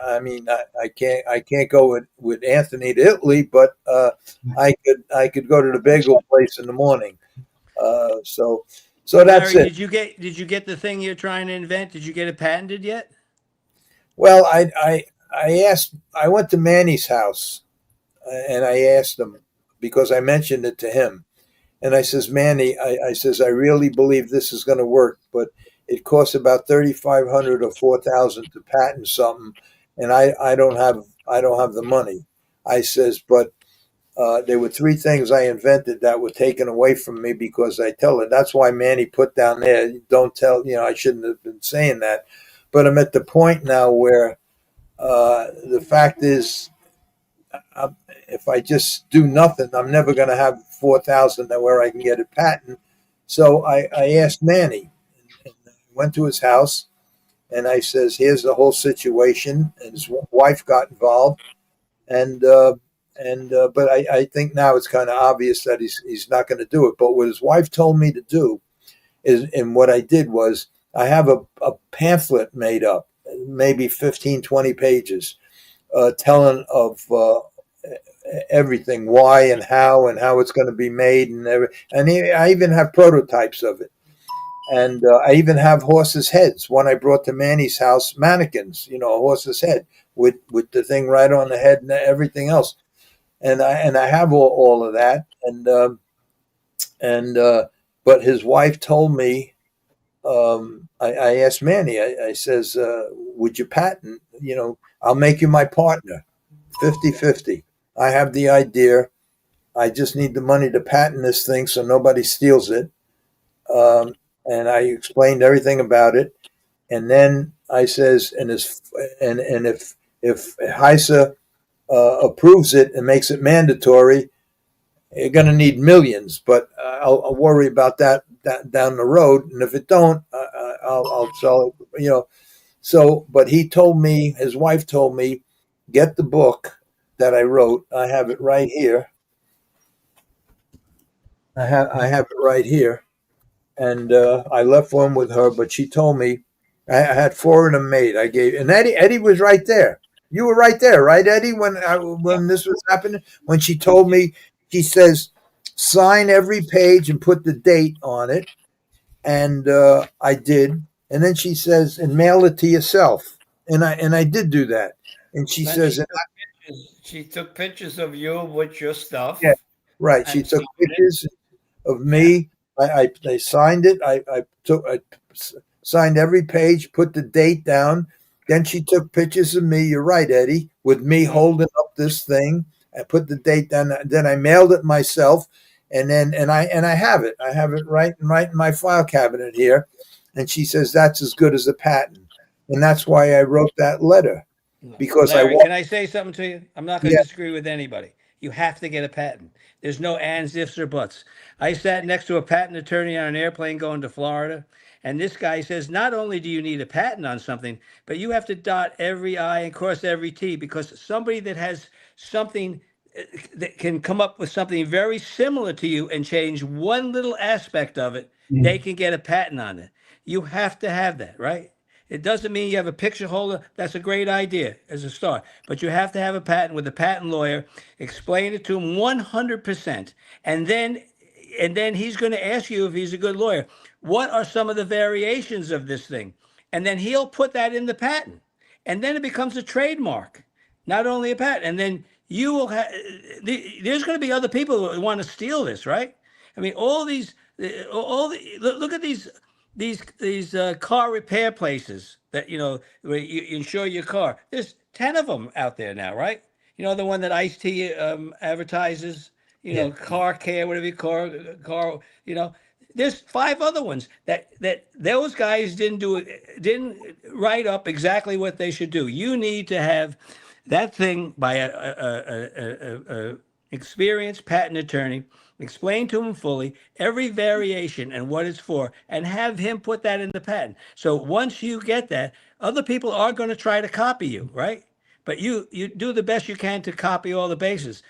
I mean, I can't go with Anthony to Italy, but I could go to the bagel place in the morning. So that's Larry, it. did you get the thing you're trying to invent? Did you get it patented yet? Well, I went to Manny's house, and I asked him, because I mentioned it to him, and I says, Manny, I says, I really believe this is going to work, but it costs about $3,500 or $4,000 to patent something. And I don't have the money. I says, but there were 3 things I invented that were taken away from me because I tell it. That's why Manny put down there, don't tell, I shouldn't have been saying that. But I'm at the point now where the fact is, if I just do nothing, I'm never going to have 4,000 where I can get a patent. So I asked Manny, and went to his house. and I says, "Here's the whole situation." And his wife got involved, and but I think now it's kind of obvious that he's not going to do it. But what his wife told me to do is, and what I did was, I have a pamphlet made up, maybe 15, 20 pages, telling of everything, why and how it's going to be made, I even have prototypes of it. And I even have horses' heads. One I brought to Manny's house, mannequins, a horse's head with the thing right on the head and everything else. And I have all of that. But his wife told me, I asked Manny, I says, would you patent? I'll make you my partner, 50-50. I have the idea. I just need the money to patent this thing so nobody steals it. And I explained everything about it. And then I says, and if HISA approves it and makes it mandatory, you're going to need millions. But I'll worry about that down the road. And if it don't, I'll sell it. So, but he told me, his wife told me, get the book that I wrote. I have it right here. I have it right here. And I left one with her, but she told me I had 4 of them made. I gave, and Eddie was right there. You were right there, right, Eddie? When this was happening, when she told me, she says, sign every page and put the date on it, and I did. And then she says, and mail it to yourself, and I did do that. And she says, she took pictures of you with your stuff. Yeah, right. She took pictures of me. I signed it. I signed every page, put the date down. Then she took pictures of me. You're right, Eddie, with me holding up this thing. I put the date down. Then I mailed it myself, and I have it. I have it right in my file cabinet here. And she says that's as good as a patent, and that's why I wrote that letter. Because Larry, can I say something to you? I'm not going to disagree with anybody. You have to get a patent. There's no ands, ifs, or buts. I sat next to a patent attorney on an airplane going to Florida, and this guy says, not only do you need a patent on something, but you have to dot every I and cross every T, because somebody that has something that can come up with something very similar to you and change one little aspect of it, they can get a patent on it. You have to have that, right? It doesn't mean you have a picture holder. That's a great idea as a start. But you have to have a patent with a patent lawyer, explain it to him 100%. And then he's going to ask you, if he's a good lawyer, what are some of the variations of this thing? And then he'll put that in the patent. And then it becomes a trademark, not only a patent. And then you will have, there's going to be other people who want to steal this, right? I mean, look at these car repair places that, where you insure your car. There's 10 of them out there now, right? The one that Ice-T advertises, car care, whatever you call car, there's 5 other ones that those guys didn't write up exactly what they should do. You need to have that thing by a experienced patent attorney, explain to him fully every variation and what it's for, and have him put that in the patent. So once you get that, other people are going to try to copy you, right? But you do the best you can to copy all the bases.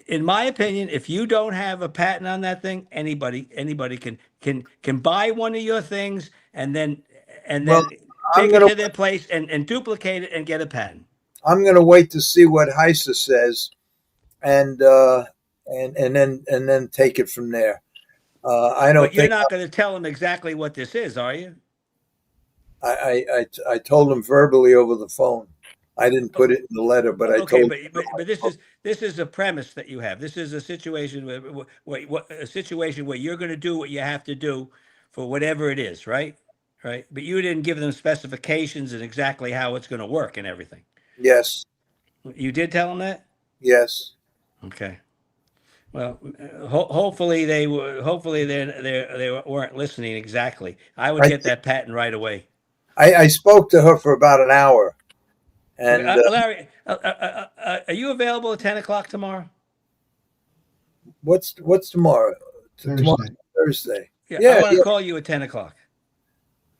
In my opinion, if you don't have a patent on that thing, anybody can buy one of your things and then take it to their place and duplicate it and get a patent. I'm going to wait to see what HISA says, and then take it from there. I don't. But you're not going to tell them exactly what this is, are you? I told him verbally over the phone. I didn't put it in the letter, but I told. But this is a premise that you have. This is a situation where you're going to do what you have to do for whatever it is, right? Right. But you didn't give them specifications and exactly how it's going to work and everything. Yes. You did tell them that? Yes. Okay. Well, hopefully they weren't listening exactly. I would get that patent right away. I spoke to her for about an hour. And Larry, are you available at 10 o'clock tomorrow? What's tomorrow? Thursday. Yeah, I want to call you at 10 o'clock.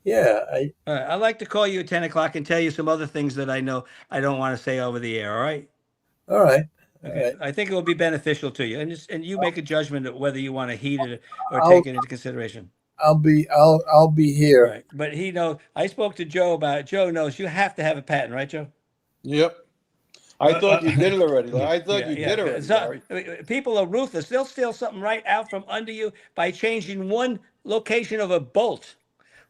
Yeah, All right. I'd like to call you at 10 o'clock and tell you some other things that I know I don't want to say over the air. All right. all right. All Okay. right. I think it will be beneficial to you. And you make a judgment of whether you want to heed it or I'll take it into consideration. I'll be All here. right. But he knows, I spoke to Joe about it. Joe knows you have to have a patent, right, Joe? Yep. I thought you did it already. I thought you did already, So, Larry. people are ruthless. They'll steal something right out from under you by changing one location of a bolt,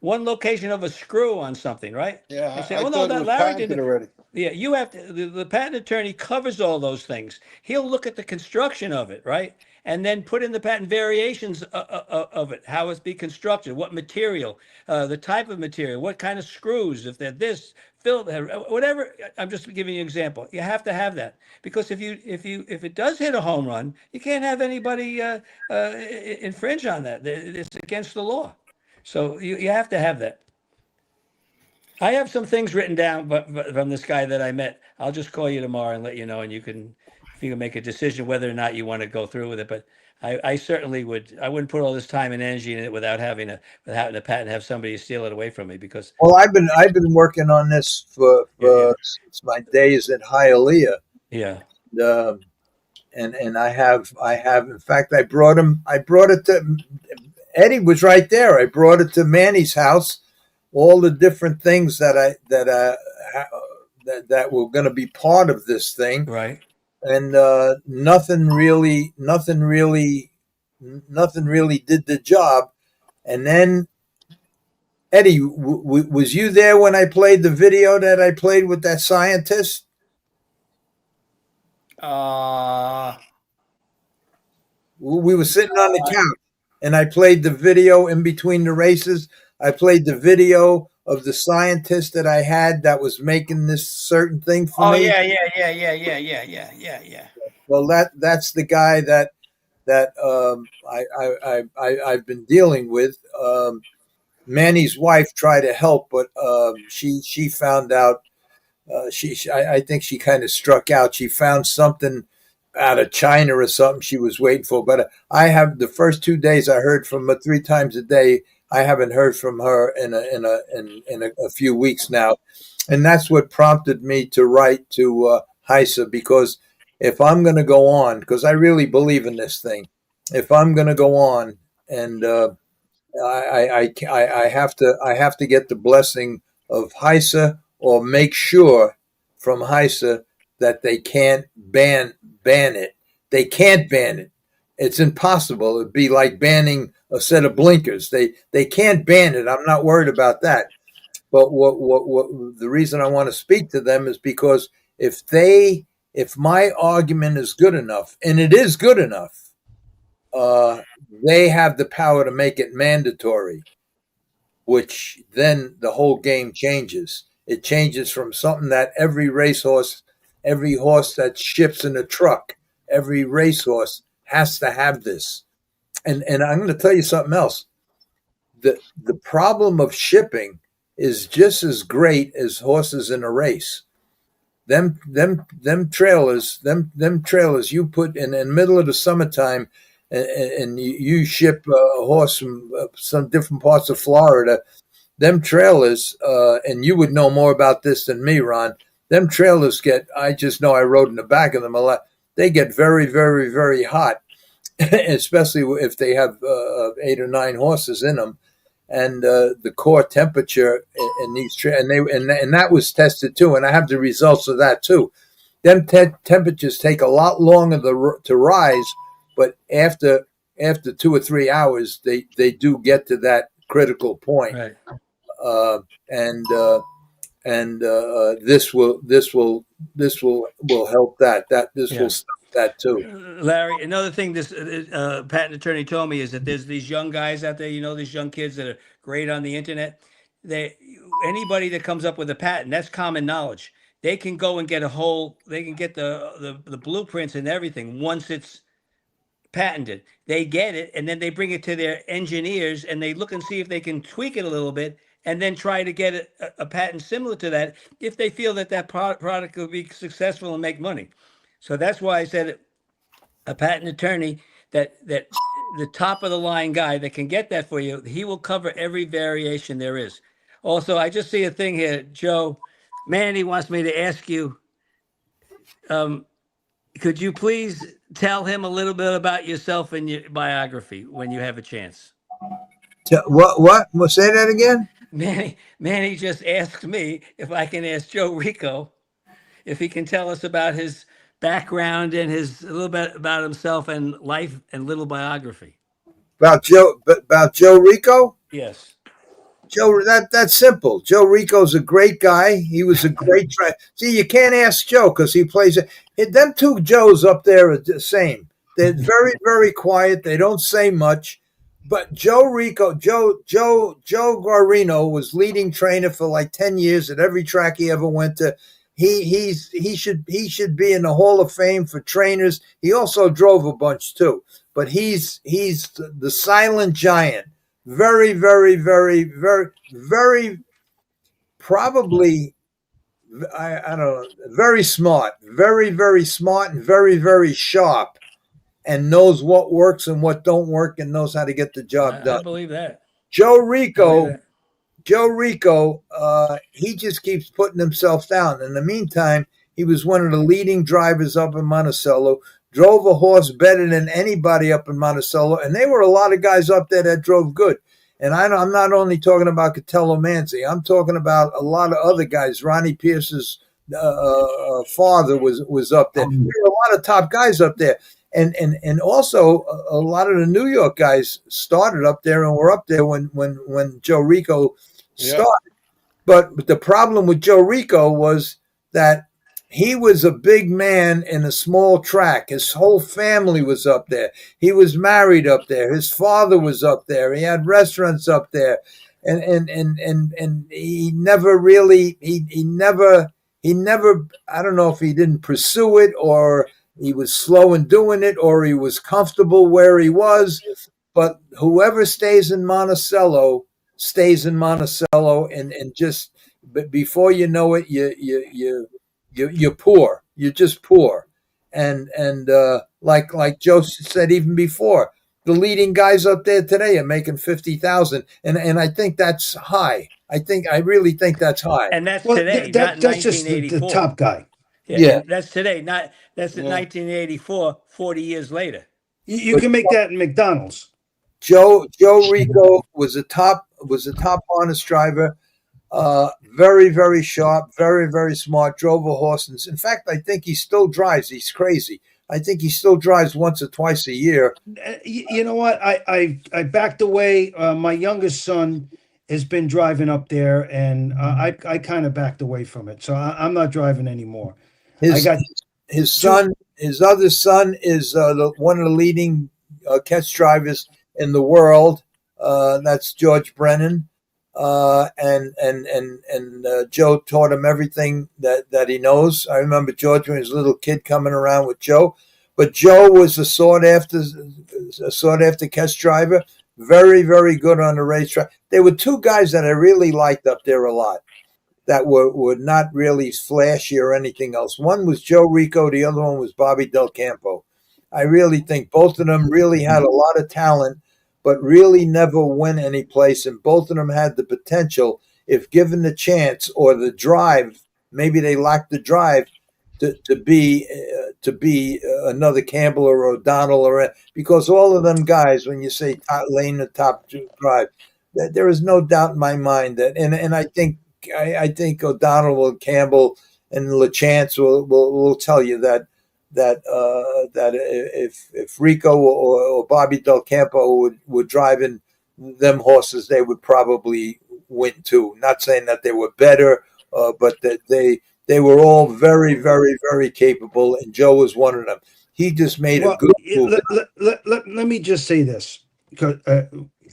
one location of a screw on something, right? Yeah, They say, I "Oh no, thought it that was Larry did patented it." already. Yeah, you have to. The patent attorney covers all those things. He'll look at the construction of it, right, and then put in the patent variations of it, how it's be constructed, what material, the type of material, what kind of screws, if they're this, fill, whatever. I'm just giving you an example. You have to have that because if it does hit a home run, you can't have anybody infringe on that. It's against the law. So you have to have that. I have some things written down, but from this guy that I met. I'll just call you tomorrow and let you know, and if you can make a decision whether or not you want to go through with it. But I certainly would. I wouldn't put all this time and energy in it without having a patent, have somebody steal it away from me because Well, I've been working on this yeah, for since my days at Hialeah. yeah, Um, and I have in fact I brought it to Eddie was right there. I brought it to Manny's house, all the different things that were going to be part of this thing, right. and nothing really did the job. And then Eddie, was you there when I played the video that I played with that scientist? Uh, We were sitting on the couch, and I played the video in between the races. I played the video of the scientist that I had that was making this certain thing for oh me. yeah. Well, that's the guy that I've been dealing with. Manny's wife tried to help, but she found out. I think she kind of struck out. She found something out of China or something she was waiting for. But I have the first 2 days I heard from her 3 times a day. I haven't heard from her in a few weeks now, and that's what prompted me to write to Heisa, because if I'm going to go on, because I really believe in this thing, if I'm going to go on, and I have to get the blessing of Heisa, or make sure from Heisa that they can't ban it. They can't ban it. It's impossible. It'd be like banning a set of blinkers. They can't ban it. I'm not worried about that. But what the reason I want to speak to them is because if my argument is good enough, and it is good enough, they have the power to make it mandatory, which then the whole game changes. It changes from something that every horse that ships in a truck, every racehorse has to have this. And I'm going to tell you something else. The problem of shipping is just as great as horses in a race. Them trailers you put in the middle of the summertime, and you ship a horse from some different parts of Florida. Them trailers, and you would know more about this than me, Ron. Them trailers I just know I rode in the back of them a lot. They get very, very, very hot, especially if they have 8 or 9 horses in them. And the core temperature in these and that was tested too, and I have the results of that too. Them temperatures take a lot longer to rise, but after 2 or 3 hours, they do get to that critical point. Right. And this will help that. This will stop that too. Larry, another thing this patent attorney told me is that there's these young guys out there, these young kids that are great on the internet. Anybody that comes up with a patent, that's common knowledge. They can go and get they can get the blueprints and everything once it's patented. They get it, and then they bring it to their engineers, and they look and see if they can tweak it a little bit, and then try to get a patent similar to that if they feel that product will be successful and make money. So that's why I said a patent attorney that the top of the line guy that can get that for you, he will cover every variation there is. Also, I just see a thing here, Joe. Manny wants me to ask you, could you please tell him a little bit about yourself and your biography when you have a chance? What? Well, say that again. Manny just asked me if I can ask Joe Ricco if he can tell us about his background and his a little bit about himself and life and little biography. About Joe Ricco? Yes. Joe, that's simple. Joe Ricco's a great guy. He was a great trainer. See, you can't ask Joe because he plays it. Them two Joes up there are the same. They're very, very quiet. They don't say much. But Joe Guarino was leading trainer for like 10 years at every track he ever went to. He should be in the Hall of Fame for trainers. He also drove a bunch too. But he's the silent giant. Very, very, very, very, very, probably, I don't know, very smart, very, very smart and very, very sharp, and knows what works and what don't work and knows how to get the job done. I believe that. Joe Ricco, he just keeps putting himself down. In the meantime, he was one of the leading drivers up in Monosel, drove a horse better than anybody up in Monosel, and there were a lot of guys up there that drove good. And I'm not only talking about Catello Manzi. I'm talking about a lot of other guys. Ronnie Pierce's father was up there. There were a lot of top guys up there. And also a lot of the New York guys started up there and were up there when Joe Ricco started. But the problem with Joe Ricco was that he was a big man in a small track. His whole family was up there. He was married up there. His father was up there. He had restaurants up there. And he never really he never I don't know if he didn't pursue it or he was slow in doing it or he was comfortable where he was. But whoever stays in Monticello stays in Monticello and just before you know it, you're poor. You're just poor. And like Joe said even before, the leading guys up there today are making 50,000, and I think that's high. I really think that's high. And that's today, not that's just the 1984. top guy. Yeah. That's today, that's in 1984, 40 years later. You can make that in McDonald's. Joe Ricco was a top harness driver. Very, very sharp, very, very smart, drove a horse. In fact, I think he still drives. He's crazy. I think he still drives once or twice a year. You know what? I backed away. My youngest son has been driving up there, and I kind of backed away from it. So I'm not driving anymore. His other son is one of the leading catch drivers in the world. That's George Brennan. And Joe taught him everything that he knows. I remember George when he was a little kid coming around with Joe, but Joe was a sought after catch driver. Very, very good on the racetrack. There were two guys that I really liked up there a lot that were not really flashy or anything else. One was Joe Ricco. The other one was Bobby Del Campo. I really think both of them really had a lot of talent, but really never went any place. And both of them had the potential, if given the chance or the drive, maybe they lacked the drive to be another Campbell or O'Donnell because all of them guys, when you say lane the top drive, there is no doubt in my mind that, and I think O'Donnell and Campbell and LeChance will tell you that if Ricco or Bobby Del Campo would drive in them horses, they would probably win too. Not saying that they were better, but that they were all very, very, very capable, and Joe was one of them. He just made a good move. Let me just say this, because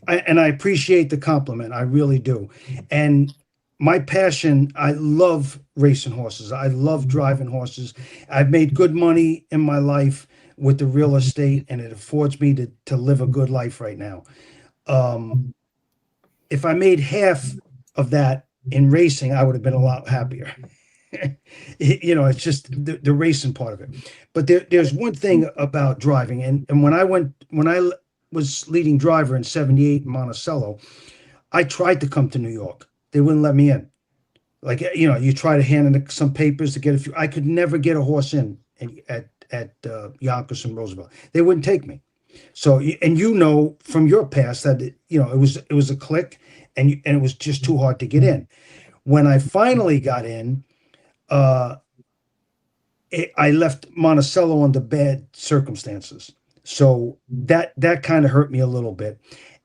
I appreciate the compliment. I really do. And my passion, I love racing horses. I love driving horses. I've made good money in my life with the real estate, and it affords me to live a good life right now. If I made half of that in racing, I would have been a lot happier. It's just the racing part of it. But there's one thing about driving, and when I was leading driver in '78 in Monticello, I tried to come to New York. They wouldn't let me in. Like, you try to hand in some papers to get a few. I could never get a horse in at Yonkers and Roosevelt. They wouldn't take me. So, and from your past that it was a click, and it was just too hard to get in. When I finally got in, I left Monticello under bad circumstances. So that kind of hurt me a little bit.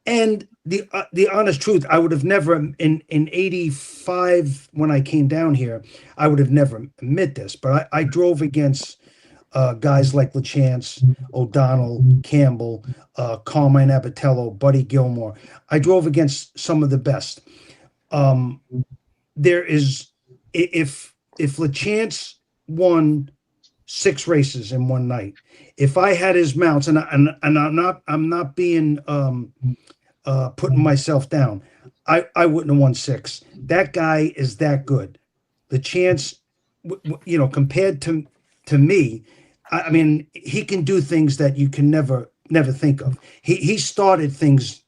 And the honest truth, I would have never in '85 when I came down here, I would have never admit this, but I drove against guys like LaChance, O'Donnell, Campbell, Carmine Abatello, Buddy Gilmore. I drove against some of the best. There is, if LaChance won 6 races in one night, if I had his mounts, and I'm not being putting myself down, I wouldn't have won 6. That guy is that good. LaChance, compared to me, I mean, he can do things that you can never think of. He started things.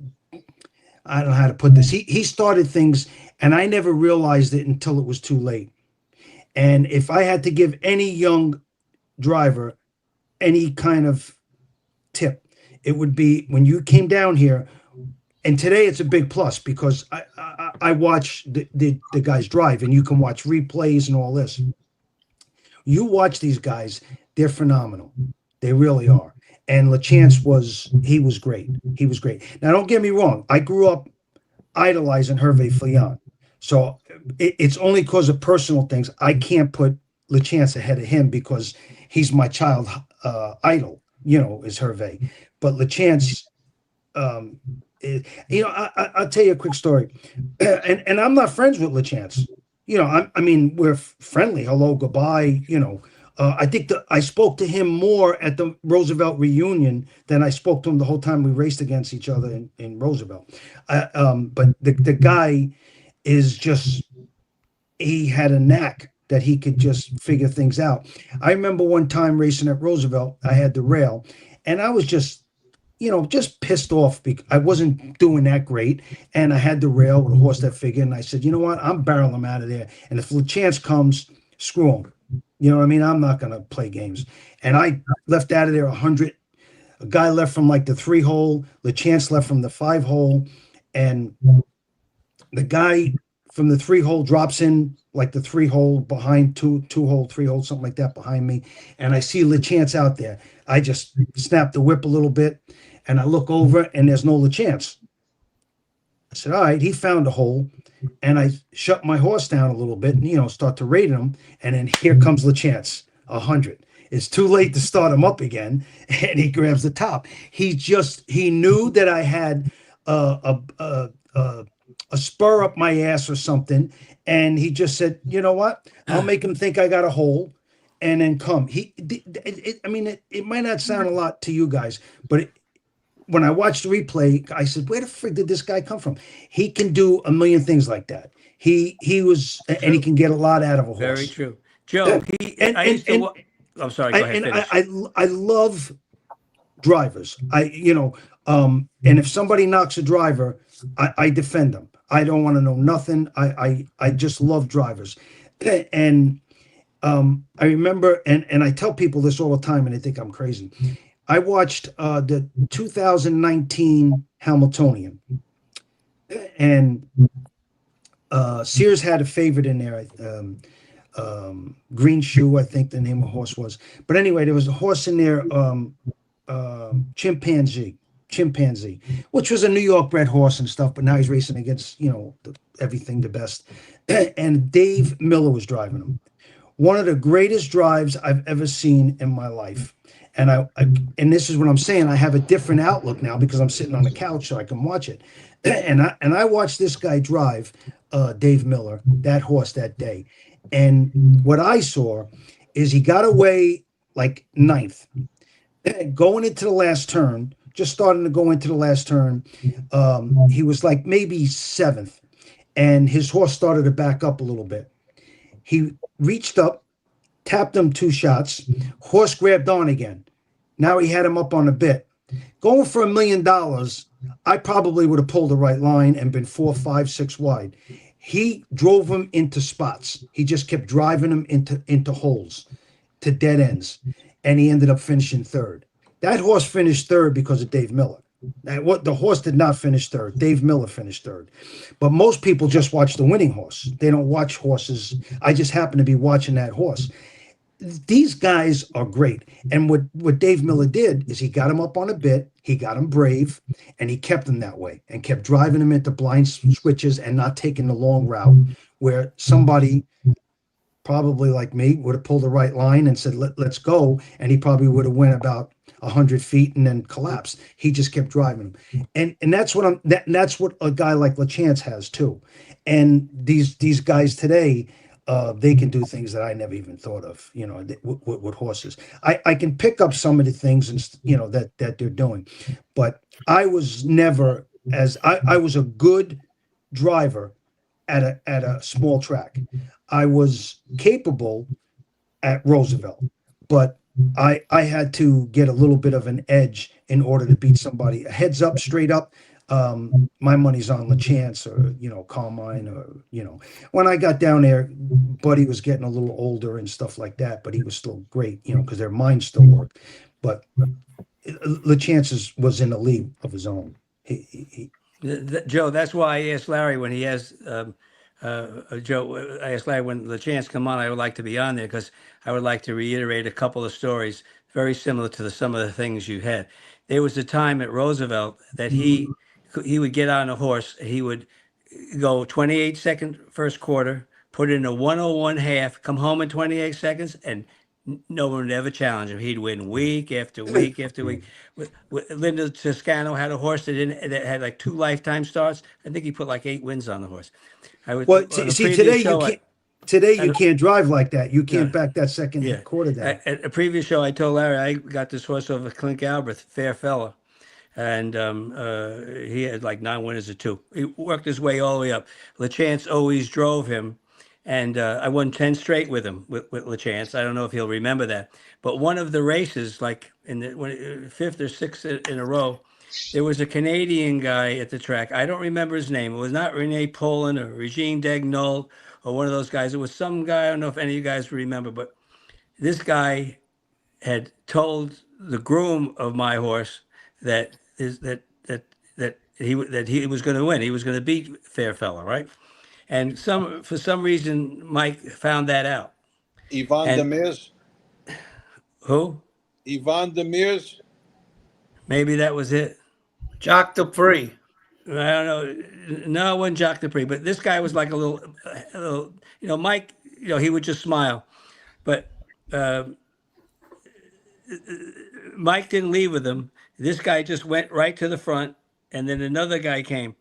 I don't know how to put this. He started things, and I never realized it until it was too late. And if I had to give any young driver any kind of tip, it would be when you came down here. And today it's a big plus because I watch the guys drive, and you can watch replays and all this. You watch these guys, they're phenomenal. They really are. And LaChance was great. He was great. Now, don't get me wrong. I grew up idolizing Hervé Fillon. So it's only because of personal things. I can't put LaChance ahead of him because he's my child idol, is Hervé. But LaChance, I'll tell you a quick story. And I'm not friends with LaChance. I mean, we're friendly. Hello, goodbye. I think that I spoke to him more at the Roosevelt reunion than I spoke to him the whole time we raced against each other in Roosevelt. But the guy is just, he had a knack that he could just figure things out. I remember one time racing at Roosevelt, I had the rail, and I was just pissed off because I wasn't doing that great. And I had the rail with a horse that figured, and I said, you know what? I'm barreling him out of there. And if LaChance comes, screw him. You know what I mean? I'm not going to play games. And I left out of there 100. A guy left from like the 3-hole. LaChance left from the 5-hole. And the guy from the 3-hole drops in like the 3-hole behind 2-hole, 3-hole, something like that behind me. And I see LaChance out there. I just snap the whip a little bit, and I look over, and there's no LaChance. I said, all right, he found a hole. And I shut my horse down a little bit and, start to rate him. And then here comes LaChance, 100. It's too late to start him up again. And he grabs the top. He knew that I had a spur up my ass or something. And he just said, you know what? I'll make him think I got a hole and then come. It might not sound a lot to you guys, but when I watched the replay, I said, where the frig did this guy come from? He can do a million things like that. He he can get a lot out of a horse. Very true. Joe, I'm sorry, go ahead. I love drivers. And if somebody knocks a driver, I defend them. I don't want to know nothing. I just love drivers. And I remember, and I tell people this all the time, and they think I'm crazy. I watched the 2019 Hamiltonian, and Sears had a favorite in there, Green Shoe, I think the name of the horse was. But anyway, there was a horse in there, Chimpanzee, which was a New York bred horse and stuff, but now he's racing against, everything the best. And Dave Miller was driving him. One of the greatest drives I've ever seen in my life. And and this is what I'm saying. I have a different outlook now because I'm sitting on the couch so I can watch it. And I watched this guy drive Dave Miller, that horse that day. And what I saw is he got away like 9th. Going into the last turn, just starting to go into the last turn, he was like maybe 7th. And his horse started to back up a little bit. He reached up, tapped him 2 shots. Horse grabbed on again. Now he had him up on a bit. Going for $1 million, I probably would have pulled the right line and been 4, 5, 6 wide. He drove him into spots. He just kept driving him into holes, to dead ends, and he ended up finishing third. That horse finished third because of Dave Miller. The horse did not finish third. Dave Miller finished third. But most people just watch the winning horse. They don't watch horses. I just happen to be watching that horse. These guys are great. And what Dave Miller did is he got him up on a bit, he got him brave, and he kept him that way and kept driving him into blind switches and not taking the long route where somebody probably like me would have pulled the right line and said, let's go. And he probably would have went about 100 feet and then collapsed. He just kept driving him. And that's what that's what a guy like LaChance has too. And these guys today, they can do things that I never even thought of, with horses. I can pick up some of the things and that they're doing, but I was never I was a good driver at a small track. I was capable at Roosevelt, but I had to get a little bit of an edge in order to beat somebody. Heads up, straight up. My money's on LaChance or Carmine or when I got down there, Buddy was getting a little older and stuff like that, but he was still great, because their minds still work. But LaChance was in a league of his own. Joe, that's why I asked Larry when he has Joe. I asked Larry when LaChance come on. I would like to be on there because I would like to reiterate a couple of stories very similar to some of the things you had. There was a time at Roosevelt that he would get on a horse. He would go 28-second first quarter, put in a 101 half, come home in 28 seconds, and no one would ever challenge him. He'd win week after week after week. Linda Toscano had a horse that had like 2 lifetime starts. I think he put like 8 wins on the horse. Today you can't drive like that. You can't back that second quarter down. At a previous show, I told Larry I got this horse over Clint Galbraith, fair fella. And he had like 9 winners or 2. He worked his way all the way up. LaChance always drove him. And I won 10 straight with him, with LaChance. I don't know if he'll remember that. But one of the races, like in the 5th or 6th in a row, there was a Canadian guy at the track. I don't remember his name. It was not Rene Poland or Regine Dagnol or one of those guys. It was some guy. I don't know if any of you guys remember. But this guy had told the groom of my horse that he was going to win. He was going to beat Fairfella, right? And for some reason, Mike found that out. Yvonne Demers? Who? Yvonne Demers? Maybe that was it. Jacques Dupree. I don't know. No, it wasn't Jacques Dupree. But this guy was like a little Mike, he would just smile. But Mike didn't leave with him. This guy just went right to the front. And then another guy came.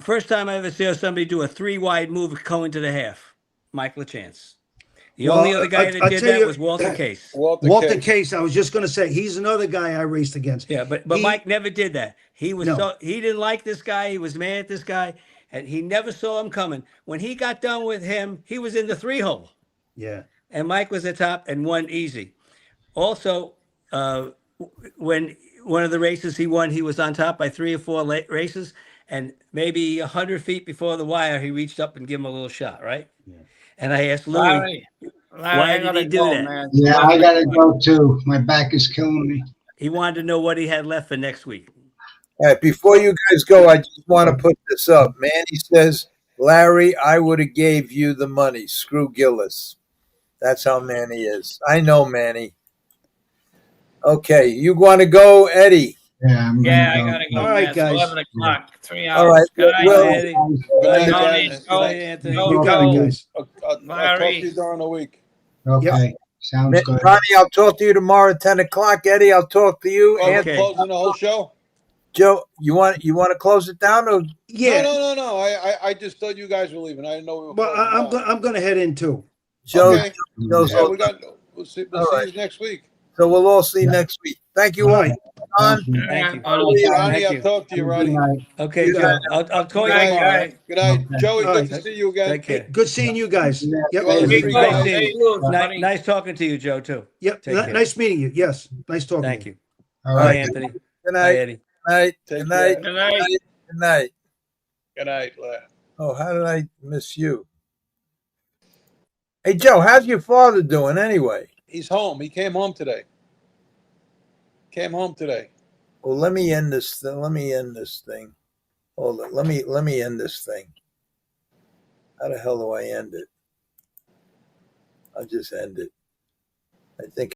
First time I ever saw somebody do a 3-wide move going to the half, Mike LaChance. The only other guy that did that was Walter Case. Walter Case. I was just going to say he's another guy I raced against. Yeah, but Mike never did that. He didn't like this guy. He was mad at this guy, and he never saw him coming. When he got done with him, he was in the 3-hole. Yeah, and Mike was at top and won easy. Also, when one of the races he won, he was on top by 3 or 4 races. And maybe 100 feet before the wire, he reached up and gave him a little shot, right? Yeah. And I asked Louis, why did he do that? Man. Yeah, I gotta go too. My back is killing me. He wanted to know what he had left for next week. All right, before you guys go, I just want to put this up. Manny says, Larry, I would have gave you the money. Screw Gillis. That's how Manny is. I know Manny. Okay, you want to go, Eddie? Yeah, I gotta go. All right, It's guys. 11 o'clock. 3 hours. All right. Good night, Well, Eddie. Good night, Tony. guys. Go, Anthony. go, You got it, go. guys. I'll talk to Larry. you during the week. Okay, sounds good. Ronnie, I'll talk to you tomorrow at 10 o'clock. Eddie, I'll talk to you. Oh, we're Okay. closing the whole show? Joe, you want to close it down? Or Yeah. No. I just thought you guys were leaving. I didn't know we were But closing down. I'm going to head in too. Joe, Okay. Joe's Yeah, we'll see All right. you next week. so we'll all see next week. Thank you all. All right. Don, Thank you. Ronnie, Thank I'll you. talk to you, Good Ronnie. night. Okay, You Joe. got I'll call you Good night, tomorrow. guys. Right? Good night. Okay. Joey, All good right. to see you again. Take care. Good seeing you guys. Yeah. Yep. Well, Hey, three nice guys. seeing Hey, you. Lou, buddy. Nice talking to you, Joe, too. Yep. Take care. Nice meeting you. Yes. Nice talking. Thank to you. All Bye, right. Anthony. good Bye, night. Eddie. Night. Take Good night. care. Good night. Good night. Good night, Larry. Oh, how did I miss you? Hey, Joe, how's your father doing anyway? He's home. He came home today. Came home today. Well, let me end this. Let me end this thing. Hold it. Let me end this thing. How the hell do I end it? I'll just end it. I think